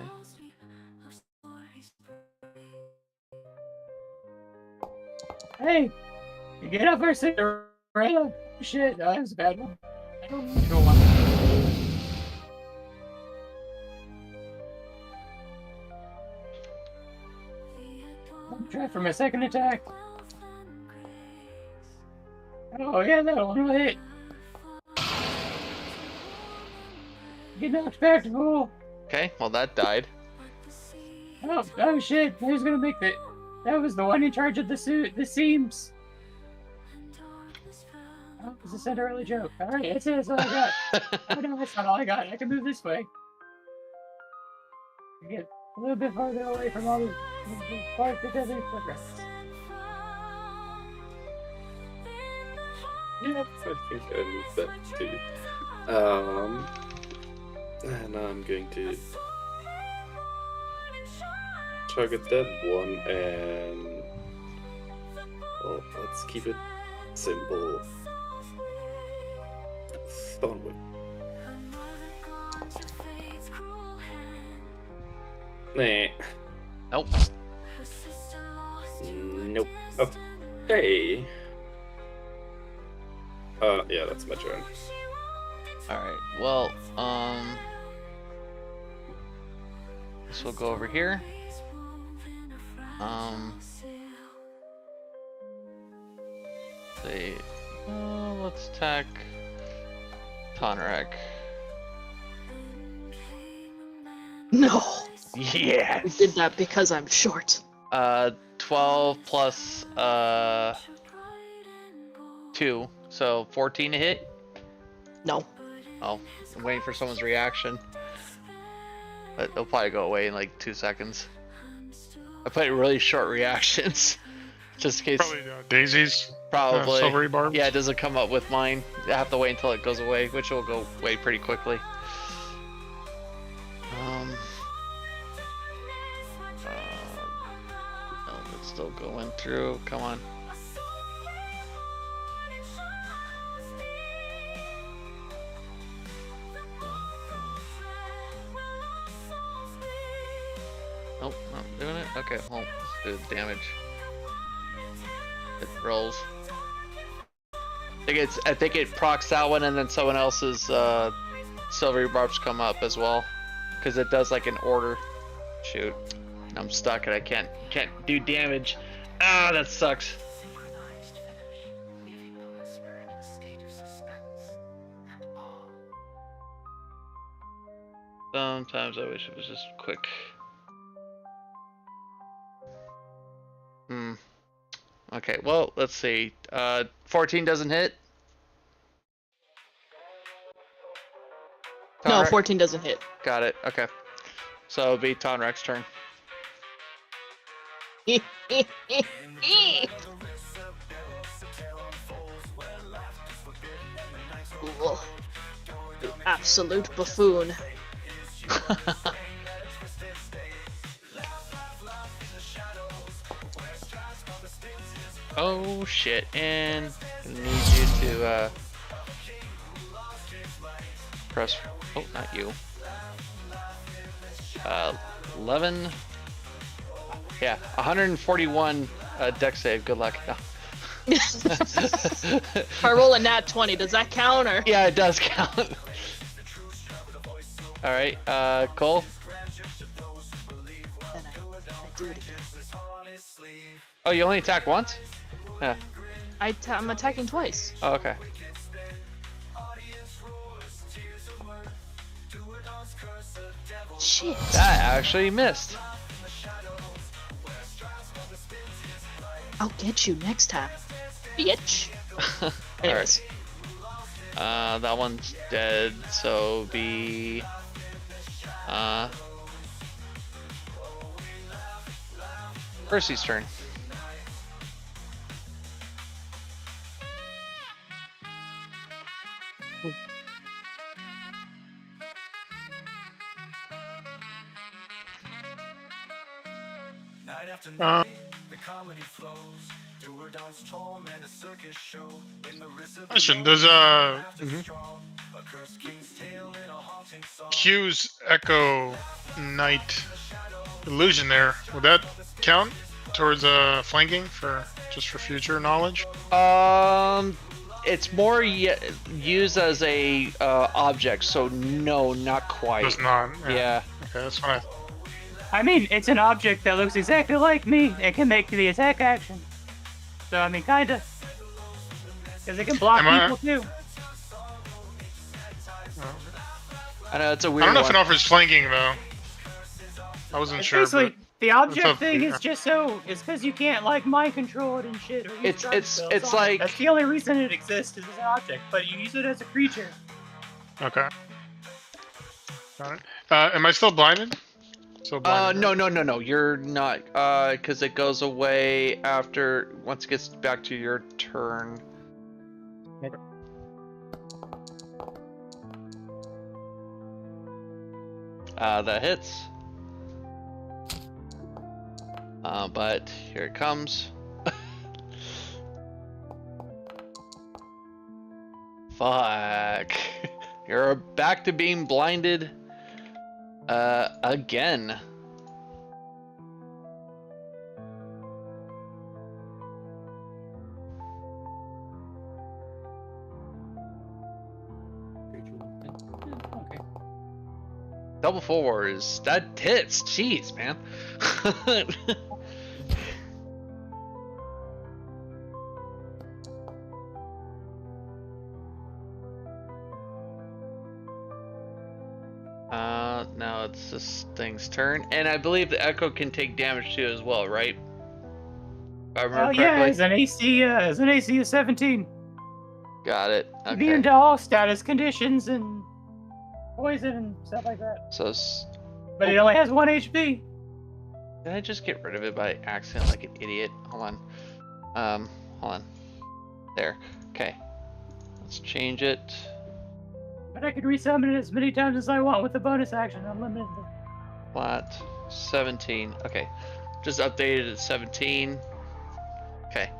Hey! You get up first, Cinderella. Shit, that was a bad one. I don't know. Go on. I'll try for my second attack. Oh yeah, that one will hit. Get knocked back, fool. Okay, well that died. Oh shit, who's gonna make that? That was the one in charge of the seams. Oh, it's a Cinderella joke. Alright, that's it, that's all I got. Oh no, that's not all I got. I can move this way. I get a little bit farther away from all the parts that doesn't progress. Yeah, I think I moved that too. And I'm going to target that one and well, let's keep it simple. Thornwood. Nah. Nope. Nope. Okay. Yeah, that's my turn. Alright, well, this will go over here. Say, let's attack Tonrak. No. Yes! We did that because I'm short. 12 plus 2, so 14 to hit. No. Oh, I'm waiting for someone's reaction. But it'll probably go away in like 2 seconds. I put really short reactions. Just in case. Probably daisies. Probably. Silvery barbs. Yeah, it doesn't come up with mine. I have to wait until it goes away, which will go away pretty quickly. No, it's still going through. Come on. Nope, not doing it. Okay, well, let's do the damage. It rolls. I think it procs that one, and then someone else's silvery barbs come up as well, because it does like an order. Shoot, I'm stuck and I can't do damage. Ah, that sucks. Sometimes I wish it was just quick. Hmm. Okay, well, let's see. 14 doesn't hit. No, Tonrex? 14 doesn't hit. Got it. Okay. So it'll be Tonrex's turn. Ugh. You absolute buffoon. Oh shit! And I need you to press. Oh, not you. 11. Yeah, 141 deck save. Good luck. No. If I roll a nat 20, does that count or? Yeah, it does count. All right, Cole. Then I do it again. Oh, you only attack once? Yeah. I'm attacking twice. Oh, okay. Shit. That actually missed. I'll get you next time, bitch. Anyways, That one's dead, so be Percy's turn. Night after Uh, night, the comedy flows. Do or don'ts torment a circus show. In the wrist of Question: the Does strong, a cursed king's tale in a haunting song. Q's Echo Knight illusion there? Would that count towards flanking for just for future knowledge? It's more used as a object, so no, not quite. It's not. Yeah. Okay, that's fine. I mean, it's an object that looks exactly like me. It can make the attack action. So, I mean, kinda. Because it can block people too. I know it's a weird I don't know one. if it offers flanking though. I wasn't It's sure. basically, But the object up- thing yeah. is just so, it's because you can't, like, mind control it and shit. Or use It's- charge it's- spells it's on it. like- That's the only reason it exists is as an object, but you use it as a creature. Okay. Got it. Am I still blinded? Still blinded. No, right? no, you're not, because it goes away after, once it gets back to your turn. That hits. But here it comes. Fuck. You're back to being blinded. Again. Okay. Double fours. That hits. Jeez, man. Now it's this thing's turn, and I believe the echo can take damage too as well, right? If I remember Oh yeah, correctly. as an AC of 17. Got it. Immune Okay. to all status conditions and poison and stuff like that. So, But it only has 1 HP. did I just get rid of it by accident like an idiot? Hold on. Hold on. There. Okay. Let's change it. But I could resummon it as many times as I want with the bonus action, unlimited. Flat 17. Okay. Just updated at 17. Okay.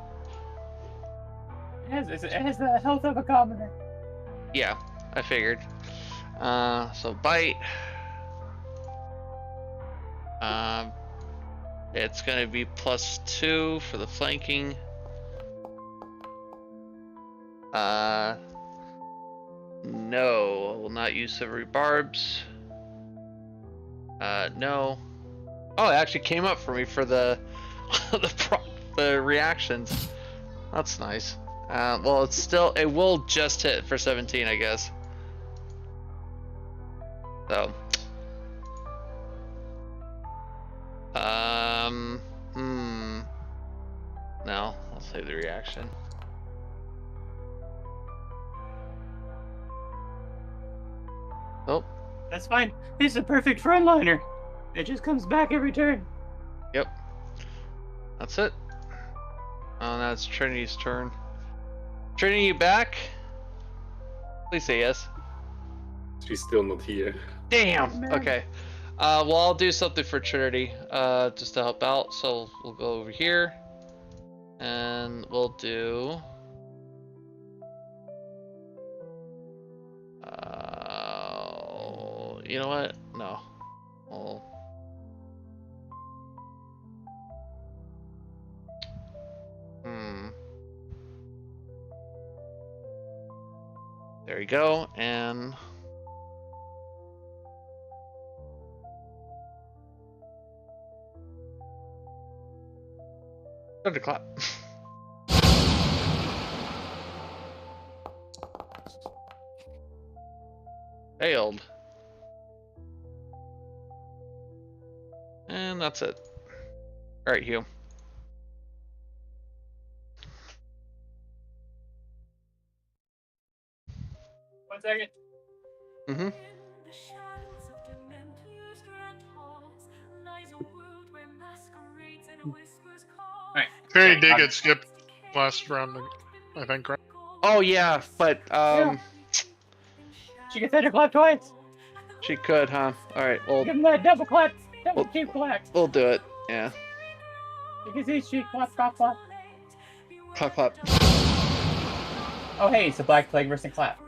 It has the health of a commoner. Yeah, I figured. So bite. It's gonna be +2 for the flanking. No, I will not use silvery barbs. No. Oh, it actually came up for me for the the reactions. That's nice. Well, it will just hit for 17, I guess. So. No, I'll save the reaction. Oh, That's fine. He's a perfect frontliner. It just comes back every turn. yep. That's it. Oh, now it's Trinity's turn. Trinity, you back? Please say yes. She's still not here. Damn. Okay. Well, I'll do something for Trinity, just to help out. So we'll go over here, and we'll do. You know what? No. There you go, and. Thunderclap. Failed. And that's it. Alright, Hugh. 1 second. Mm-hmm. Alright. Trinity did get skipped last round, I think, right? Oh yeah, but She can thunderclap twice. she could, huh? Alright, Give him that double clap. Double Well- cheap clap. we'll do it. Yeah. You can see she clap, clap, clap. Clap, clap. Oh, hey, it's a Black Plague versus clap.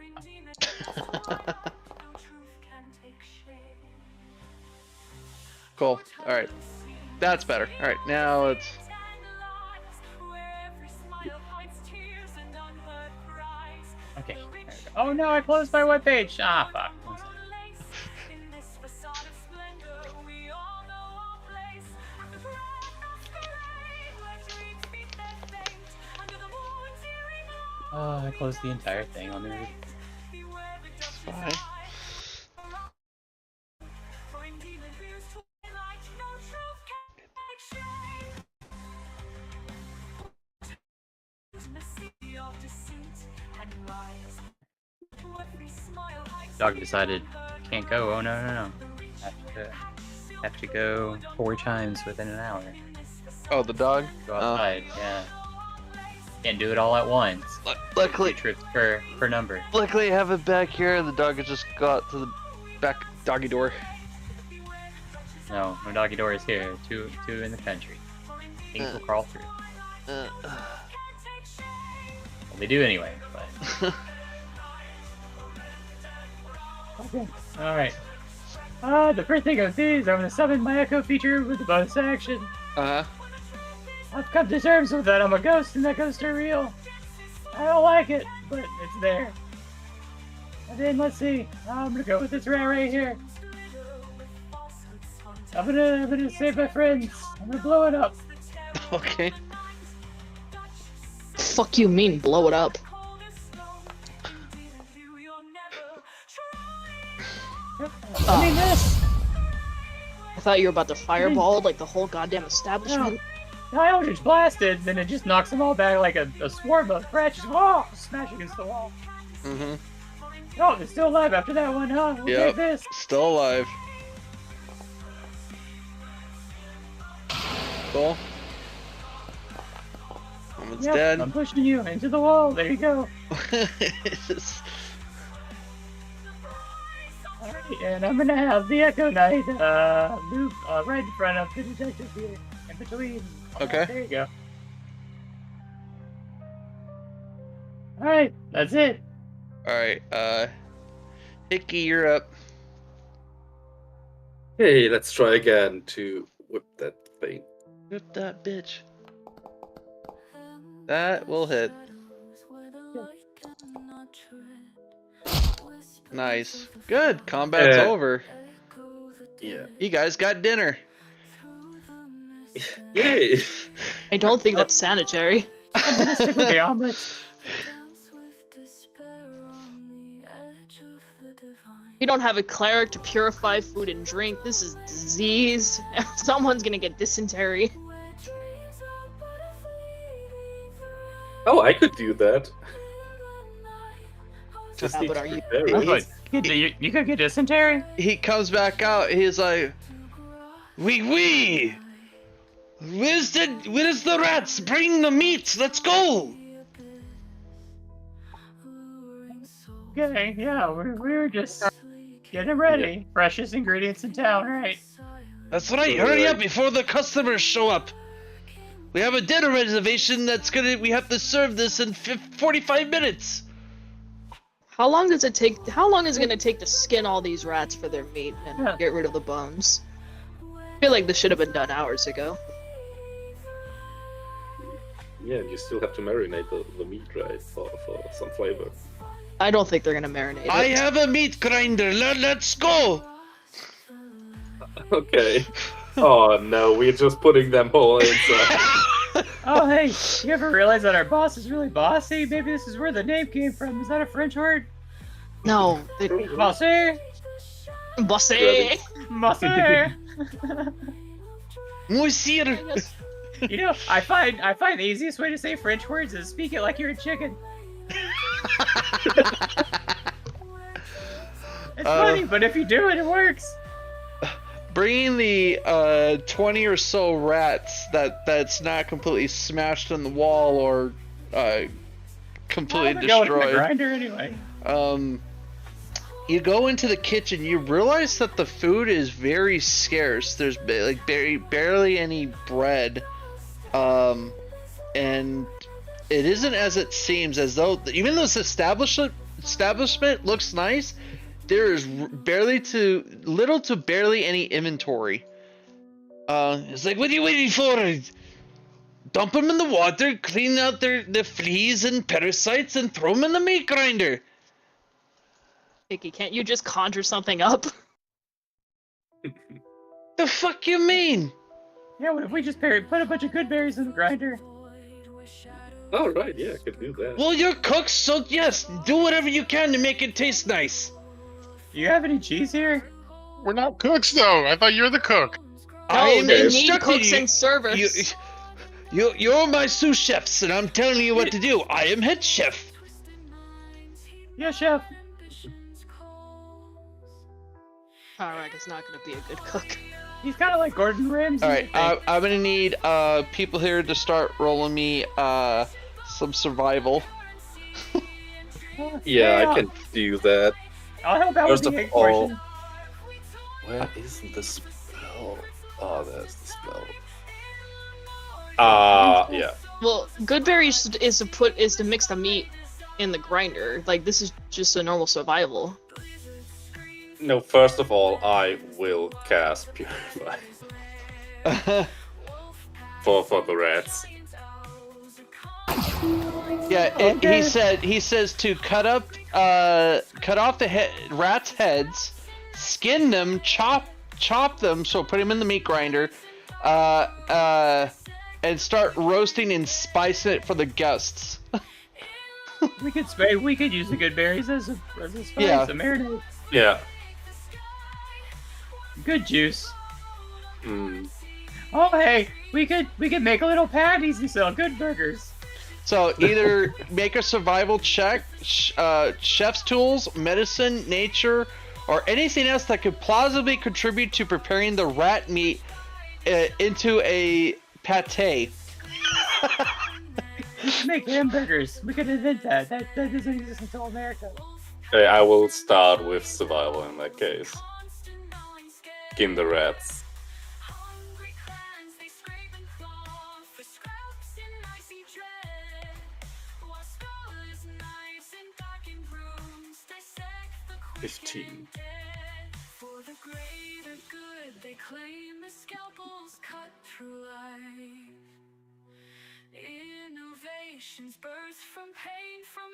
Cool. Alright. That's better. Alright, now it's. Okay. There we go. Oh no, I closed my webpage. Ah, fuck. Oh, I closed the entire thing. Let me read. It's fine. Dog decided can't go. Oh no. Have to go 4 times within an hour. Oh, the dog? Go outside. Yeah. Can't do it all at once. Luckily, Trips per number. luckily I have it back here. The dog has just got to the back doggy door. No doggy door is here. Two in the country. Things will crawl through. Well, they do anyway, but. Okay. Alright. The first thing I'm doing is I'm gonna summon my echo feature with the bonus action. Uh-huh. I've come to terms with that I'm a ghost and that ghosts are real. I don't like it, but it's there. And then let's see. I'm gonna go with this rat right here. I'm gonna save my friends. I'm gonna blow it up. Okay. Fuck you mean blow it up? I mean this. I thought you were about to fireball like the whole goddamn establishment. No, I Eldritch blasted, then it just knocks them all back like a swarm of crashes. Whoa! Smash against the wall. Mm-hmm. Oh, they're still alive after that one, huh? We'll Yep. take this. Still alive. Cool. Woman's Yep, dead. I'm pushing you into the wall. There you go. It's just- Alright, and I'm gonna have the Echo Knight move right in front of the detective here, in between. Okay. There you go. Alright, that's it. Alright, Hickey, you're up. Hey, let's try again to whip that thing. Whip that bitch. That will hit. Nice. Good. Combat's over. Yeah. You guys got dinner. Yay! I don't think that's sanitary. I'm gonna stick with the omelets. You don't have a cleric to purify food and drink. This is disease. Someone's gonna get dysentery. Oh, I could do that. Just Yeah, need but to are you- prepare Oh, it. but you could get dysentery. He comes back out. He's like, "Wee. Where's the rats? Bring the meat. Let's go." Okay, yeah, we're just getting ready. Freshest ingredients in town, right? That's right. Hurry up before the customers show up. We have a dinner reservation we have to serve this in 45 minutes. How long is it going to take to skin all these rats for their meat and Yeah. get rid of the bones? I feel like this should have been done hours ago. Yeah, and you still have to marinate the meat, right, for some flavor. I don't think they're going to marinate it. I have a meat grinder. Let's go. Okay. Oh no, we're just putting them all inside. Oh, hey, you ever realize that our boss is really bossy? Maybe this is where the name came from. Is that a French word? No. Bossy? Bossy! Bossy! Monsieur. You know, I find the easiest way to say French words is speak it like you're a chicken. It's funny, but if you do it, it works. Bringing the 20 or so rats that's not completely smashed in the wall or completely I'm gonna go with the destroyed. grinder anyway. You go into the kitchen. You realize that the food is very scarce. There's barely any bread, and it isn't as it seems. As though even though this establishment looks nice, there is little to barely any inventory. It's like, what are you waiting for? Dump them in the water, clean out the fleas and parasites, and throw them in the meat grinder. Vicky, can't you just conjure something up? The fuck you mean? Yeah, what if we just put a bunch of good berries in the grinder? Oh right, yeah, I could do that. Well, you're cooks, so yes, do whatever you can to make it taste nice. Do you have any cheese here? We're not cooks though. I thought you were the cook. I am they need instructing cooks you. and servers. You're my sous chefs, and I'm telling you what to do. I am head chef. Yeah, chef. Tarek is not going to be a good cook. He's kind of like Gordon Ramsay. All right, I'm gonna need people here to start rolling me some survival. Yeah, I can do that. I'll help out First with the of egg all- portion. Where is the spell? Oh, there's the spell. Yeah. Well, good berries is to mix the meat in the grinder. Like, this is just a normal survival. No, first of all, I will cast Purify for the rats. Yeah, Okay. he says to cut off the rats' heads, skin them, chop them, so put them in the meat grinder, and start roasting and spicing it for the guests. We could use the good berries as a spice, Yeah. a marinade. Yeah. Good juice. Mm. Oh hey, we could make little patties and sell good burgers. So either make a survival check, chef's tools, medicine, nature, or anything else that could plausibly contribute to preparing the rat meat into a pate. We could make hamburgers. We could invent that. That doesn't exist until America. Okay, I will start with survival in that case. Skin the rats. Hungry clans, they scrape and claw for scraps in icy dread. While scholars, knives, and darkened rooms dissect the 15. dead. For the greater good, they claim the scalpels cut through life. Innovations birthed from pain, from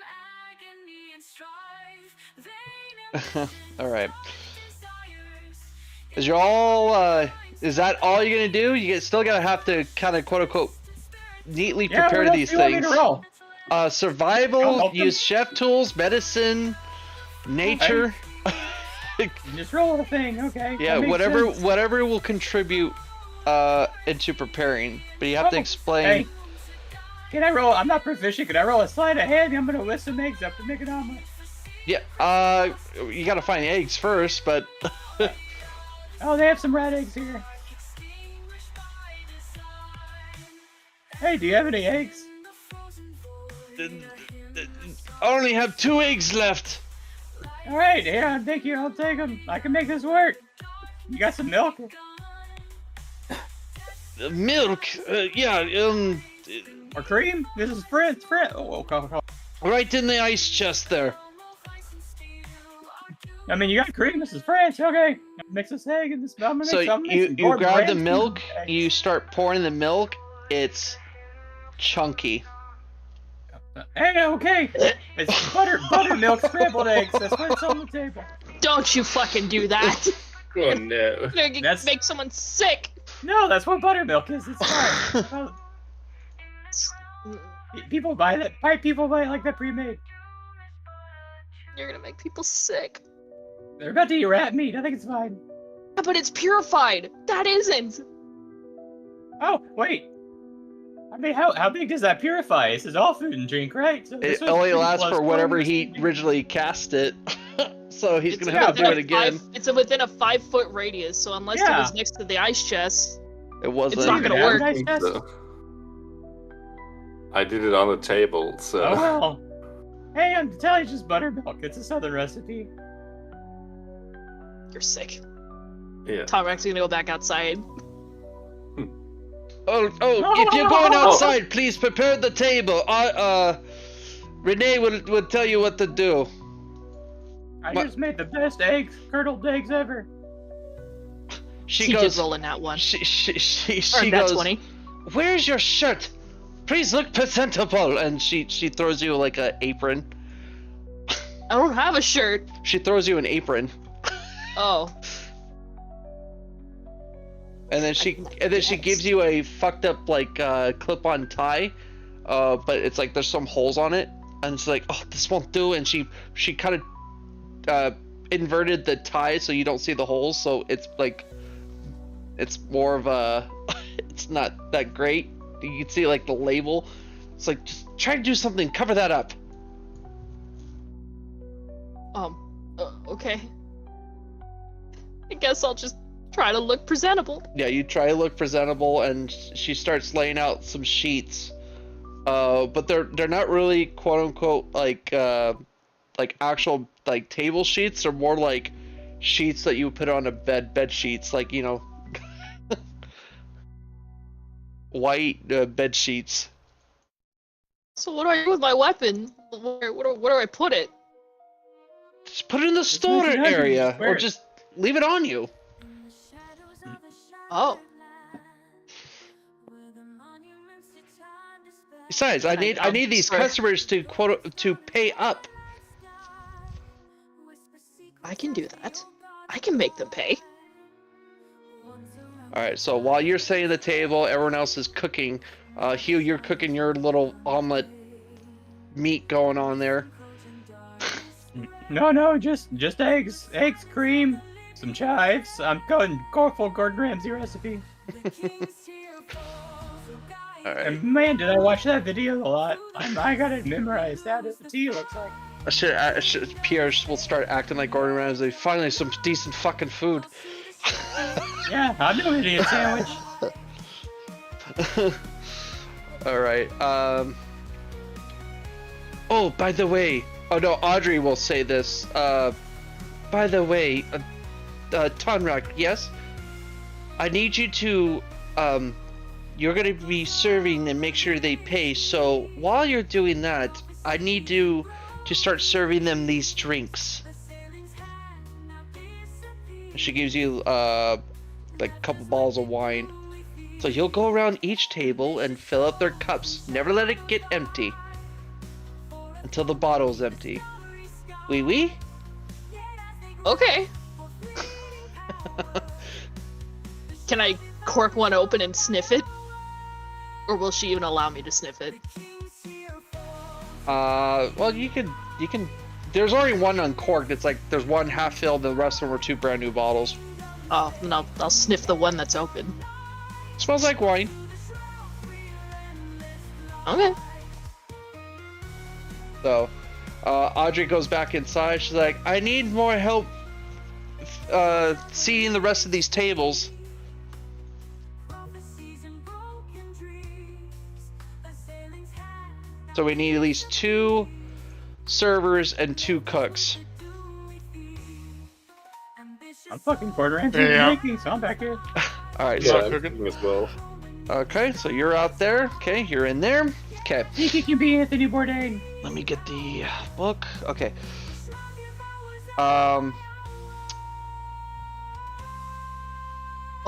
agony and strife. They All right. Is is that all you're gonna do? Still gonna have to kind of quote unquote neatly Yeah, prepare what else these do you want me things. to roll? I'll Survival, help them. use chef tools, medicine, nature. Just roll the thing, okay? Yeah, That makes sense. whatever will contribute into preparing. But you have to Oh, explain. hey. Can I roll? I'm not proficient. Can I roll a sleight of hand? I'm gonna whisk some eggs up to make an omelet. Yeah. You gotta find eggs first, but. Oh, they have some red eggs here. Hey, do you have any eggs? I only have 2 eggs left. All right, yeah, thank you. I'll take them. I can make this work. You got some milk? Milk? Yeah. Or cream? This is French. Oh, okay. Right in the ice chest there. I mean, you got cream. This is French. Okay. Mix this egg and this. I'm gonna So mix, I'm gonna you mix some grab the bread. milk. You start pouring the milk. It's chunky. Hey, okay. It's buttermilk scrambled eggs. That's what's on the table. Don't you fucking do that. Oh no. You're gonna make someone sick. No, that's what buttermilk is. It's fine. Well, people buy that. People buy it like that pre-made. You're gonna make people sick. They're about to eat rat meat. I think it's fine. Yeah, but it's purified. That isn't. Oh, wait. I mean, how big does that purify? This is all food and drink, right? So It only lasts for whatever he originally cast it. So he's gonna have to do it again. It's within a 5-foot radius, so unless it was next to the ice chest, It wasn't. it's not gonna work. I think so. I did it on the table, so. Oh well. Hey, I'm telling you, it's just buttermilk. It's a southern recipe. You're sick. Yeah. Tom Rex is gonna go back outside. Oh, if you're going outside, please prepare the table. Renee will tell you what to do. I just made the best eggs, curdled eggs ever. She He goes, did roll in that one. she Earned that goes, 20. "Where's your shirt? Please look presentable." And she throws you like an apron. I don't have a shirt. She throws you an apron. Oh. And then she gives you a fucked up like clip-on tie, but it's like there's some holes on it, and it's like, oh, this won't do. And she kind of inverted the tie so you don't see the holes, so it's like it's more of a it's not that great. You can see like the label. It's like, just try to do something, cover that up. Okay. I guess I'll just try to look presentable. Yeah, you try to look presentable, and she starts laying out some sheets, but they're not really quote unquote like actual like table sheets. They're more like sheets that you would put on a bed sheets, like, you know, white bed sheets. So what do I do with my weapon? Where do I put it? Just put it in the storage area, or just leave it on you. Oh. Besides, I need these customers to to pay up. I can do that. I can make them pay. Alright, so while you're setting the table, everyone else is cooking. Hugh, you're cooking your little omelet meat going on there. No, just eggs, cream, some chives. I'm going full Gordon Ramsay recipe. Alright. And man, did I watch that video a lot. I got it memorized. How does the tea looks like? Pierre will start acting like Gordon Ramsay. Finally, some decent fucking food. Yeah, I'll do an idiot sandwich. Alright, oh, by the way, oh no, Audrey will say this. By the way, Tonrak, yes? I need you to, you're gonna be serving and make sure they pay, so while you're doing that, I need you to start serving them these drinks. She gives you, like a couple bottles of wine. So you'll go around each table and fill up their cups. Never let it get empty until the bottle's empty. Oui? Okay. Can I cork one open and sniff it? Or will she even allow me to sniff it? Well, you can. There's already one uncorked. It's like there's one half filled, and the rest of them are 2 brand new bottles. Oh, no, I'll sniff the one that's open. Smells like wine. Okay. So, Audrey goes back inside. She's like, I need more help seeing the rest of these tables. So we need at least 2 servers and 2 cooks. I'm fucking quartering Yeah. making, so I'm back here. All right. Yeah, So, I'm cooking as well. okay. So you're out there. Okay, you're in there. Okay. Think you can be Anthony Bourdain. Let me get the book. Okay. Oh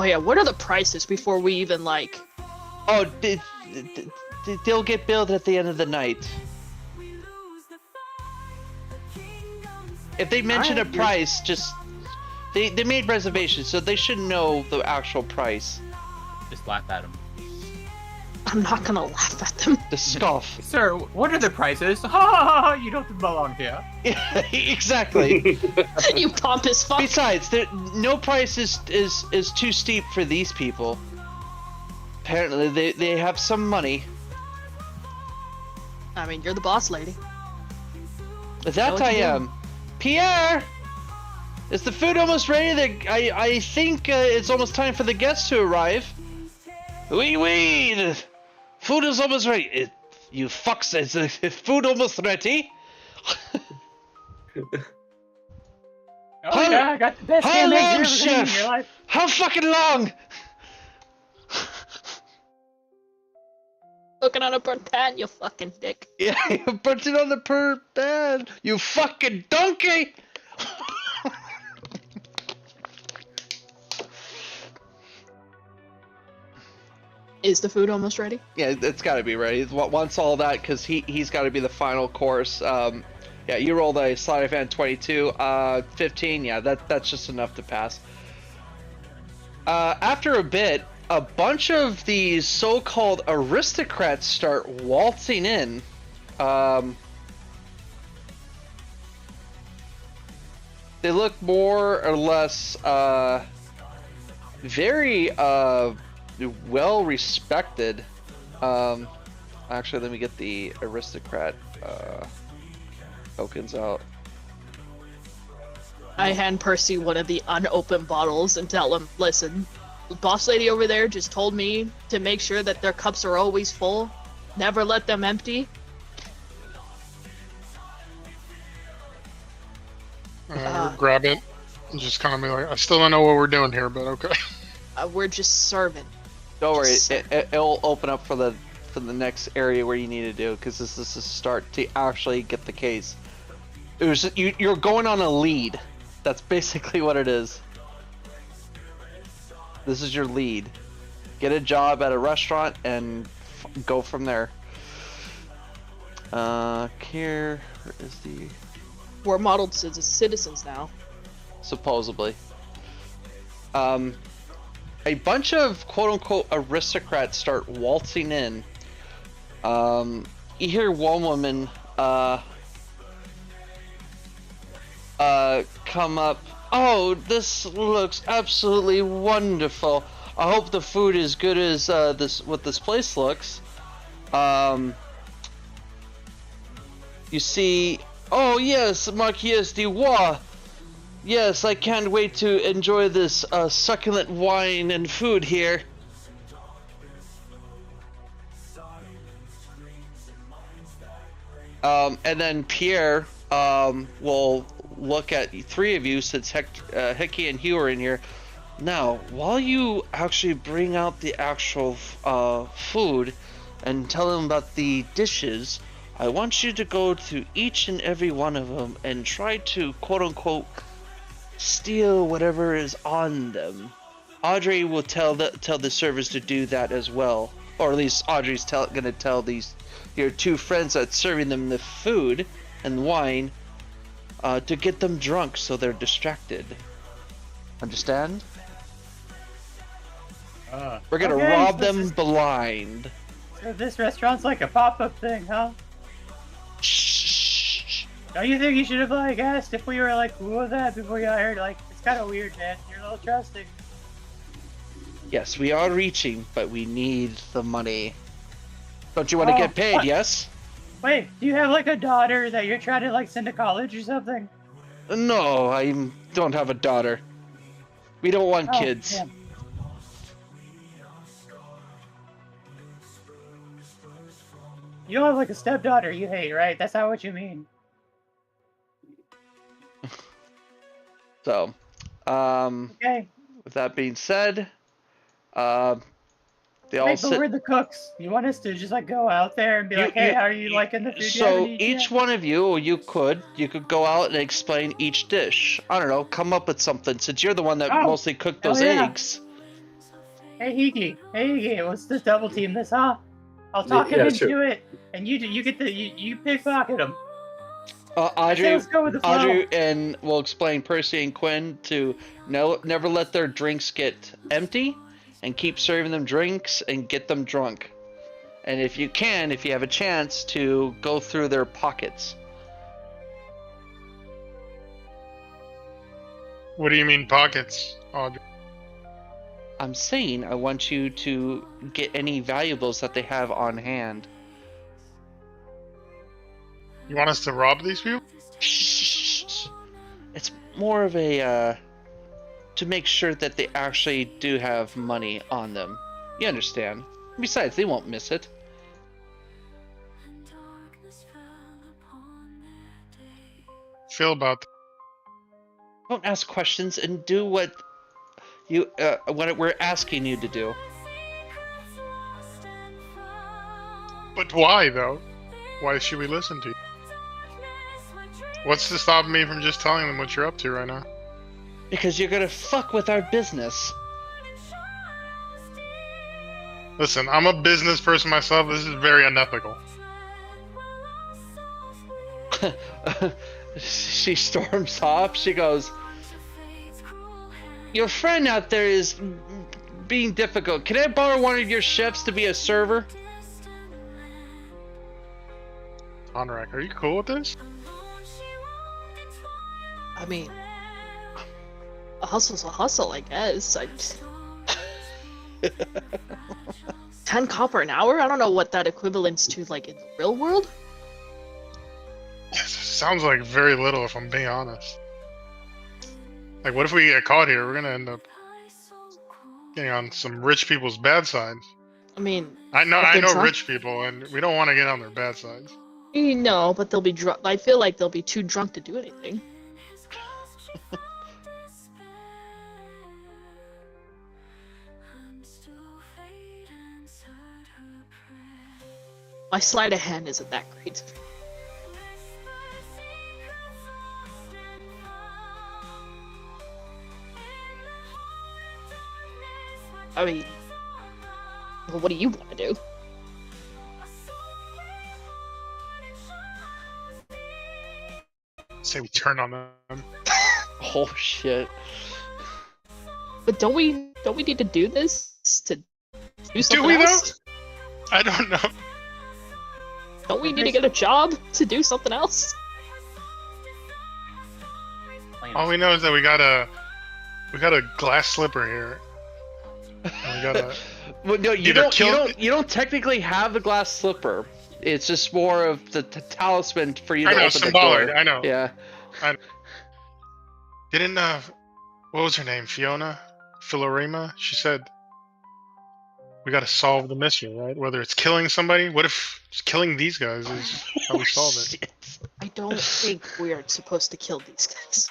yeah, what are the prices before we even like? Oh, they'll get billed at the end of the night. If they mention a price, just they made reservations, so they should know the actual price. Just laugh at him. I'm not gonna laugh at them. The scoff. Sir, what are the prices? Ha ha ha ha! You don't belong here. Yeah, exactly. You pompous fuck. Besides, no price is too steep for these people. Apparently, they have some money. I mean, you're the boss lady. That what I you am. Pierre, is the food almost ready? I think it's almost time for the guests to arrive. Oui, the food is almost ready. You fucks, is the food almost ready? Oh yeah, I got the best how ham eggs long, you're ever gonna eat in chef? your life. How fucking long? Cooking on a burnt pan, you fucking dick. Yeah, you burnt it on the pan. You fucking donkey! Is the food almost ready? Yeah, it's got to be ready. Once all that, because he's got to be the final course. Yeah, you rolled a sleight of hand 22, 15. Yeah, that's just enough to pass. After a bit, a bunch of these so-called aristocrats start waltzing in. They look more or less very well respected. Actually, let me get the aristocrat tokens out. I hand Percy one of the unopened bottles and tell him, listen, the boss lady over there just told me to make sure that their cups are always full. Never let them empty. Grab it and just kind of be like, I still don't know what we're doing here, but okay. We're just serving. Don't worry, Just it'll open up for the next area where you need to do, because this is the start to actually get the case. It was you're going on a lead. That's basically what it is. This is your lead. Get a job at a restaurant and go from there. Here is the We're modeled citizens now. supposedly. A bunch of quote-unquote aristocrats start waltzing in. You hear one woman come up. Oh, this looks absolutely wonderful. I hope the food is good as what this place looks. You see, oh yes, Marquise de Roy. Yes, I can't wait to enjoy this succulent wine and food here. And then Pierre will look at 3 of you, since Hickey and Hugh are in here. Now, while you actually bring out the actual food and tell them about the dishes, I want you to go to each and every one of them and try to quote-unquote steal whatever is on them. Audrey will tell the servers to do that as well, or at least Audrey's gonna tell your 2 friends that's serving them the food and wine to get them drunk so they're distracted. Understand? We're gonna okay, rob so them blind. So this restaurant's like a pop-up thing, huh? Shh. Don't you think you should have like asked if we were like cool with that before you got hired? Like, it's kind of weird, man. You're a little trusting. Yes, we are reaching, but we need the money. Don't you want to Oh, get paid? what? Yes. Wait, do you have like a daughter that you're trying to like send to college or something? No, I don't have a daughter. We don't want Oh, kids. damn. You don't have like a stepdaughter you hate, right? That's not what you mean. So, Okay. with that being said, they all Wait, but sit. we're the cooks. You want us to just like go out there and be like, hey, how are you liking the food you haven't So eaten each yet? one of you, or you could go out and explain each dish. I don't know, come up with something since you're the one that Oh, mostly cooked hell those yeah. eggs. Hey, Hiki, let's just double team this, huh? I'll talk him Yeah, into sure. it, and you get the you pickpocket him. I say Audrey, let's go with the flow. Audrey, and we'll explain Percy and Quinn to never let their drinks get empty, and keep serving them drinks and get them drunk. And if you have a chance, to go through their pockets. What do you mean pockets, Audrey? I'm saying I want you to get any valuables that they have on hand. You want us to rob these people? Shh. It's more of a to make sure that they actually do have money on them. You understand? Besides, they won't miss it. Feel about that. Don't ask questions and do what we're asking you to do. But why though? Why should we listen to you? What's to stop me from just telling them what you're up to right now? Because you're gonna fuck with our business. Listen, I'm a business person myself. This is very unethical. She storms off. She goes, "Your friend out there is being difficult. Can I borrow one of your chefs to be a server?" Conrack, are you cool with this? I mean, a hustle's a hustle, I guess. 10 copper an hour? I don't know what that equivalents to, like, in the real world. Sounds like very little, if I'm being honest. Like, what if we get caught here? We're gonna end up getting on some rich people's bad sides. I mean, I know if they're drunk- rich people, and we don't want to get on their bad sides. no, but they'll be drunk. I feel like they'll be too drunk to do anything. My sleight of hand isn't that great. I mean, well, what do you want to do? Say we turn on them. Oh shit. But don't we need to do this to do something we, though? else? I don't know. Don't we need to get a job to do something else? All we know is that we got a glass slipper here. And we gotta Well, no, you either you don't technically have the glass slipper. It's just more of the talisman for you I to know, open the symbolic. door. I know. Yeah. Didn't what was her name? Fiona? Philorema? She said we gotta solve the mystery, right? Whether it's killing somebody, what if just killing these guys is how we solve it? Shit. I don't think we're supposed to kill these guys.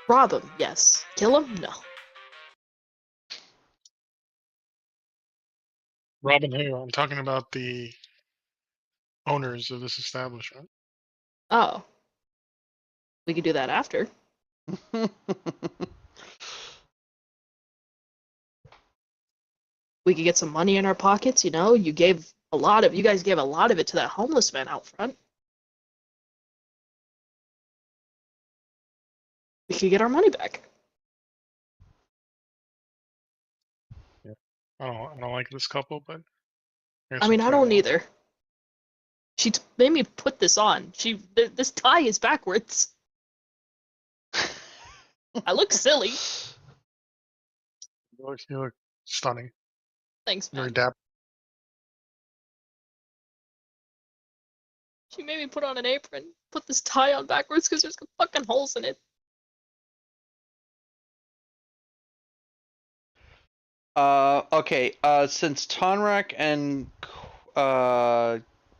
Rob them, yes. Kill them, no. Robin who? I'm talking about the owners of this establishment. Oh. We could do that after. We could get some money in our pockets, you know? You guys gave a lot of it to that homeless man out front. We could get our money back. I don't like this couple, but I mean, I don't either. She made me put this on. This tie is backwards. I look silly. You look stunning. Thanks, Very man. dapper. She made me put on an apron, put this tie on backwards because there's fucking holes in it. Okay. Since Tonrak and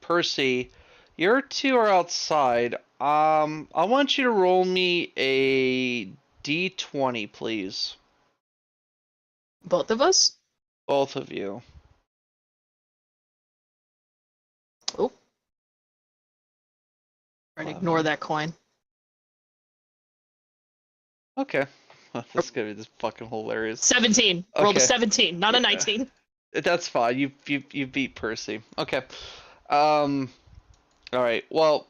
Percy, your two are outside. I want you to roll me a d20, please. Both of us? Both of you. Oh. Trying to ignore that coin. Okay. That's gonna be just fucking hilarious. 17. Rolled a Okay. 17, not a 19. That's fine. You beat Percy. Okay. All right. Well,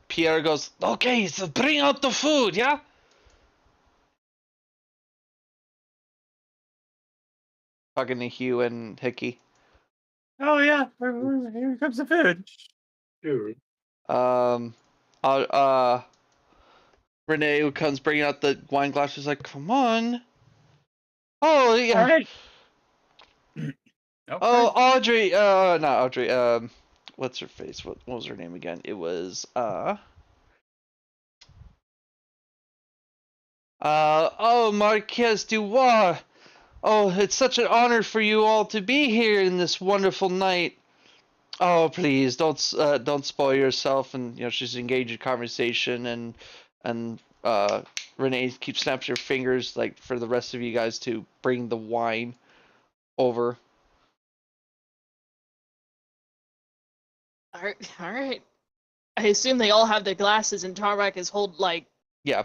Pierre goes, okay, so bring out the food, yeah? Talking to Hugh and Hickey. Oh yeah, here comes the food. Sure. Renee, who comes bringing out the wine glass, is like, come on. Oh, yeah. All right. Okay. Oh, Audrey, not Audrey, what's her face? What was her name again? It was, oh, Marquez Dubois. Oh, it's such an honor for you all to be here in this wonderful night. Oh, please don't spoil yourself. And she's engaged in conversation, and Renee keeps snapping her fingers like for the rest of you guys to bring the wine over. All right. I assume they all have their glasses, and Tarmac is Yeah.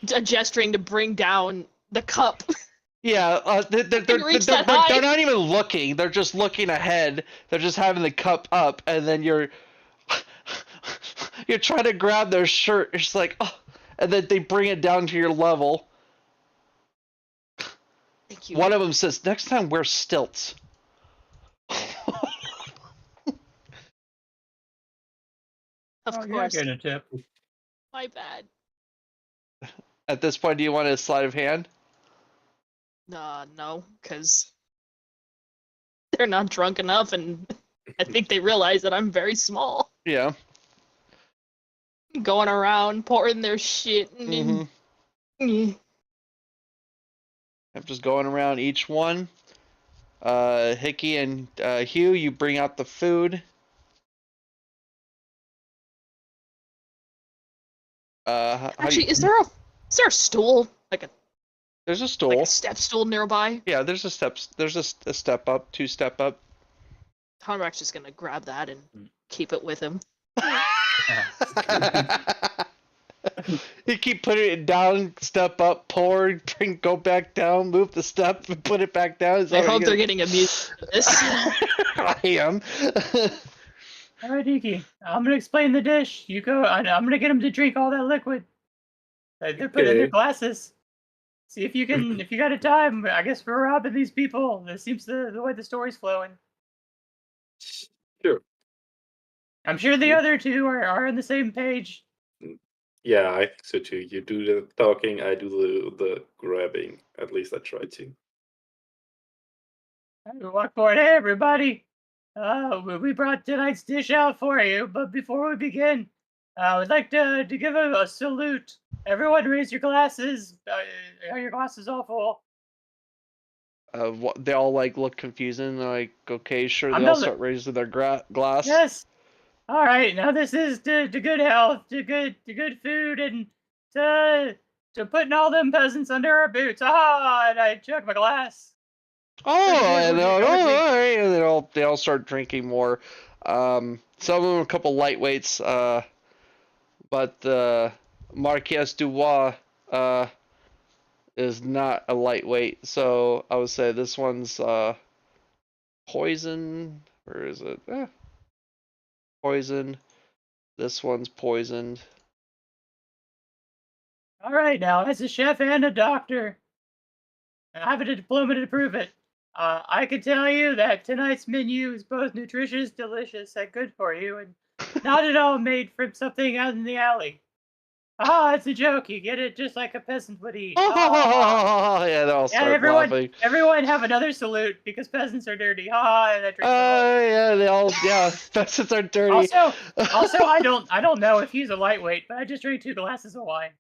gesturing to bring down the cup. Yeah, they're not even looking. They're just looking ahead. They're just having the cup up, and then you're trying to grab their shirt. It's like, oh, and then they bring it down to your level. Thank you. One of them says, "Next time, wear stilts." Of You're not course. getting a tip. My bad. At this point, do you want a sleight of hand? No, because they're not drunk enough, and I think they realize that I'm very small. Yeah. Going around pouring their shit. And I'm just going around each one. Hickey and Hugh, you bring out the food. Actually, is there a stool, There's a stool. like a step stool nearby? Yeah, there's a step up, 2-step up. Conrac's just gonna grab that and keep it with him. You keep putting it down, step up, pour, go back down, move the step, and put it back down. I hope they're getting amused with this. I am. All right, Iki. I'm gonna explain the dish. You go. I'm gonna get them to drink all that liquid that they're putting in their glasses. See if you can. If you got a time, I guess we're robbing these people. This seems the way the story's flowing. Sure. I'm sure the other two are on the same page. Yeah, I think so too. You do the talking, I do the grabbing. At least I try to. I walk forward. Hey, everybody. We brought tonight's dish out for you, but before we begin, I would like to give a salute. Everyone raise your glasses. Are your glasses all full? They all look confused and they're like, okay, sure. I'm They all not- start raising their glass. Yes. All right. Now this is to good health, to good food, and to putting all them peasants under our boots. Ah, and I chug my glass. Oh, and Everything- all right, and they all start drinking more. Some of them a couple lightweights, but Marquez Dubois is not a lightweight, so I would say this one's poison. Where is it? Poison. This one's poisoned. All right. Now, as a chef and a doctor, I have a diploma to prove it. I can tell you that tonight's menu is both nutritious, delicious, and good for you, and not at all made from something out in the alley. Ah, it's a joke. You get it just like a peasant would eat. Oh, yeah, they all Yeah, start everyone, laughing. everyone have another salute because peasants are dirty. Ah, and I drink the whole. Yeah, they all, yeah, peasants are dirty. Also, I don't know if he's a lightweight, but I just drank 2 glasses of wine.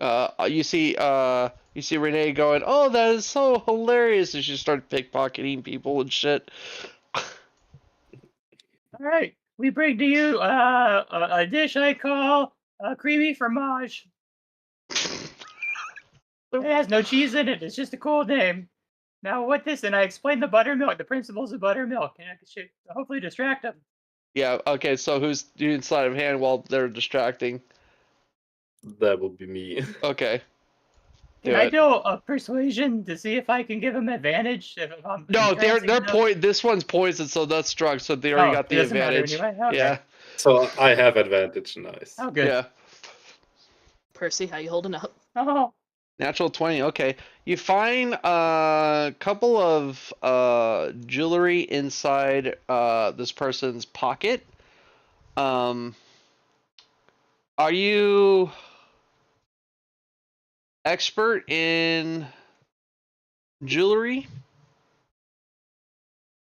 You see Renee going, "Oh, that is so hilarious!" And she started pickpocketing people and shit. All right, we bring to you a dish I call creamy fromage. It has no cheese in it. It's just a cool name. Now, what this? And I explained the buttermilk, the principles of buttermilk, and I should hopefully distract them. Yeah. Okay. So who's doing sleight of hand while they're distracting? That would be me. Okay. Can I do a persuasion to see if I can give them advantage? If I'm No, they're entrancing This one's poisoned, so that's drunk. So they already got it the doesn't matter advantage. anyway. Okay. Yeah. So I have advantage. Nice. Oh, good. Yeah. Percy, how you holding up? Oh, Natural 20. Okay. You find a couple of jewelry inside this person's pocket. Are you expert in jewelry?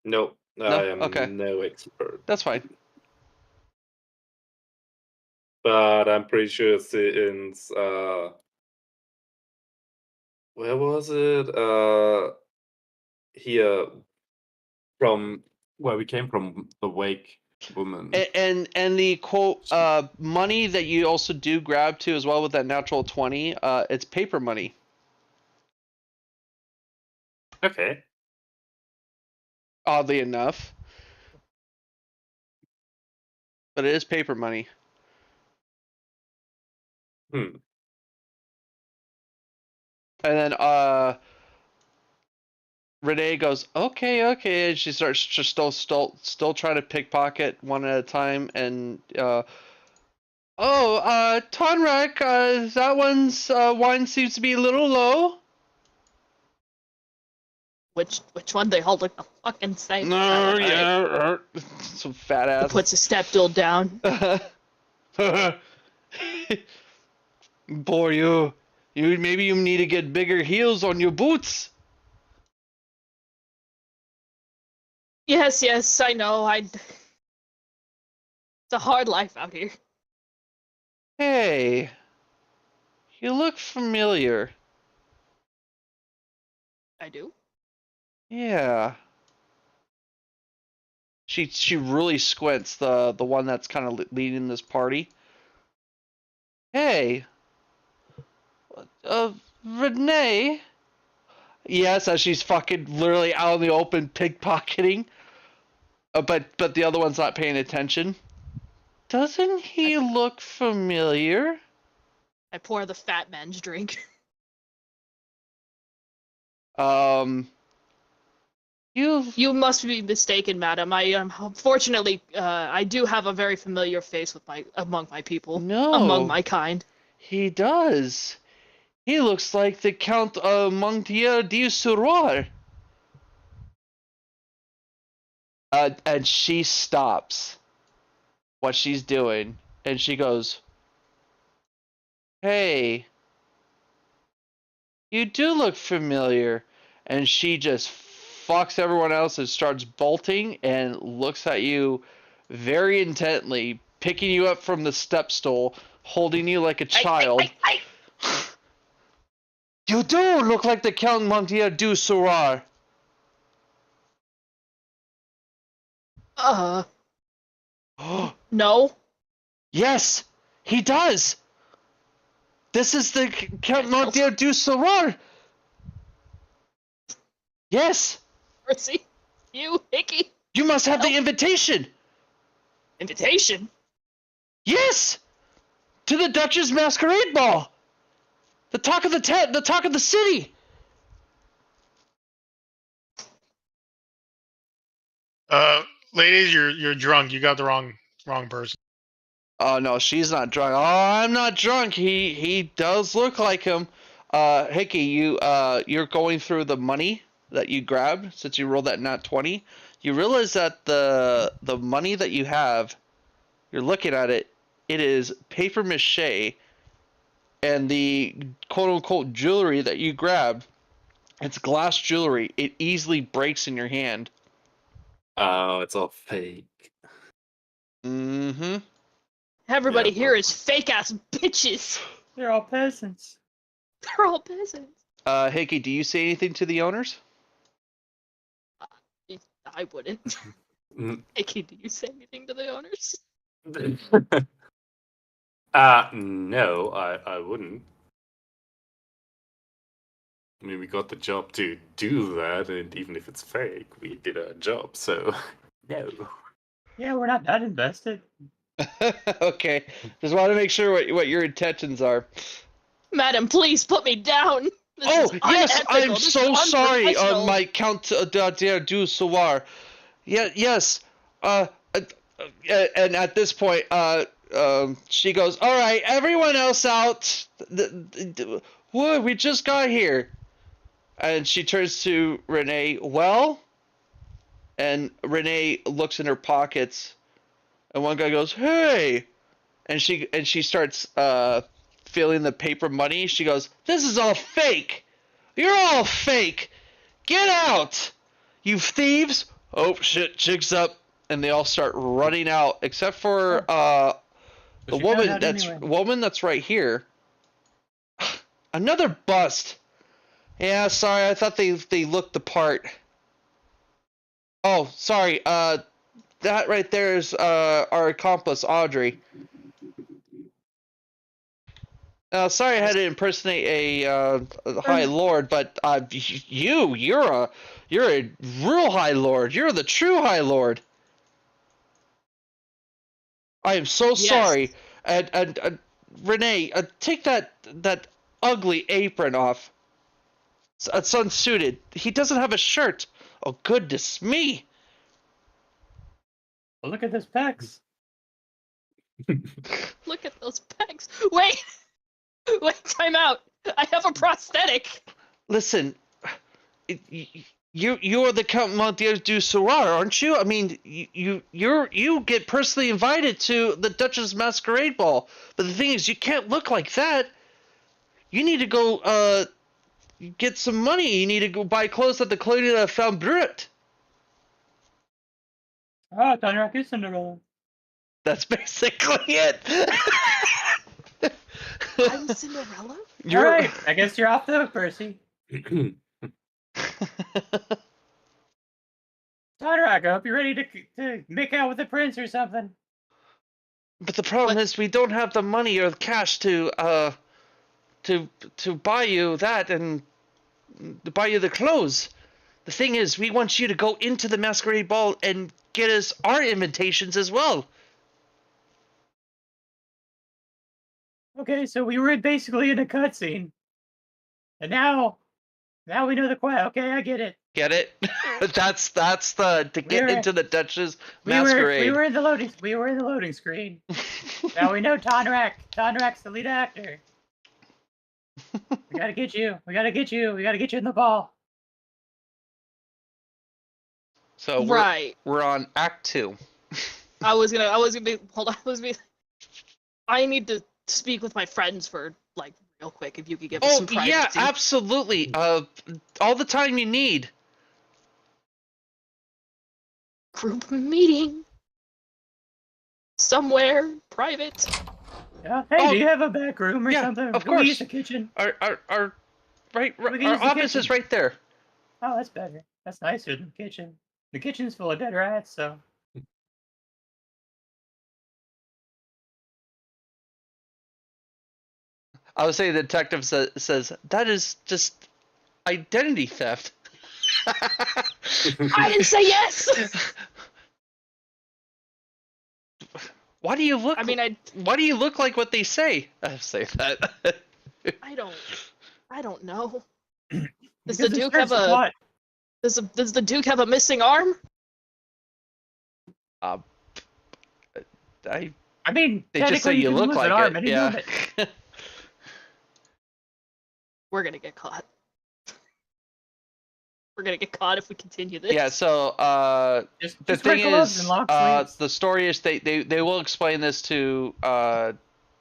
No, No? I am Okay. no expert. That's fine. But I'm pretty sure since where was it? Here from where we came from, the Wake woman. And the quote money that you also do grab to as well with that natural 20, it's paper money. Okay. Oddly enough. But it is paper money. Hmm. And then Renee goes, okay, and she starts just still trying to pickpocket one at a time, and Tonrak, that one's wine seems to be a little low. Which one? They all look the fucking same. No, Alright. yeah, some fat ass. Puts a step stool down. Boy, you maybe you need to get bigger heels on your boots. Yes, I know. It's a hard life out here. Hey, you look familiar. I do. Yeah. She really squints, the one that's kind of leading this party. Hey, Renee. Yes, as she's fucking literally out in the open pickpocketing. But the other one's not paying attention. Doesn't he look familiar? I pour the fat man's drink. You must be mistaken, madam. Unfortunately, I do have a very familiar face among my people. No. Among my kind. He does. He looks like the Count Montier de Suroir. And she stops what she's doing, and she goes, "Hey, you do look familiar." And she just fucks everyone else and starts bolting and looks at you very intently, picking you up from the step stool, holding you like a child. You do look like the Count Montier du Suroir. No. Yes, he does. This is the Count Montier du Suroir. Yes. Percy, you, Hickey. You must have the invitation. Invitation? Yes. To the Duchess Masquerade Ball. The talk of the talk of the city. Ladies, you're drunk. You got the wrong person. Oh no, she's not drunk. Oh, I'm not drunk. He does look like him. Hickey, you're going through the money that you grabbed since you rolled that nat 20. You realize that the money that you have, you're looking at it. It is paper mache and the quote-unquote jewelry that you grab, it's glass jewelry. It easily breaks in your hand. Oh, it's all fake. Mm-hmm. Everybody Yeah, here is fake ass bitches. They're all peasants. They're all peasants. Hickey, do you say anything to the owners? I wouldn't. Mm. Icky, do you say anything to the owners? No, I wouldn't. I mean, we got the job to do that, and even if it's fake, we did our job, so no. Yeah, we're not that invested. Okay, just want to make sure what your intentions are. Madam, please put me down. This Oh, is yes, unethical. I'm This so is sorry unprofessional. on my Count du Soir. Yeah, yes. And at this point, she goes, all right, everyone else out. What? We just got here. And she turns to Renee, well? And Renee looks in her pockets, and one guy goes, hey! And she starts feeling the paper money. She goes, this is all fake! You're all fake! Get out! You thieves! Oh shit, jig's up. And they all start running out, except for the But you found woman out anyway. that's right here. Another bust. Yeah, sorry, I thought they looked the part. Oh, sorry, that right there is our accomplice, Audrey. Sorry I had to impersonate a high lord, but you're a real high lord. You're the true high lord. I am so sorry. And Renee, take that ugly apron off. It's unsuited. He doesn't have a shirt. Oh goodness me! Well, look at this pecs. Look at those pecs. Wait! Wait, time out. I have a prosthetic. Listen, you're the Count Montier du Soir, aren't you? I mean, you get personally invited to the Duchess Masquerade Ball, but the thing is, you can't look like that. You need to go get some money. You need to go buy clothes at the Clothing de la Femme Brute. Oh, Thunder is Cinderella. That's basically it. I'm Cinderella? All right, I guess you're off the hook, Percy. Todrak, I hope you're ready to make out with the prince or something. But the problem is, we don't have the money or the cash to buy you that and to buy you the clothes. The thing is, we want you to go into the masquerade ball and get us our invitations as well. Okay, so we were basically in a cutscene, and now we know the quest. Okay, I get it. Get it? that's the to get into the Duchess Masquerade. We were in the loading screen. Now we know Tonrak's the lead actor. We gotta get you. We gotta get you in the ball. So we're on Act 2. I was gonna be hold on, I need to speak with my friends for like real quick if you could give us some privacy. Yeah, absolutely. All the time you need. Group meeting. Somewhere private. Yeah. Hey, do you have a back room or something? Of Can we course. use the kitchen? Our our We can our use the office is kitchen. right there. Oh, that's better. That's nicer than the kitchen. The kitchen's full of dead rats, so. I would say the detective says that is just identity theft. I didn't say yes. Why do you look? I mean, Why do you look like what they say? I say that. I don't know. Does Because the it's Duke first have a plot. does the Duke have a missing arm? I mean, they just say technically you can look lose like an arm it. any Yeah. moment. We're gonna get caught. We're gonna get caught if we continue this. Yeah. So Just the wear thing gloves is, and long sleeves. the story is they will explain this to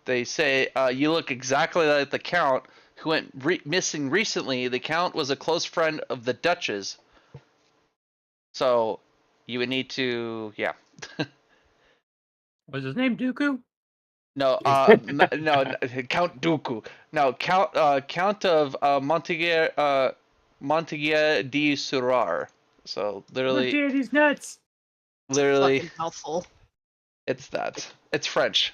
They say you look exactly like the Count, who went missing recently. The Count was a close friend of the Duchess. So you would need to, yeah. Was his name Dooku? No, no, Count Dooku. No, Count of Montaigne di Surar. So Look, dude, he's nuts. literally, Fucking mouthful. it's that. It's French.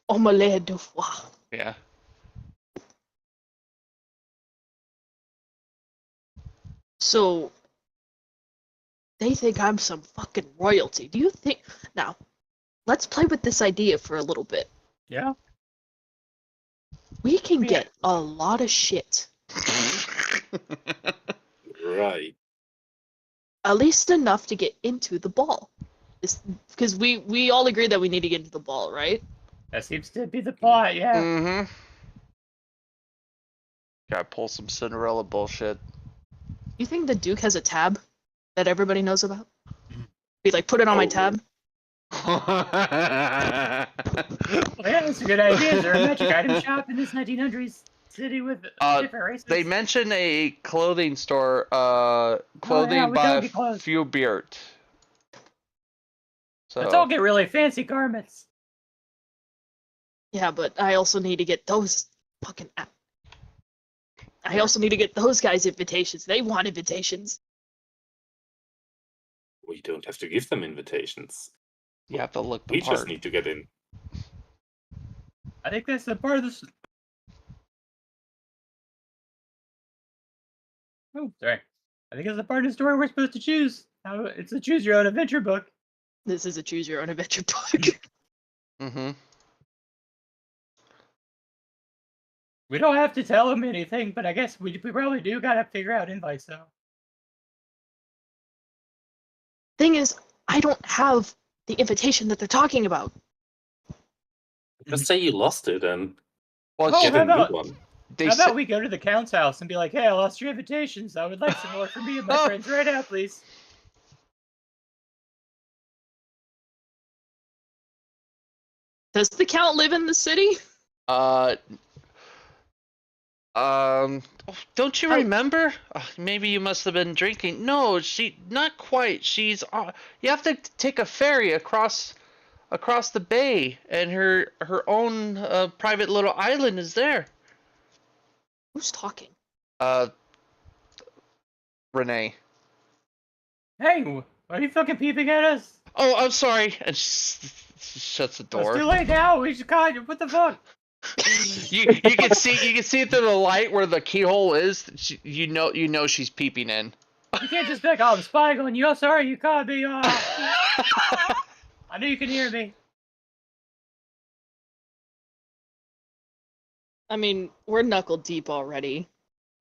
Omelette de foie. Yeah. So they think I'm some fucking royalty. Do you think now? Let's play with this idea for a little bit. Yeah. We can Yeah. get a lot of shit. Right. At least enough to get into the ball. Because we all agree that we need to get into the ball, right? That seems to be the plot, yeah. Mm-hmm. Gotta pull some Cinderella bullshit. You think the Duke has a tab that everybody knows about? Be like, put it on my tab. Well, yeah, that's a good idea. Is there a magic item shop in this 1900s city with different races? They mention a clothing store, clothing we don't get by clothes. Fewbeard. So Let's all get really fancy garments. Yeah, but I also need to get those fucking. I also need to get those guys invitations. They want invitations. We don't have to give them invitations. you have to look the We part. just need to get in. I think that's the part of this. Oh, sorry. I think it's the part of the story we're supposed to choose. It's a choose your own adventure book. This is a choose your own adventure book. Mm-hmm. We don't have to tell them anything, but I guess we probably do gotta figure out invites, though. Thing is, I don't have the invitation that they're talking about. Just say you lost it and Well, Oh, get how a new about- one. they How say, about we go to the Count's house and be like, hey, I lost your invitations. I would like some more for me and my friends right now, please. Does the Count live in the city? don't you remember? Maybe you must have been drinking. No, not quite. She's. You have to take a ferry across the bay, and her own private little island is there. Who's talking? Renee. Hey, what are you fucking peeping at us? Oh, I'm sorry. And she shuts the It's door. too late now. We just caught you. What the fuck? you can see it through the light where the keyhole is. You know she's peeping in. You can't just pick all the spy going, yo, sorry, you caught me. I knew you could hear me. I mean, we're knuckle deep already.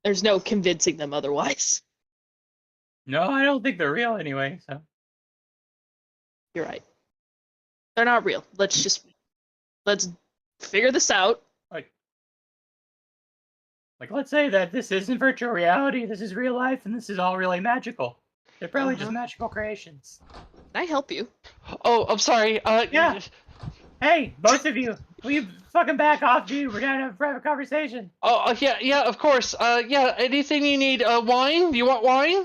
There's no convincing them otherwise. No, I don't think they're real anyway, so. You're right. They're not real. Let's figure this out. Like, let's say that this isn't virtual reality, this is real life, and this is all really magical. They're probably just magical creations. Can I help you? Oh, I'm sorry. Yeah. Hey, both of you, will you fucking back off, dude? We're trying to have a private conversation. Oh, yeah, of course. Yeah, anything you need? Wine? You want wine?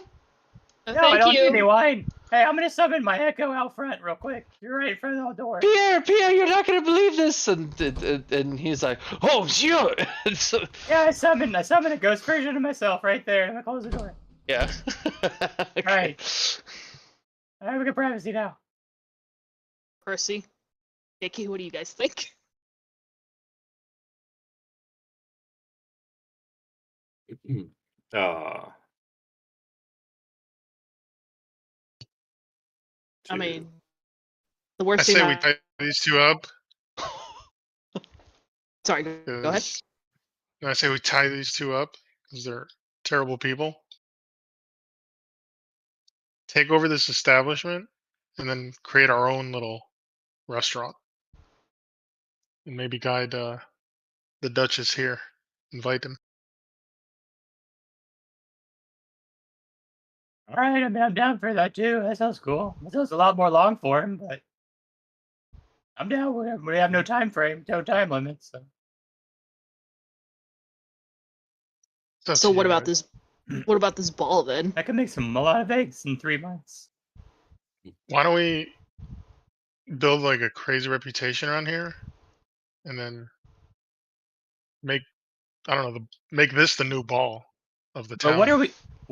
No, Thank I don't you. need any wine. Hey, I'm gonna summon my echo out front real quick. You're right in front of the door. Pierre, you're not gonna believe this. And he's like, oh, sure. So, Yeah, I summoned a ghost version of myself right there. I'm gonna close the door. yeah. Alright. Alright, we got privacy now. Percy, Nikki, what do you guys think? I mean, the I worst thing. say we tie these two up. Sorry, go ahead. I say we tie these two up because they're terrible people. Take over this establishment and then create our own little restaurant. And maybe guide the Duchess here. Invite them. Alright, I mean, I'm down for that too. That sounds cool. That sounds a lot more long form, but I'm down. We have no time frame, no time limit. So It's up So to what you about guys. this? What about this ball then? I can make a lot of eggs in 3 months. Why don't we build like a crazy reputation around here, and then make I don't know make this the new ball of the But town. what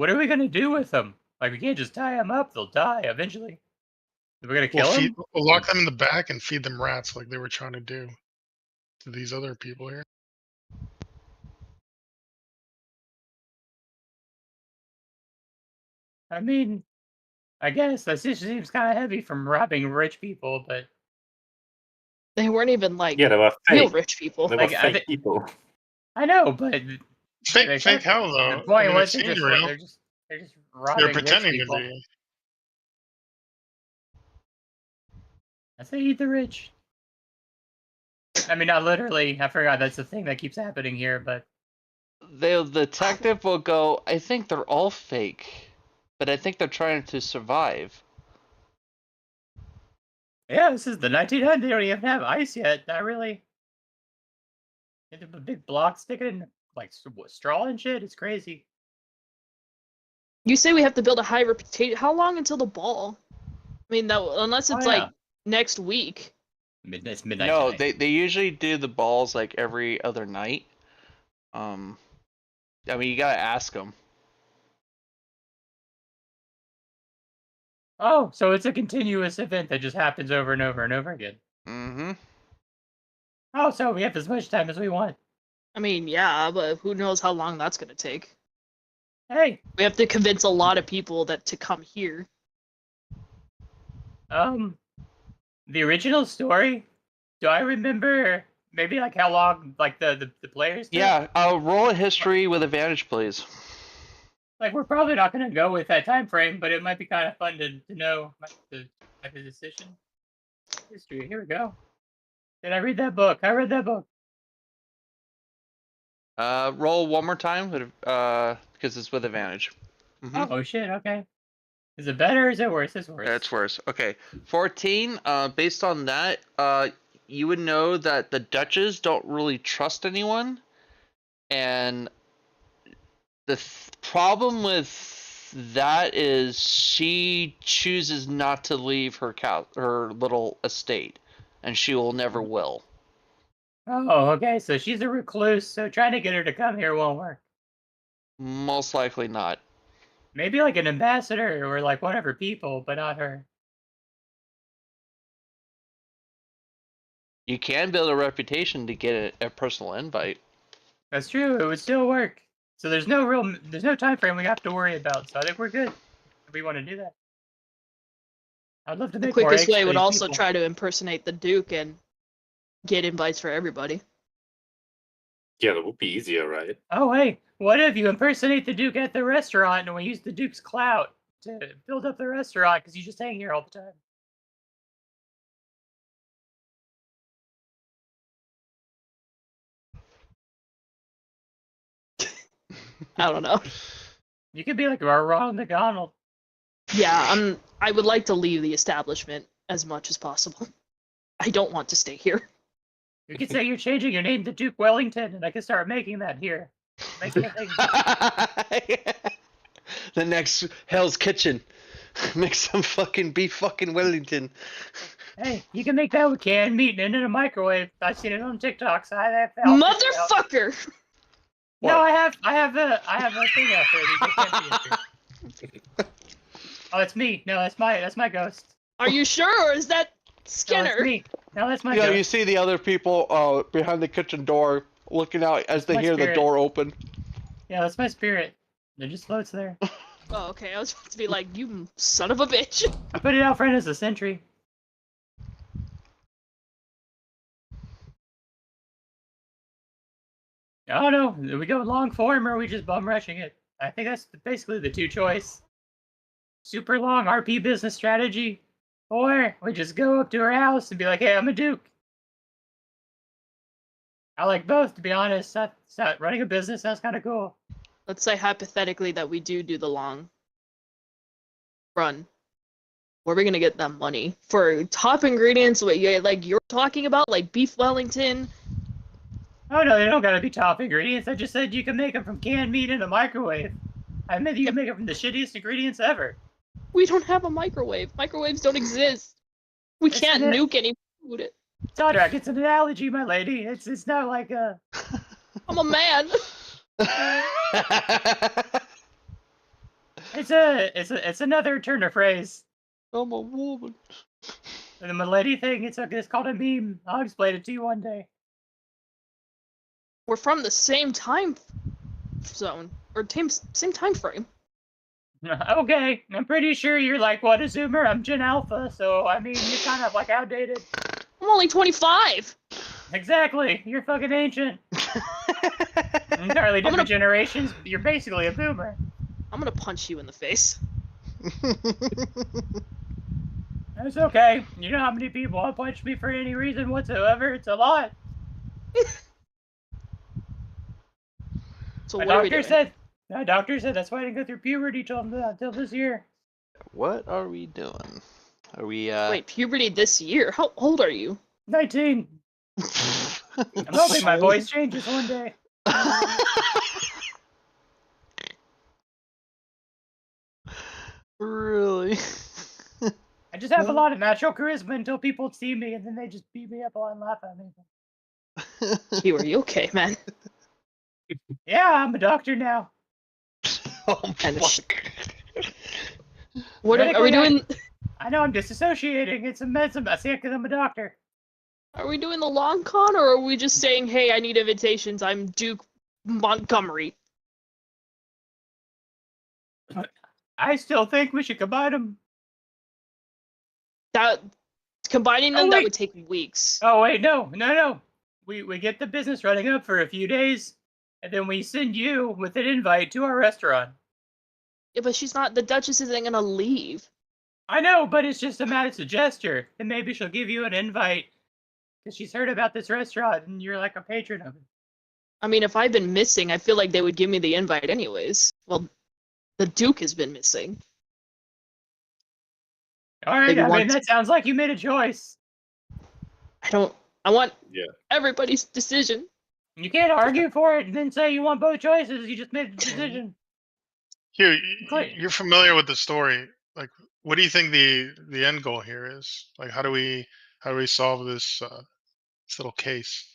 are we gonna do with them? Like we can't just tie them up; they'll die eventually. We're gonna kill them. We'll lock them in the back and feed them rats like they were trying to do to these other people here. I mean, I guess that just seems kind of heavy from robbing rich people, but They weren't even like Yeah, they were real fake. rich people. They were Like, I fake people. I know, but Fake how though? the point I mean, was it they're seemed just real. they're just They're robbing rich pretending to people. be. I say eat the rich. I mean, not literally. I forgot that's the thing that keeps happening here, but The detective will go, I think they're all fake, but I think they're trying to survive. yeah, this is the 1900s. They don't even have ice yet. Not really. They have a big block sticking in like straw and shit. It's crazy. You say we have to build a high reputation. How long until the ball? I mean, that unless it's Oh, yeah. like next week. It's midnight. No, tonight. they usually do the balls like every other night. I mean, you gotta ask them. Oh, so it's a continuous event that just happens over and over and over again. Mm-hmm. Oh, so we have as much time as we want. I mean, yeah, but who knows how long that's gonna take? Hey, We have to convince a lot of people that to come here. the original story. Do I remember maybe like how long like the players? took? Yeah, roll a history with advantage, please. Like we're probably not gonna go with that time frame, but it might be kind of fun to know the type of decision. History. Here we go. Did I read that book? I read that book. Roll one more time, because it's with advantage. Mhm. Oh shit. Okay. Is it better or is it worse? It's worse. That's worse. Okay, 14. Based on that, you would know that the Duchess don't really trust anyone, and the problem with that is she chooses not to leave her little estate, and she will never will. Oh, okay. So she's a recluse. So trying to get her to come here won't work. Most likely not. Maybe like an ambassador or like one of her people, but not her. You can build a reputation to get a personal invite. That's true. It would still work. So there's no time frame we have to worry about. So I think we're good. If we want to do that. I'd love to The make more quickest eggs way for would these also people. try to impersonate the Duke and get invites for everybody. Yeah, that would be easier, right? Oh, hey, what if you impersonate the Duke at the restaurant and we use the Duke's clout to build up the restaurant because you just hang here all the time? I don't know. You could be like our Ronald McDonald. Yeah, I would like to leave the establishment as much as possible. I don't want to stay here. You could say you're changing your name to Duke Wellington, and I could start making that here. Make it a thing. The next Hell's Kitchen. Make some fucking beef fucking Wellington. Hey, you can make that with canned meat and in a microwave. I've seen it on TikTok. So I have Motherfucker! No, I have a thing out there. That you can't see. Oh, it's me. No, that's my ghost. Are you sure, or is that No, Skinner? it's me. No, that's my You know, ghost. you see the other people behind the kitchen door looking out as they My hear spirit. the door open. Yeah, that's my spirit. It just floats there. Oh, okay. I was about to be like, you son of a bitch. I put it out front as a sentry. I don't know. Do we go long form or are we just bum rushing it? I think that's basically the two choice. Super long RP business strategy, or we just go up to her house and be like, "Hey, I'm a Duke." I like both, to be honest. Running a business sounds kind of cool. Let's say hypothetically that we do the long run. where are we gonna get that money for top ingredients? What like you're talking about, like beef Wellington? Oh no, they don't gotta be top ingredients. I just said you can make them from canned meat in a microwave. I meant you can make them from the shittiest ingredients ever. We don't have a microwave. Microwaves don't exist. We can't nuke any food. Todrak, it's an analogy, my lady. It's not like a. I'm a man. It's another turn of phrase. I'm a woman. The milady thing, it's called a meme. I'll explain it to you one day. We're from the same time zone or same time frame. Okay, I'm pretty sure you're like what, a Zoomer? I'm Gen Alpha, so I mean you're kind of like outdated. I'm only 25. Exactly, you're fucking ancient. Entirely different generations. You're basically a boomer. I'm gonna punch you in the face. That's okay. You know how many people have punched me for any reason whatsoever? It's a lot. So My what are we doing? doctor said that's why I didn't go through puberty till this year. What are we doing? Are we Wait, puberty this year? How old are you? 19. I'm hoping my voice changes one day. Really? I just have a lot of natural charisma until people see me and then they just beat me up and laugh at me. Q, are you okay, man? Yeah, I'm a doctor now. Oh, And fuck. What are we doing? I know I'm disassociating. It's a medicine. I see it because I'm a doctor. Are we doing the long con, or are we just saying, "Hey, I need invitations. I'm Duke Montgomery." I still think we should combine them. That combining them, that would take weeks. Oh wait, no. We get the business running up for a few days, and then we send you with an invite to our restaurant. Yeah, but she's not. The Duchess isn't gonna leave. I know, but it's just a matter of gesture, and maybe she'll give you an invite because she's heard about this restaurant, and you're like a patron of it. I mean, if I've been missing, I feel like they would give me the invite anyways. Well, the Duke has been missing. All right, I mean, that sounds like you made a choice. I want everybody's decision. You can't argue for it and then say you want both choices. You just made a decision. Hugh, you're familiar with the story. Like, what do you think the end goal here is? Like, how do we solve this this little case?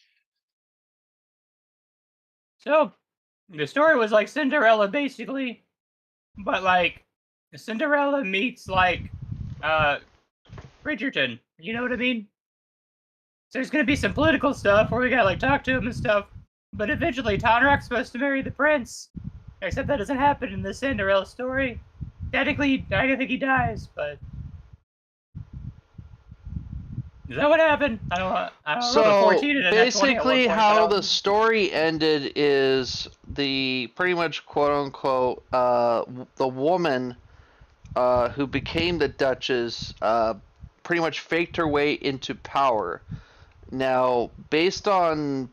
So, the story was like Cinderella, basically, but like Cinderella meets like Bridgerton. You know what I mean? So there's gonna be some political stuff where we gotta like talk to him and stuff. But eventually, Tonrak's supposed to marry the prince. Except that doesn't happen in the Cinderella story. Technically, I don't think he dies, but is that what happened? I don't know. So 14 and basically, how the story. story ended is the pretty much quote unquote the woman who became the Duchess pretty much faked her way into power. Now, based on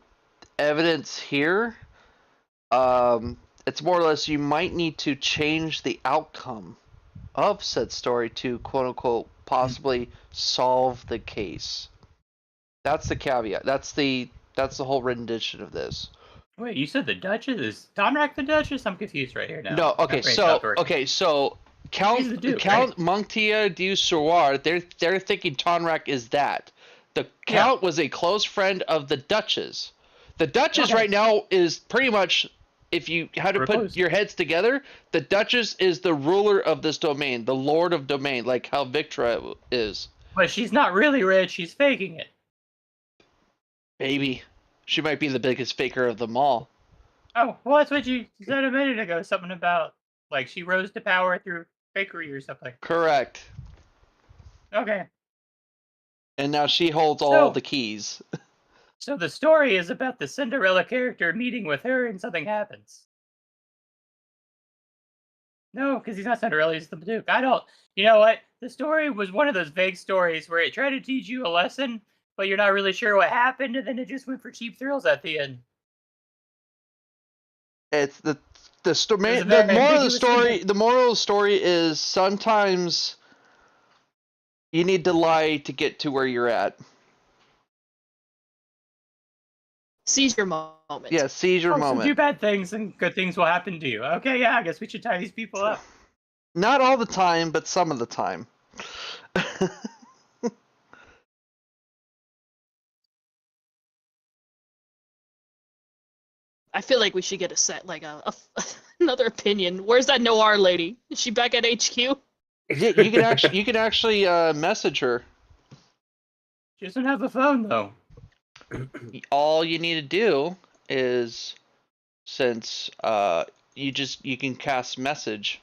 evidence here, it's more or less you might need to change the outcome of said story to quote unquote possibly solve the case. That's the caveat. That's the whole rendition of this. Wait, you said the Duchess? Is Tonrak the Duchess? I'm confused right here now. No, okay, so Count Duke, Count Montia du Soir, they're thinking Tonrak is that. The Count was a close friend of the Duchess. The Duchess right now is pretty much, if you had to put your heads together, the Duchess is the ruler of this domain, the Lord of Domain, like how Victra is. But she's not really rich, she's faking it. Maybe. She might be the biggest faker of them all. Oh, well, that's what you said a minute ago. Something about, like, she rose to power through fakery or something. Correct. Okay. And now she holds all the keys. So the story is about the Cinderella character meeting with her and something happens. No, because he's not Cinderella, he's the Duke. You know what? The story was one of those vague stories where it tried to teach you a lesson, but you're not really sure what happened, and then it just went for cheap thrills at the end. It's the moral of the story is sometimes You need to lie to get to where you're at. Seize your moment. Yeah, seize your So do moment. bad things and good things will happen to you. Okay, yeah, I guess we should tie these people up. Not all the time, but some of the time. I feel like we should get a set, like another opinion. Where's that noir lady? Is she back at HQ? Yeah, you can actually message her. She doesn't have a phone though. All you need to do is, since you can cast message.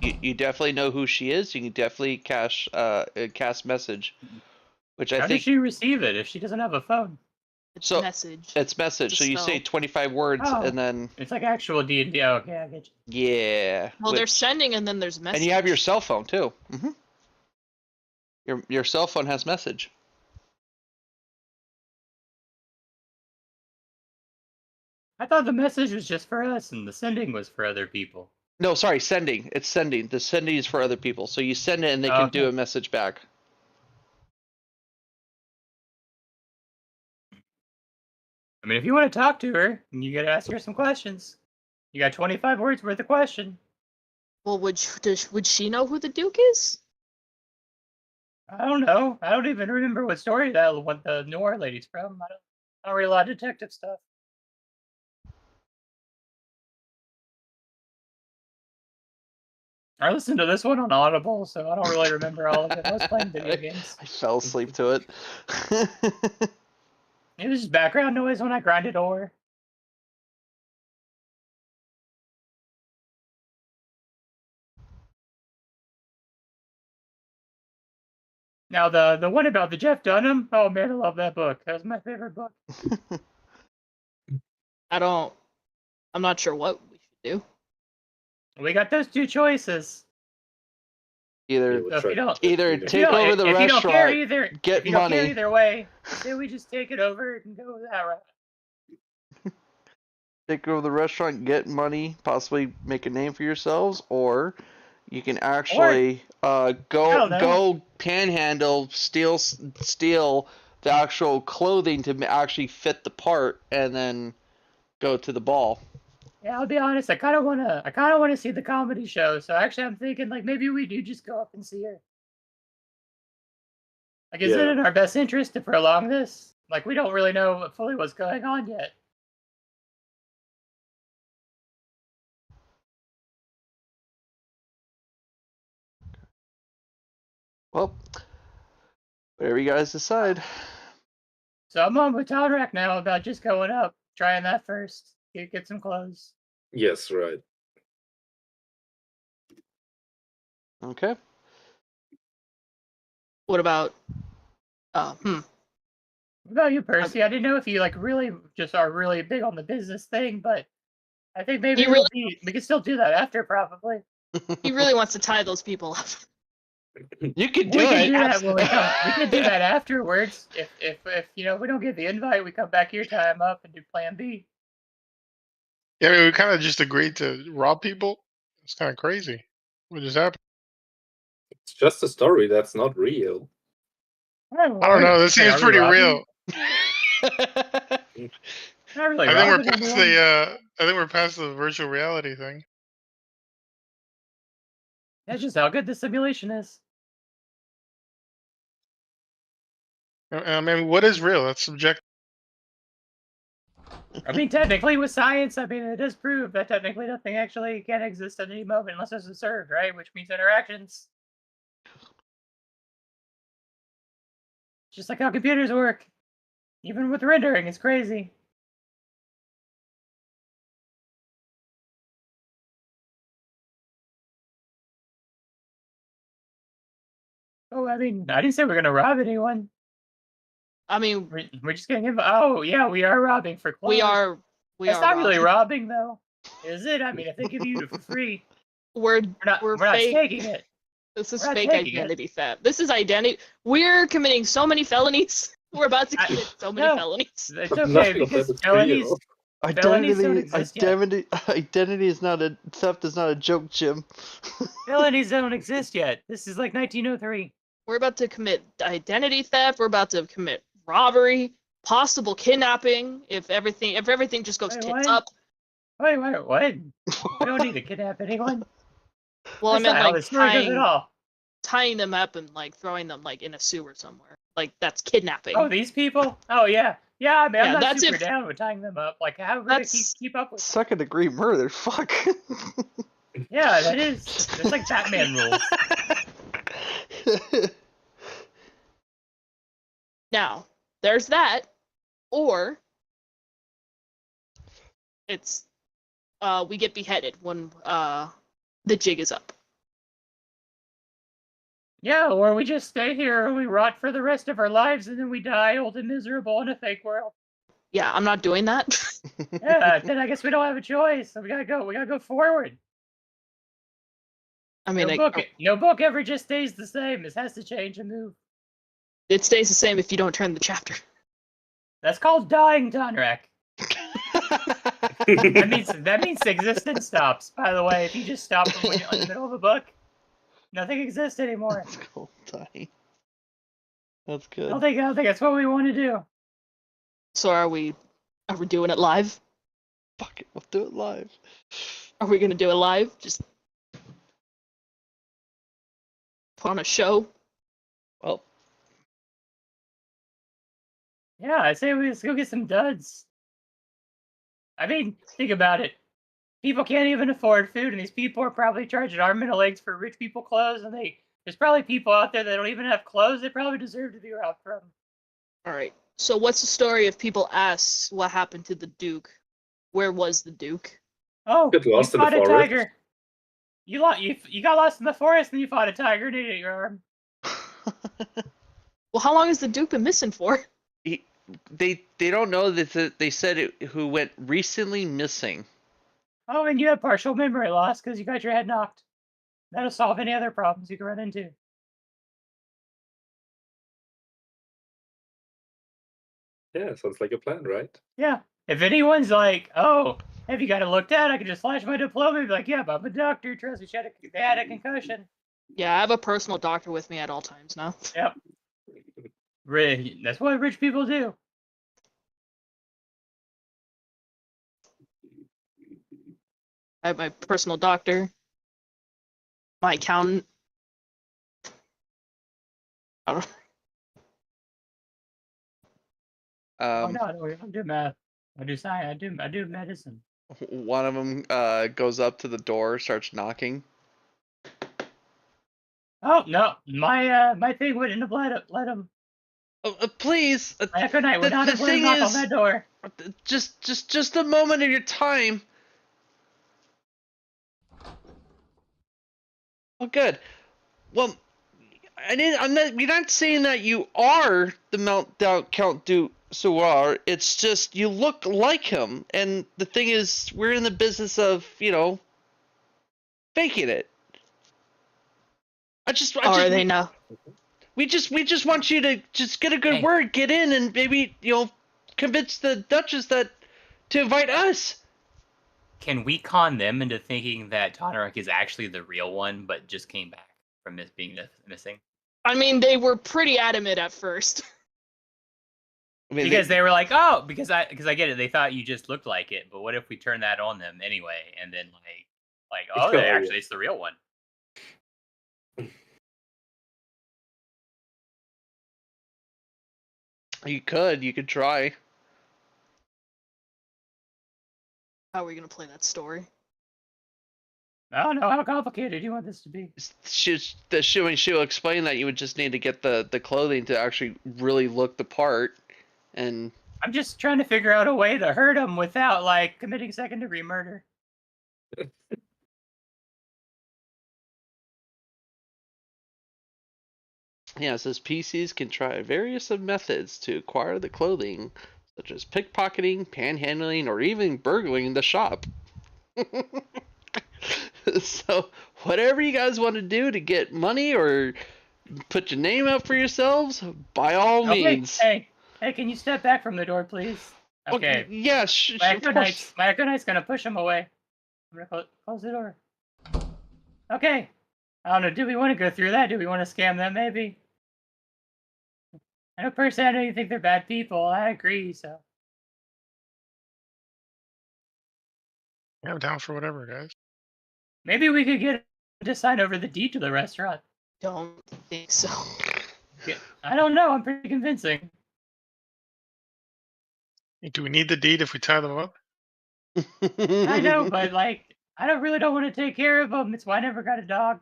You definitely know who she is. You can definitely cast message, which I How think. did she receive it if she doesn't have a phone? It's So- message. It's message. It's So a you say spell. 25 words Oh. and then It's like actual D&D. Oh, okay, I get you. yeah. Well, there's sending and then there's message. And you have your cell phone too. Your cell phone has message. I thought the message was just for us and the sending was for other people. No, sorry, sending. It's sending. The sending is for other people. So you send it and they can do Okay. a message back. I mean, if you want to talk to her, you gotta ask her some questions. You got 25 words worth of question. Well, would she know who the Duke is? I don't know. I don't even remember what story what the noir lady's from. I don't read a lot of detective stuff. I listened to this one on Audible, so I don't really remember all of it. I was playing video games. I fell asleep to it. It was just background noise when I grinded ore. Now the one about the Jeff Dunham. Oh man, I love that book. That was my favorite book. I'm not sure what we should do. We got those two choices. Either Yeah, So if you don't, either if you take don't- over the if you don't care restaurant, either, get if you don't care money. either way, say we just take it over and go that route. take over the restaurant, get money, possibly make a name for yourselves, or you can actually go panhandle, steal the actual clothing to actually fit the part, and then go to the ball. Yeah, I'll be honest. I kind of wanna see the comedy show. So actually, I'm thinking like maybe we do just go up and see her. Like, is it Yeah. in our best interest to prolong this? Like, we don't really know fully what's going on yet. Well, whatever you guys decide. So I'm on with Townrack now about just going up, trying that first. Get some clothes. Yes, right. Okay. What about? What about you, Percy? I didn't know if you like really just are really big on the business thing, but I think maybe He we can still do that after, probably. He really wants to tie those people up. You can do We can it. do that when we come. We can do that afterwards. If you know we don't get the invite, we come back here, tie them up, and do Plan B. Yeah, I mean, we kind of just agreed to rob people. It's kind of crazy. What just happened? It's just a story that's not real. I don't know. This seems pretty real. Not really. I think we're robbing past anyone. I think we're past the virtual reality thing. That's just how good the simulation is. I mean, what is real? That's subjective. I mean, technically, with science, I mean, it does prove that technically nothing actually can exist at any moment unless it's observed, right? Which means interactions. Just like how computers work. Even with rendering, it's crazy. Oh, I mean, I didn't say we're gonna rob anyone. I mean, We're just gonna give. Oh, yeah, we are robbing for clothes. we are. It's not really robbing, though, is it? I mean, if they give you it for free, We're we're not fake. taking it. This is we're not fake taking it. identity theft. This is identity. We're committing so many felonies. We're about to commit so many no. felonies. It's Nothing okay of because that is felonies, real. Felonies don't Identity, exist yet. identity is not a theft. Is not a joke, Jim. Felonies don't exist yet. This is like 1903. We're about to commit identity theft. We're about to commit robbery, possible kidnapping. If everything just goes Wait, tits what? up. Wait, what? We don't need to kidnap anyone. Well, That's I not meant how like the story goes at all. tying them up and like throwing them like in a sewer somewhere. Like that's kidnapping. Oh, these people? Oh, yeah. Yeah, I mean, I'm Yeah, not that's super if- down with tying them up. Like, how are we gonna That's- keep up with? Second degree murder. Fuck. Yeah, that is. It's like Batman rules. Now, there's that, or it's we get beheaded when the jig is up. Yeah, or we just stay here and we rot for the rest of our lives and then we die old and miserable in a fake world. Yeah, I'm not doing that. Yeah, then I guess we don't have a choice. So we gotta go forward. I mean, No book ever just stays the same. It has to change and move. it stays the same if you don't turn the chapter. That's called dying, Donrak. That means existence stops. By the way, if you just stop when you're in the middle of a book, nothing exists anymore. That's cool. Dying. That's I good. don't think that's what we want to do. So are we doing it live? Fuck it. We'll do it live. Are we gonna do it live? Just put on a show? Well, Yeah, I say let's go get some duds. I mean, think about it. People can't even afford food, and these people are probably charging arm and legs for rich people clothes, and there's probably people out there that don't even have clothes. They probably deserve to be robbed from. All right. So what's the story if people ask what happened to the Duke? Where was the Duke? Oh, Get lost you in the fought a forest. tiger. You got lost in the forest, and you fought a tiger and ate your arm. Well, how long has the Duke been missing for? they don't know that they said it who went recently missing. Oh, and you have partial memory loss because you got your head knocked. That'll solve any other problems you can run into. Yeah, sounds like a plan, right? Yeah. If anyone's like, oh, have you got it looked at? I can just flash my diploma and be like, yeah, but I'm a doctor. Trust me, they had a concussion. Yeah, I have a personal doctor with me at all times now. Yep. That's what rich people do. I have my personal doctor, my accountant. I don't. Oh no, I don't do math. I do science. I do medicine. One of them goes up to the door, starts knocking. Oh no, my thing wouldn't have let him. Please, My Echo would not have let him knock on that door. just a moment of your time. Oh, good. Well, you're not saying that you are the Meltdown Count du Soir. It's just you look like him, and the thing is, we're in the business of faking it. Are they now? We just want you to just get a good Hey. word, get in, and maybe convince the Duchess to invite us. Can we con them into thinking that Tonarek is actually the real one, but just came back from being missing? I mean, they were pretty adamant at first. I mean, Because they were like, oh, because I get it. They thought you just looked like it, but what if we turn that on them anyway, and then like oh, actually it's the real one. you could try. How are we gonna play that story? I don't know how complicated you want this to be. She'll explain that you would just need to get the clothing to actually really look the part, and I'm just trying to figure out a way to hurt him without like committing second-degree murder. yeah, it says PCs can try various methods to acquire the clothing, such as pickpocketing, panhandling, or even burgling the shop. So, whatever you guys want to do to get money or put your name up for yourselves, by all means. Hey, can you step back from the door, please? Okay. Yeah, My of course. Echo Knight's gonna push him away. I'm gonna close the door. Okay. I don't know. Do we want to go through that? Do we want to scam them? Maybe. I know personally, I know you think they're bad people. I agree. So. Yeah, I'm down for whatever, guys. Maybe we could get to sign over the deed to the restaurant. Don't think so. Yeah, I don't know. I'm pretty convincing. Do we need the deed if we tie them up? I know, but like, I don't want to take care of them. It's why I never got a dog.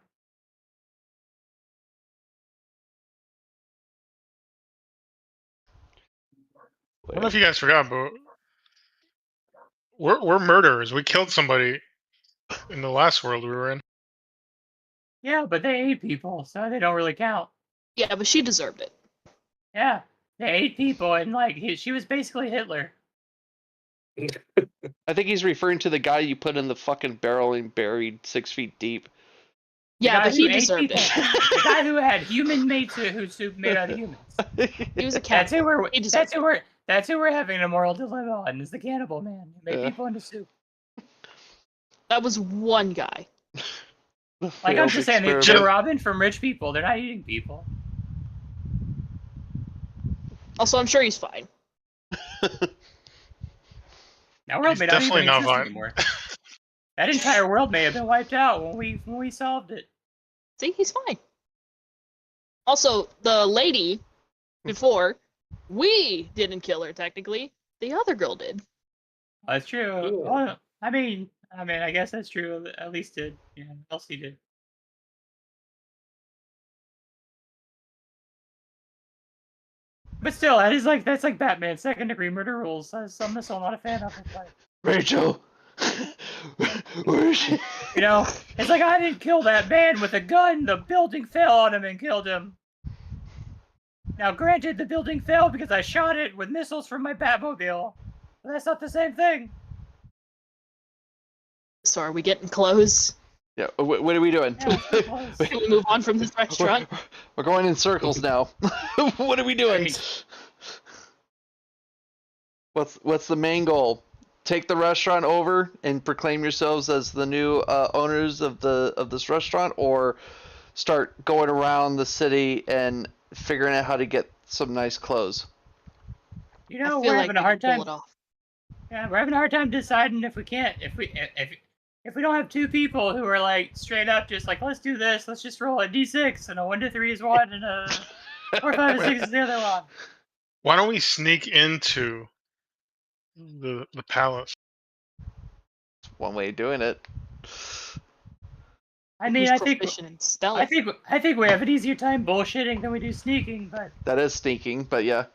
I don't know if you guys forgot, but we're murderers. We killed somebody in the last world we were in. Yeah, but they ate people, so they don't really count. Yeah, but she deserved it. Yeah, they ate people, and like, she was basically Hitler. I think he's referring to the guy you put in the fucking barrel and buried 6 feet deep. Yeah, but he who ate deserved people. it. The guy who had human-made soup made out of humans. He was a That's cannibal. who we're. He deserved That's who we're having a moral dilemma on. Is the cannibal man who made Yeah. people into soup? That was one guy. Like I'm Failed just saying, experiment. they're robbing from rich people. They're not eating people. Also, I'm sure he's fine. That world He's may not definitely even not exist fine. anymore. That entire world may have been wiped out when we solved it. See, he's fine. Also, the lady before, we didn't kill her technically. The other girl did. That's true. Well, I mean, I guess that's true. At least did. Yeah, Elsie did. But still, that's like Batman's second-degree murder rules. I'm still not a fan of it. But, Rachel! Where is she? you know, it's like I didn't kill that man with a gun. The building fell on him and killed him. Now, granted, the building fell because I shot it with missiles from my Batmobile. But that's not the same thing. So are we getting close? Yeah, what are we doing? Yeah, we're close. Can we move on from this restaurant? We're going in circles now. What are we doing? What's the main goal? Take the restaurant over and proclaim yourselves as the new owners of this restaurant, or start going around the city and figuring out how to get some nice clothes? You know, I feel we're like having a we hard can pull time. it off. Yeah, we're having a hard time deciding if we don't have two people who are like straight up just like, let's do this, let's just roll a d6 and a 1 to 3 is one and a 4, 5, and 6 is the other one. Why don't we sneak into the palace? It's one way of doing it. I mean, Who's I think proficient in stealth? I think we have an easier time bullshitting than we do sneaking, but That is sneaking, but yeah.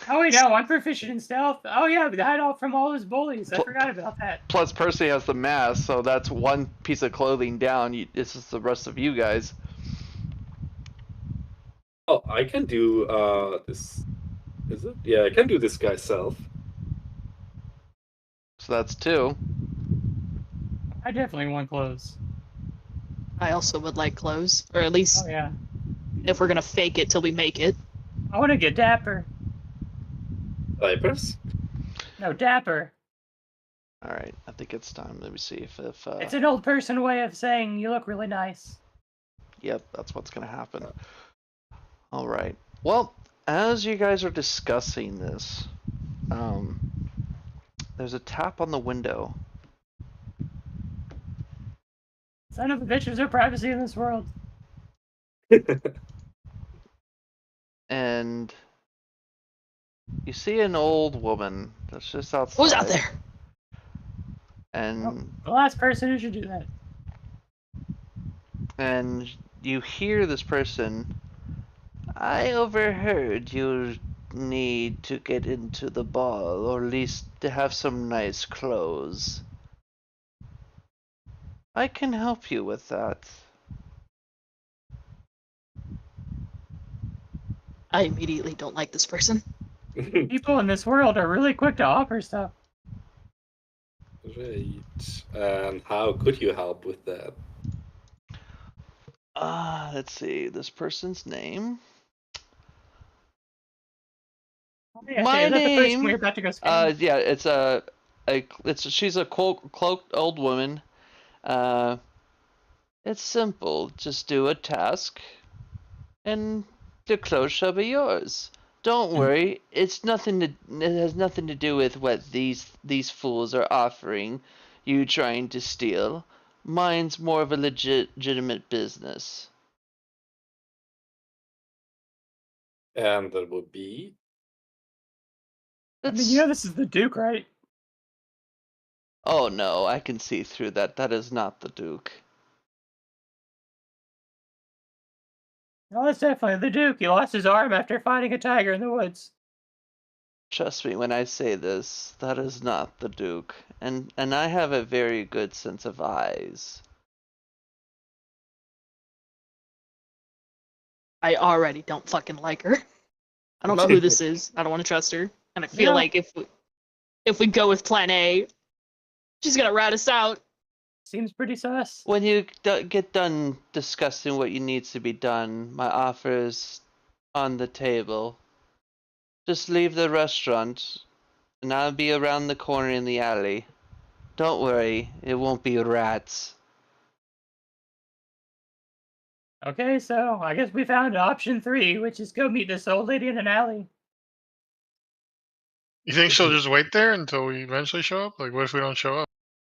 oh wait, no, I'm proficient in stealth. Oh yeah, the hideout from all those bullies. I forgot about that. Plus, Percy has the mask, so that's one piece of clothing down. It's just the rest of you guys. Oh, I can do this. Is it? Yeah, I can do this guy's self. So that's 2. I definitely want clothes. I also would like clothes, or at least Oh yeah, if we're gonna fake it till we make it. I want to get dapper. Diapers? No, dapper. All right, I think it's time. Let me see if It's an old person way of saying you look really nice. Yep, that's what's gonna happen. All right. Well, as you guys are discussing this, there's a tap on the window. Son of a bitch, there's no privacy in this world. And you see an old woman that's just outside. Who's out there? And The last person who should do that. and you hear this person. I overheard you need to get into the ball, or at least to have some nice clothes. I can help you with that. I immediately don't like this person. People in this world are really quick to offer stuff. Right. And how could you help with that? Let's see, this person's name. Yeah, My is that the person name. we're about to go scan? Yeah, she's a cloaked old woman. It's simple. Just do a task, and the clothes shall be yours. Don't worry. It has nothing to do with what these fools are offering you trying to steal. Mine's more of a legitimate business. And there would be. I mean, you know this is the Duke, right? Oh no, I can see through that. That is not the Duke. No, that's definitely the Duke. He lost his arm after fighting a tiger in the woods. Trust me when I say this, that is not the Duke. And I have a very good sense of eyes. I already don't fucking like her. I don't know who this is. I don't want to trust her. And I feel Yeah. like if we go with plan A, she's gonna rat us out. Seems pretty sus. When you get done discussing what needs to be done, my offer is on the table. Just leave the restaurant, and I'll be around the corner in the alley. Don't worry, it won't be rats. Okay, so I guess we found option 3, which is go meet this old lady in an alley. You think she'll just wait there until we eventually show up? Like, what if we don't show up?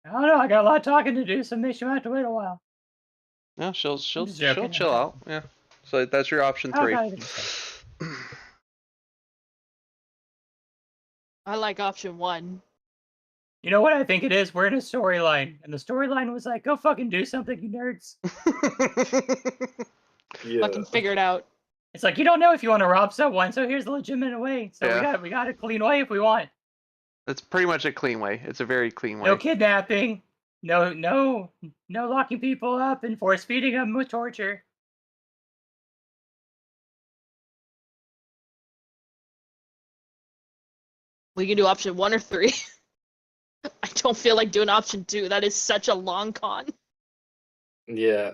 I don't know. I got a lot of talking to do, so maybe she might have to wait a while. No, she'll just joking. chill out. Yeah. So that's your option 3. Okay. I like option 1. You know what I think it is? We're in a storyline, and the storyline was like, go fucking do something, you nerds. Yeah. Fucking figure it out. It's like, you don't know if you want to rob someone, so here's the legitimate way. So Yeah. we got a clean way if we want. It's pretty much a clean way. It's a very clean way. No kidnapping. No locking people up and force feeding them with torture. We can do option 1 or 3. I don't feel like doing option 2. That is such a long con. Yeah.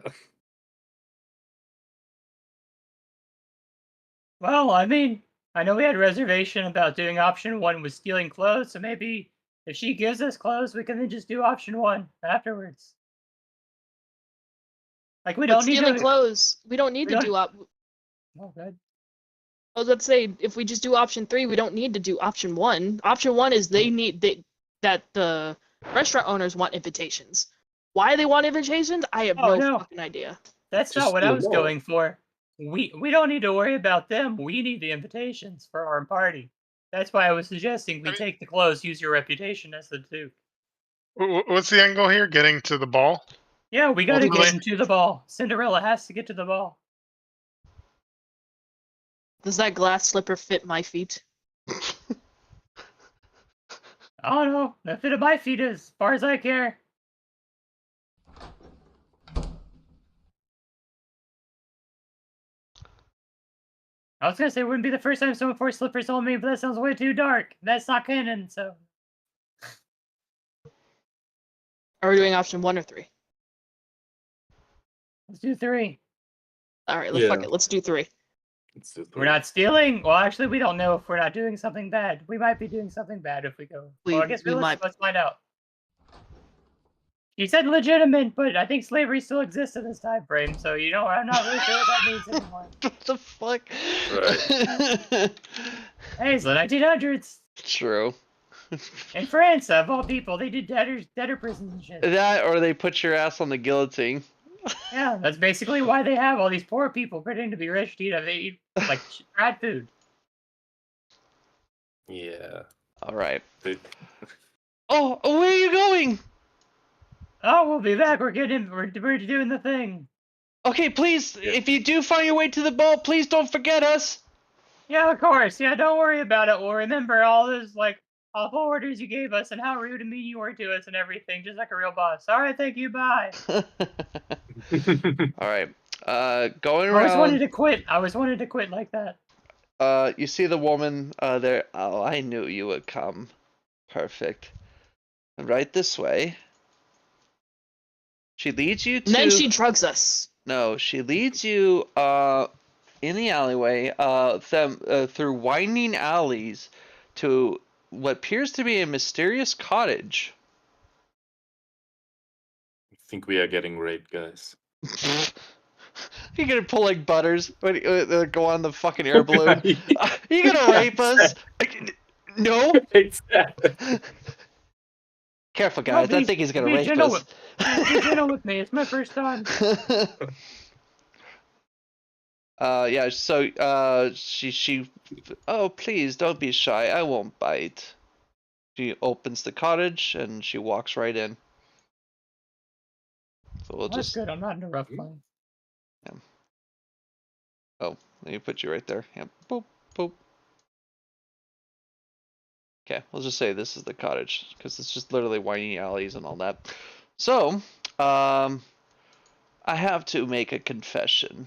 Well, I mean, I know we had a reservation about doing option 1 with stealing clothes, so maybe if she gives us clothes, we can then just do option 1 afterwards. Like, we But don't need stealing to... clothes, we don't need we to don't- do Oh, good. I was about to say, if we just do option 3, we don't need to do option 1. Option 1 is that the restaurant owners want invitations. Why they want invitations, I have Oh, no no. fucking idea. That's Just not what I steal was more. going for. We don't need to worry about them. We need the invitations for our party. That's why I was suggesting we I mean- take the clothes, use your reputation as the Duke. What's the end goal here? Getting to the ball? Yeah, we gotta Ultimately- get into the ball. Cinderella has to get to the ball. Does that glass slipper fit my feet? I don't know. The fit of my feet as far as I care. I was gonna say it wouldn't be the first time someone forced slippers on me, but that sounds way too dark. That's not canon, so. Are we doing option 1 or 3? Let's do 3. All right, fuck Yeah. it. Let's do 3. It's just We're not stealing. Well, actually, we don't know if we're not doing something bad. We might be doing something bad if we go. Well, I guess we might. let's find out. You said legitimate, but I think slavery still exists in this time frame, so you know I'm not really sure what that means anymore. What the fuck? Hey, it's the 1900s. True. In France, of all people, they did debtor prisons and shit. That or they put your ass on the guillotine. Yeah, that's basically why they have all these poor people pretending to be rich to eat like rat food. Yeah. All right. Dude. Oh, where are you going? Oh, we'll be back. We're doing the thing. Okay, please, Yeah. if you do find your way to the ball, please don't forget us. Yeah, of course. Yeah, don't worry about it. We'll remember all those like awful orders you gave us and how rude and mean you were to us and everything, just like a real boss. All right, thank you. Bye. All right. Going I always wanted around. to quit. I always wanted to quit like that. You see the woman there. Oh, I knew you would come. Perfect. Right this way. She leads you to. And then she drugs us. No, she leads you in the alleyway through winding alleys to what appears to be a mysterious cottage. I think we are getting raped, guys. You gonna pull like Butters when go on the fucking air balloon? You gonna rape us? No. Exactly. Careful, No, guys. I think he's gonna be rape gentle us. Be gentle with me. It's my first time. Yeah. So, she. Oh, please don't be shy. I won't bite. She opens the cottage and she walks right in. So we'll That's just. good. I'm not in a rough place. Oh, let me put you right there. Yeah. Boop, boop. Okay, we'll just say this is the cottage because it's just literally winding alleys and all that. So, I have to make a confession.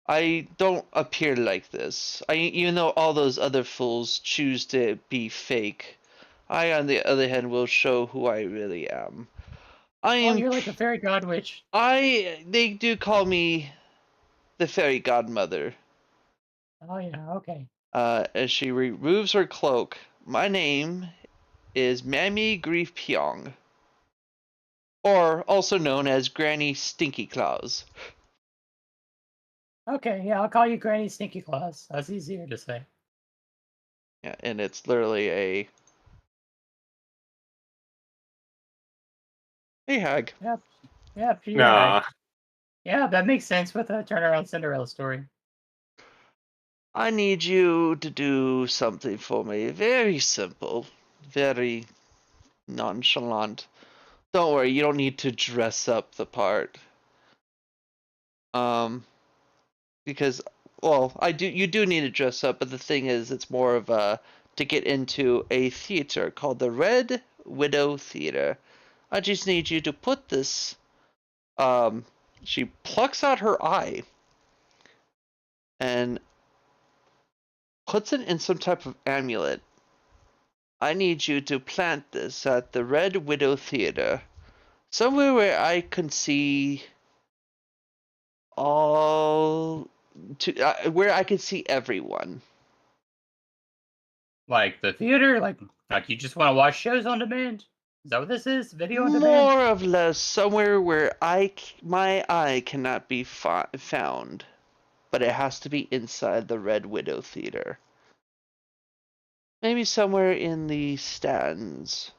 I don't appear like this. Even though all those other fools choose to be fake, I, on the other hand, will show who I really am. I Oh, am. you're like a fairy god witch. They do call me the fairy godmother. Oh yeah, okay. As she removes her cloak, my name is Mammy Grief Pyong, or also known as Granny Stinky Claus. Okay, yeah, I'll call you Granny Stinky Claus. That's easier to say. Yeah, and it's literally a hey hag. Yep. Yep, you're Nah. right. Yeah, that makes sense with a turnaround Cinderella story. I need you to do something for me. Very simple, very nonchalant. Don't worry, you don't need to dress up the part. Because well, you do need to dress up, but the thing is it's more of a to get into a theater called the Red Widow Theater. I just need you to put this she plucks out her eye and puts it in some type of amulet. I need you to plant this at the Red Widow Theater, somewhere where I can see where I can see everyone. Like the theater, like you just want to watch shows on demand. Is that what this is? Video on demand? More or less somewhere where my eye cannot be found, but it has to be inside the Red Widow Theater. Maybe somewhere in the stands,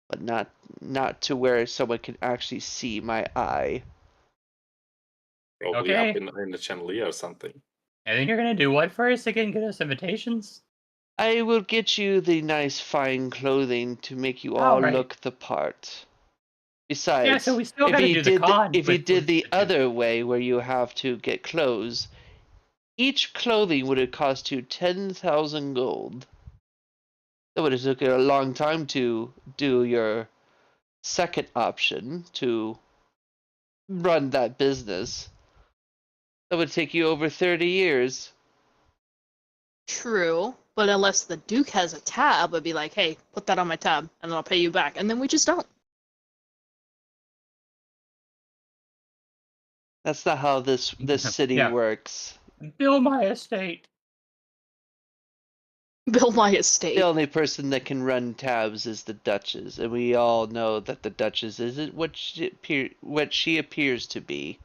but not to where someone can actually see my eye. Probably Okay. up in the chandelier or something. And then you're gonna do what first again? Get us invitations? I will get you the nice fine clothing to make you all right. look the part. Besides, Yeah, so we still if gotta you do the did con. if you with did the two. other way where you have to get clothes, each clothing would have cost you 10,000 gold. That would have taken a long time to do your second option to run that business. That would take you over 30 years. True, but unless the Duke has a tab, it'd be like, hey, put that on my tab, and then I'll pay you back. And then we just don't. That's not how this city Yeah. works. Bill my estate. Bill my estate. The only person that can run tabs is the Duchess, and we all know that the Duchess isn't what she appears to be.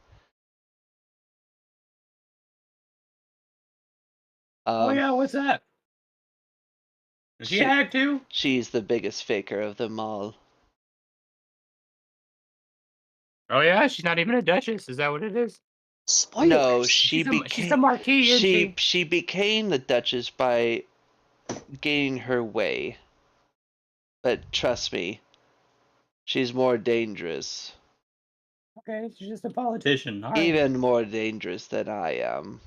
Oh yeah, what's that? Is she a hag too? She's the biggest faker of them all. Oh yeah, she's not even a duchess. Is that what it is? Spoilers. No, She's a marquis, isn't she? She became the Duchess by gaining her way. But trust me, she's more dangerous. Okay, she's just a politician. All right. Even more dangerous than I am.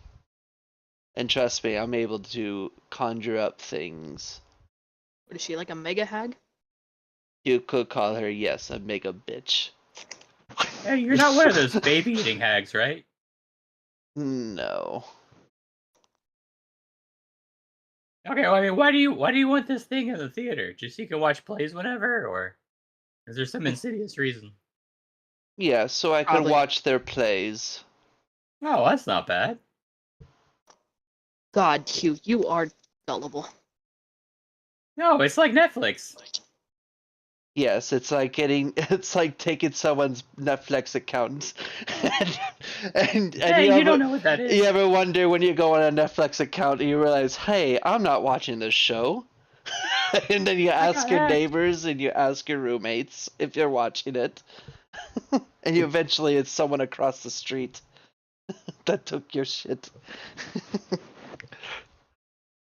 And trust me, I'm able to conjure up things. What is she, like a mega hag? You could call her, yes, a mega bitch. Hey, you're not one of those baby eating hags, right? No. Okay, well, I mean, why do you want this thing in the theater? Just so you can watch plays whenever, or is there some insidious reason? Yeah, so I can Probably. watch their plays. Oh, that's not bad. God, Hugh, you are gullible. No, it's like Netflix. Yes, it's like taking someone's Netflix account, and Hey, you don't know what that is. you ever wonder when you go on a Netflix account and you realize, hey, I'm not watching this show, and then you ask your neighbors and you ask your roommates if you're watching it, and you eventually it's someone across the street that took your shit.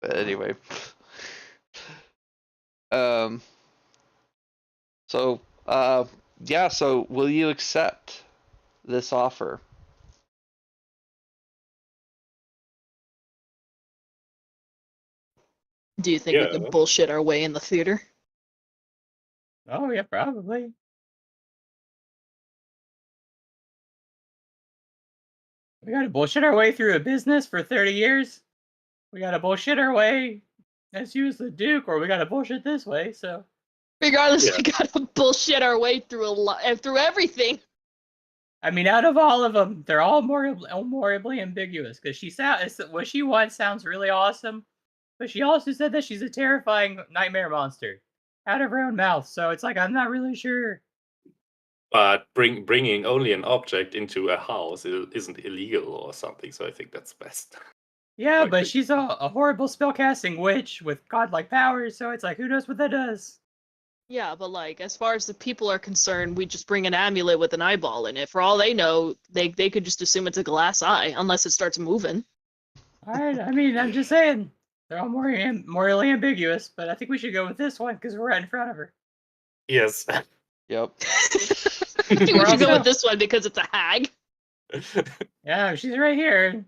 But anyway, So, yeah, so will you accept this offer? Do you think we Yeah. could bullshit our way in the theater? Oh yeah, probably. We gotta bullshit our way through a business for 30 years. We gotta bullshit our way as you as the Duke, or we gotta bullshit this way, so. Regardless, Yeah. we gotta bullshit our way through through everything. I mean, out of all of them, they're all morally ambiguous, because what she wants sounds really awesome, but she also said that she's a terrifying nightmare monster out of her own mouth, so it's like, I'm not really sure. But bringing only an object into a house isn't illegal or something, so I think that's best. Yeah, Like but the- she's a horrible spellcasting witch with godlike powers, so it's like, who knows what that does? Yeah, but like, as far as the people are concerned, we just bring an amulet with an eyeball in it. For all they know, they could just assume it's a glass eye, unless it starts moving. Alright, I mean, I'm just saying, they're all morally ambiguous, but I think we should go with this one, because we're right in front of her. Yes. Yep. I think we We're should go also- with this one because it's a hag. Yeah, she's right here.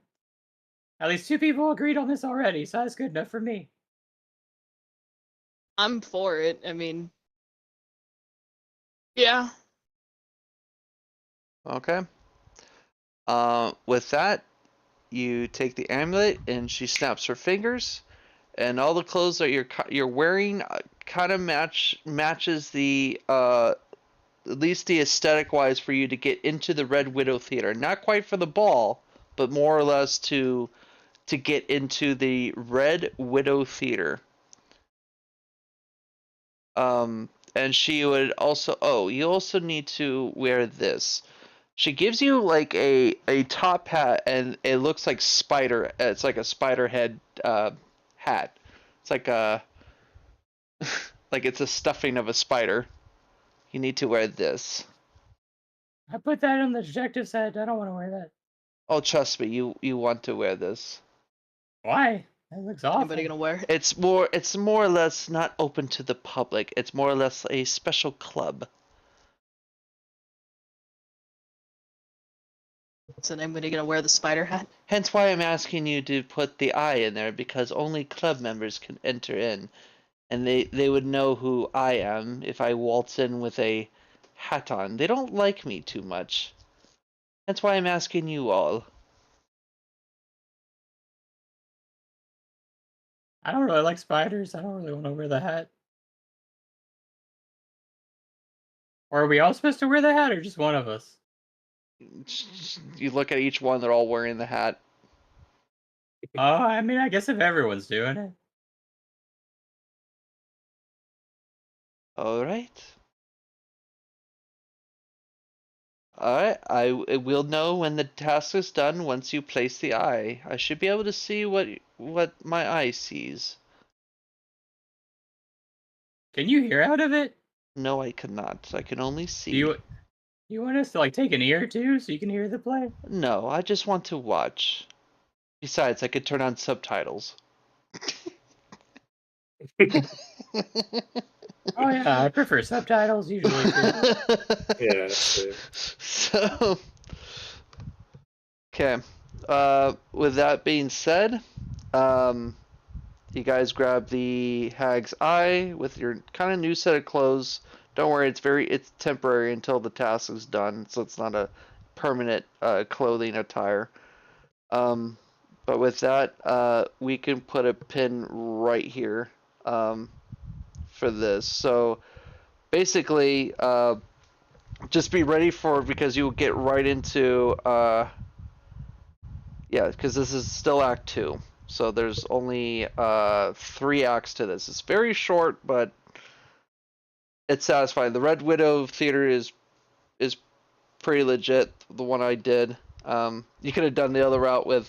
At least 2 people agreed on this already, so that's good enough for me. I'm for it. I mean, yeah. Okay. With that, you take the amulet and she snaps her fingers, and all the clothes that you're wearing kind of matches the at least the aesthetic wise for you to get into the Red Widow Theater. Not quite for the ball, but more or less to get into the Red Widow Theater. And she would also, you also need to wear this. She gives you like a top hat, and it looks like it's like a spider head hat. It's like a like it's a stuffing of a spider. You need to wear this. I put that on the detective's head. I don't want to wear that. Oh, trust me, you want to wear this. Why? That looks awful. Anybody gonna wear it? It's more or less not open to the public. It's more or less a special club. So anybody gonna wear the spider hat? Hence why I'm asking you to put the eye in there, because only club members can enter in. And they would know who I am if I waltz in with a hat on. They don't like me too much. That's why I'm asking you all. I don't really like spiders. I don't really want to wear the hat. Or are we all supposed to wear the hat, or just one of us? You look at each one, they're all wearing the hat. Oh, I mean, I guess if everyone's doing it. Alright. Alright, I will know when the task is done once you place the eye. I should be able to see what my eye sees. Can you hear out of it? No, I cannot. I can only see. Do you want us to like take an ear too, so you can hear the play? No, I just want to watch. Besides, I could turn on subtitles. Oh yeah, I prefer subtitles usually too. Yeah, that's it. So, okay. With that being said, you guys grab the hag's eye with your kind of new set of clothes. Don't worry, it's temporary until the task is done, so it's not a permanent clothing attire. But with that, we can put a pin right here for this. So basically, just be ready because you will get right into yeah, because this is still Act 2. So there's only 3 acts to this. It's very short, but it's satisfying. The Red Widow theater is pretty legit. The one I did. You could have done the other route with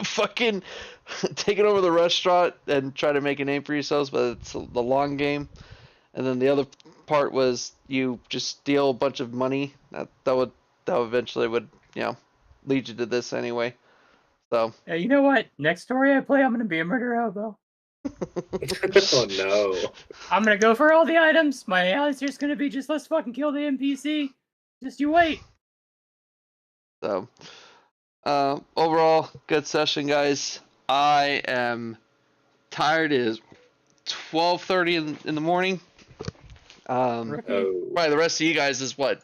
fucking taking over the restaurant and try to make a name for yourselves, but it's the long game. And then the other part was you just steal a bunch of money. That eventually would lead you to this anyway. So. Hey, you know what? Next story I play, I'm gonna be a murder hobo. Oh no. I'm gonna go for all the items. My answer's gonna be just let's fucking kill the NPC. Just you wait. So, overall, good session, guys. I am tired. It is 12:30 in the morning. Probably the rest of you guys is what?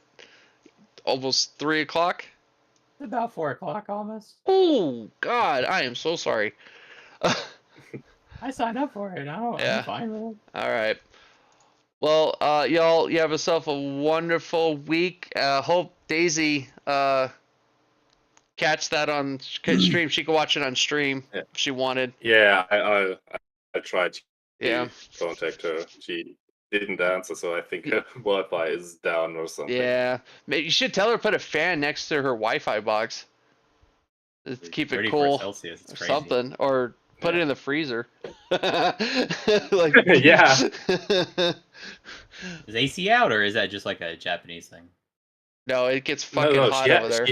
Almost 3 o'clock? It's about 4 o'clock almost. Oh, God, I am so sorry. I signed up for it. I'm fine with it. All right. Well, y'all, you have yourself a wonderful week. Hope Daisy catch that on stream. She could watch it on stream if she wanted. Yeah, I tried to Yeah. contact her. She didn't answer, so I think her Wi-Fi is down or something. Yeah. Maybe you should tell her to put a fan next to her Wi-Fi box. Just keep it 34 cool Celsius, it's or crazy. something. Or put it in the freezer. Like, Yeah. Is AC out, or is that just like a Japanese thing? No, it gets fucking hot over there.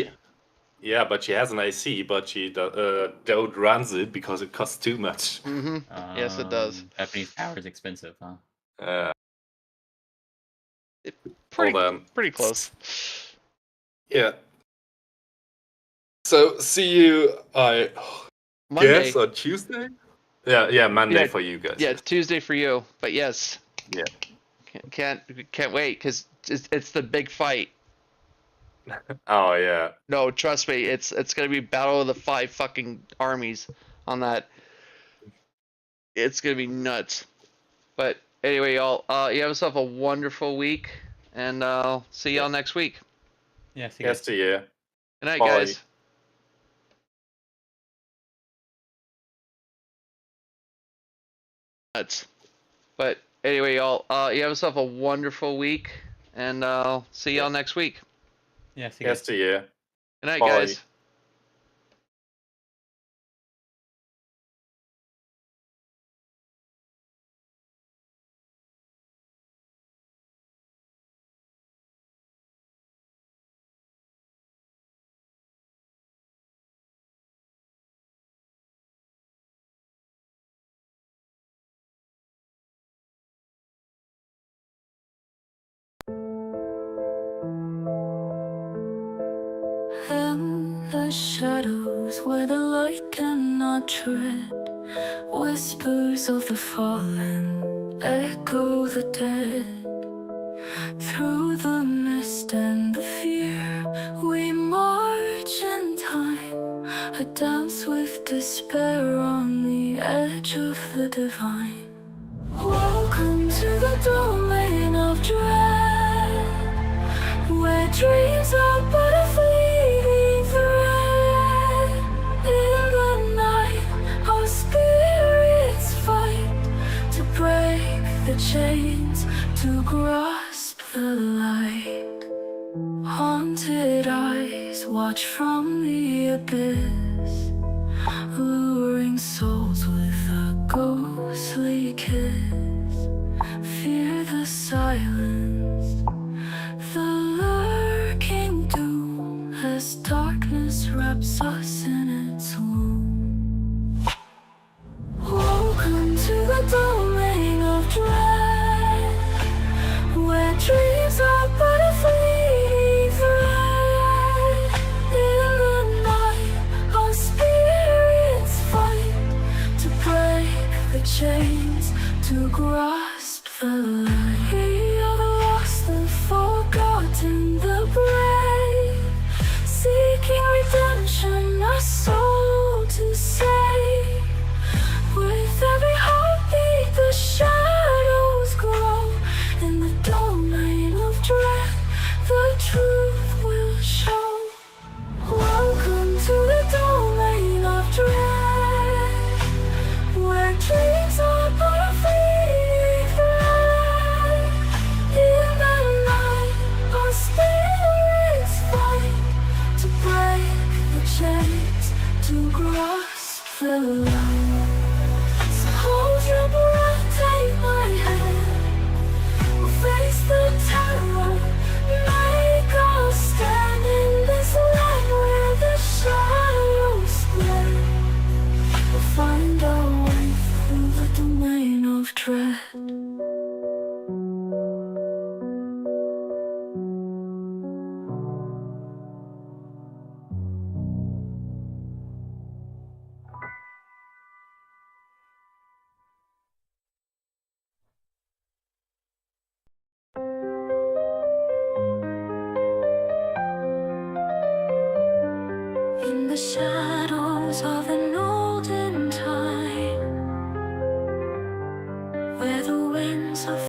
Yeah, but she has an AC, but she don't runs it because it costs too much. Mm-hmm. Yes, it does. Japanese power is expensive, huh? Pretty, hold on. pretty close. Yeah. So see you. I Monday. guess on Tuesday. Yeah, Monday for you guys. Yeah, Tuesday for you. But yes. Yeah. Can't wait because it's the big fight. Oh yeah. No, trust me, it's gonna be Battle of the 5 fucking armies on that. It's gonna be nuts. But anyway, y'all, you have yourself a wonderful week, and I'll see y'all next week. Yeah, see Yes to you. Good night, Bye. guys. Nuts. But anyway, y'all, you have yourself a wonderful week, and I'll see y'all next week. Yeah, see Yes to you. Good night, Bye. guys. In the shadows where the light cannot tread, whispers of the fallen echo the dead. Through the mist and the fear, we march in time, a dance with despair on the edge of the divine. Welcome to the domain of dread, where dreams are but a fleeting thread. In the night, our spirits fight to break the chains, to grasp the light. Haunted eyes watch from the abyss, luring souls with a ghostly kiss. Fear the silence, the lurking doom, as darkness wraps us in its womb. Welcome to the domain of dread, where dreams are but a fleeting thread. In the night, our spirits fight to break the chains, to grasp the light. We have lost the forgotten, the brave, seeking redemption, our soul to save. With every heartbeat, the shadows grow. In the domain of dread, the truth will show. Welcome to the domain of dread. feel alone. So hold your breath, take my hand. We'll face the terror, make us stand in this light where the shadows blend. We'll find our way through the domain of dread. In the shadows of the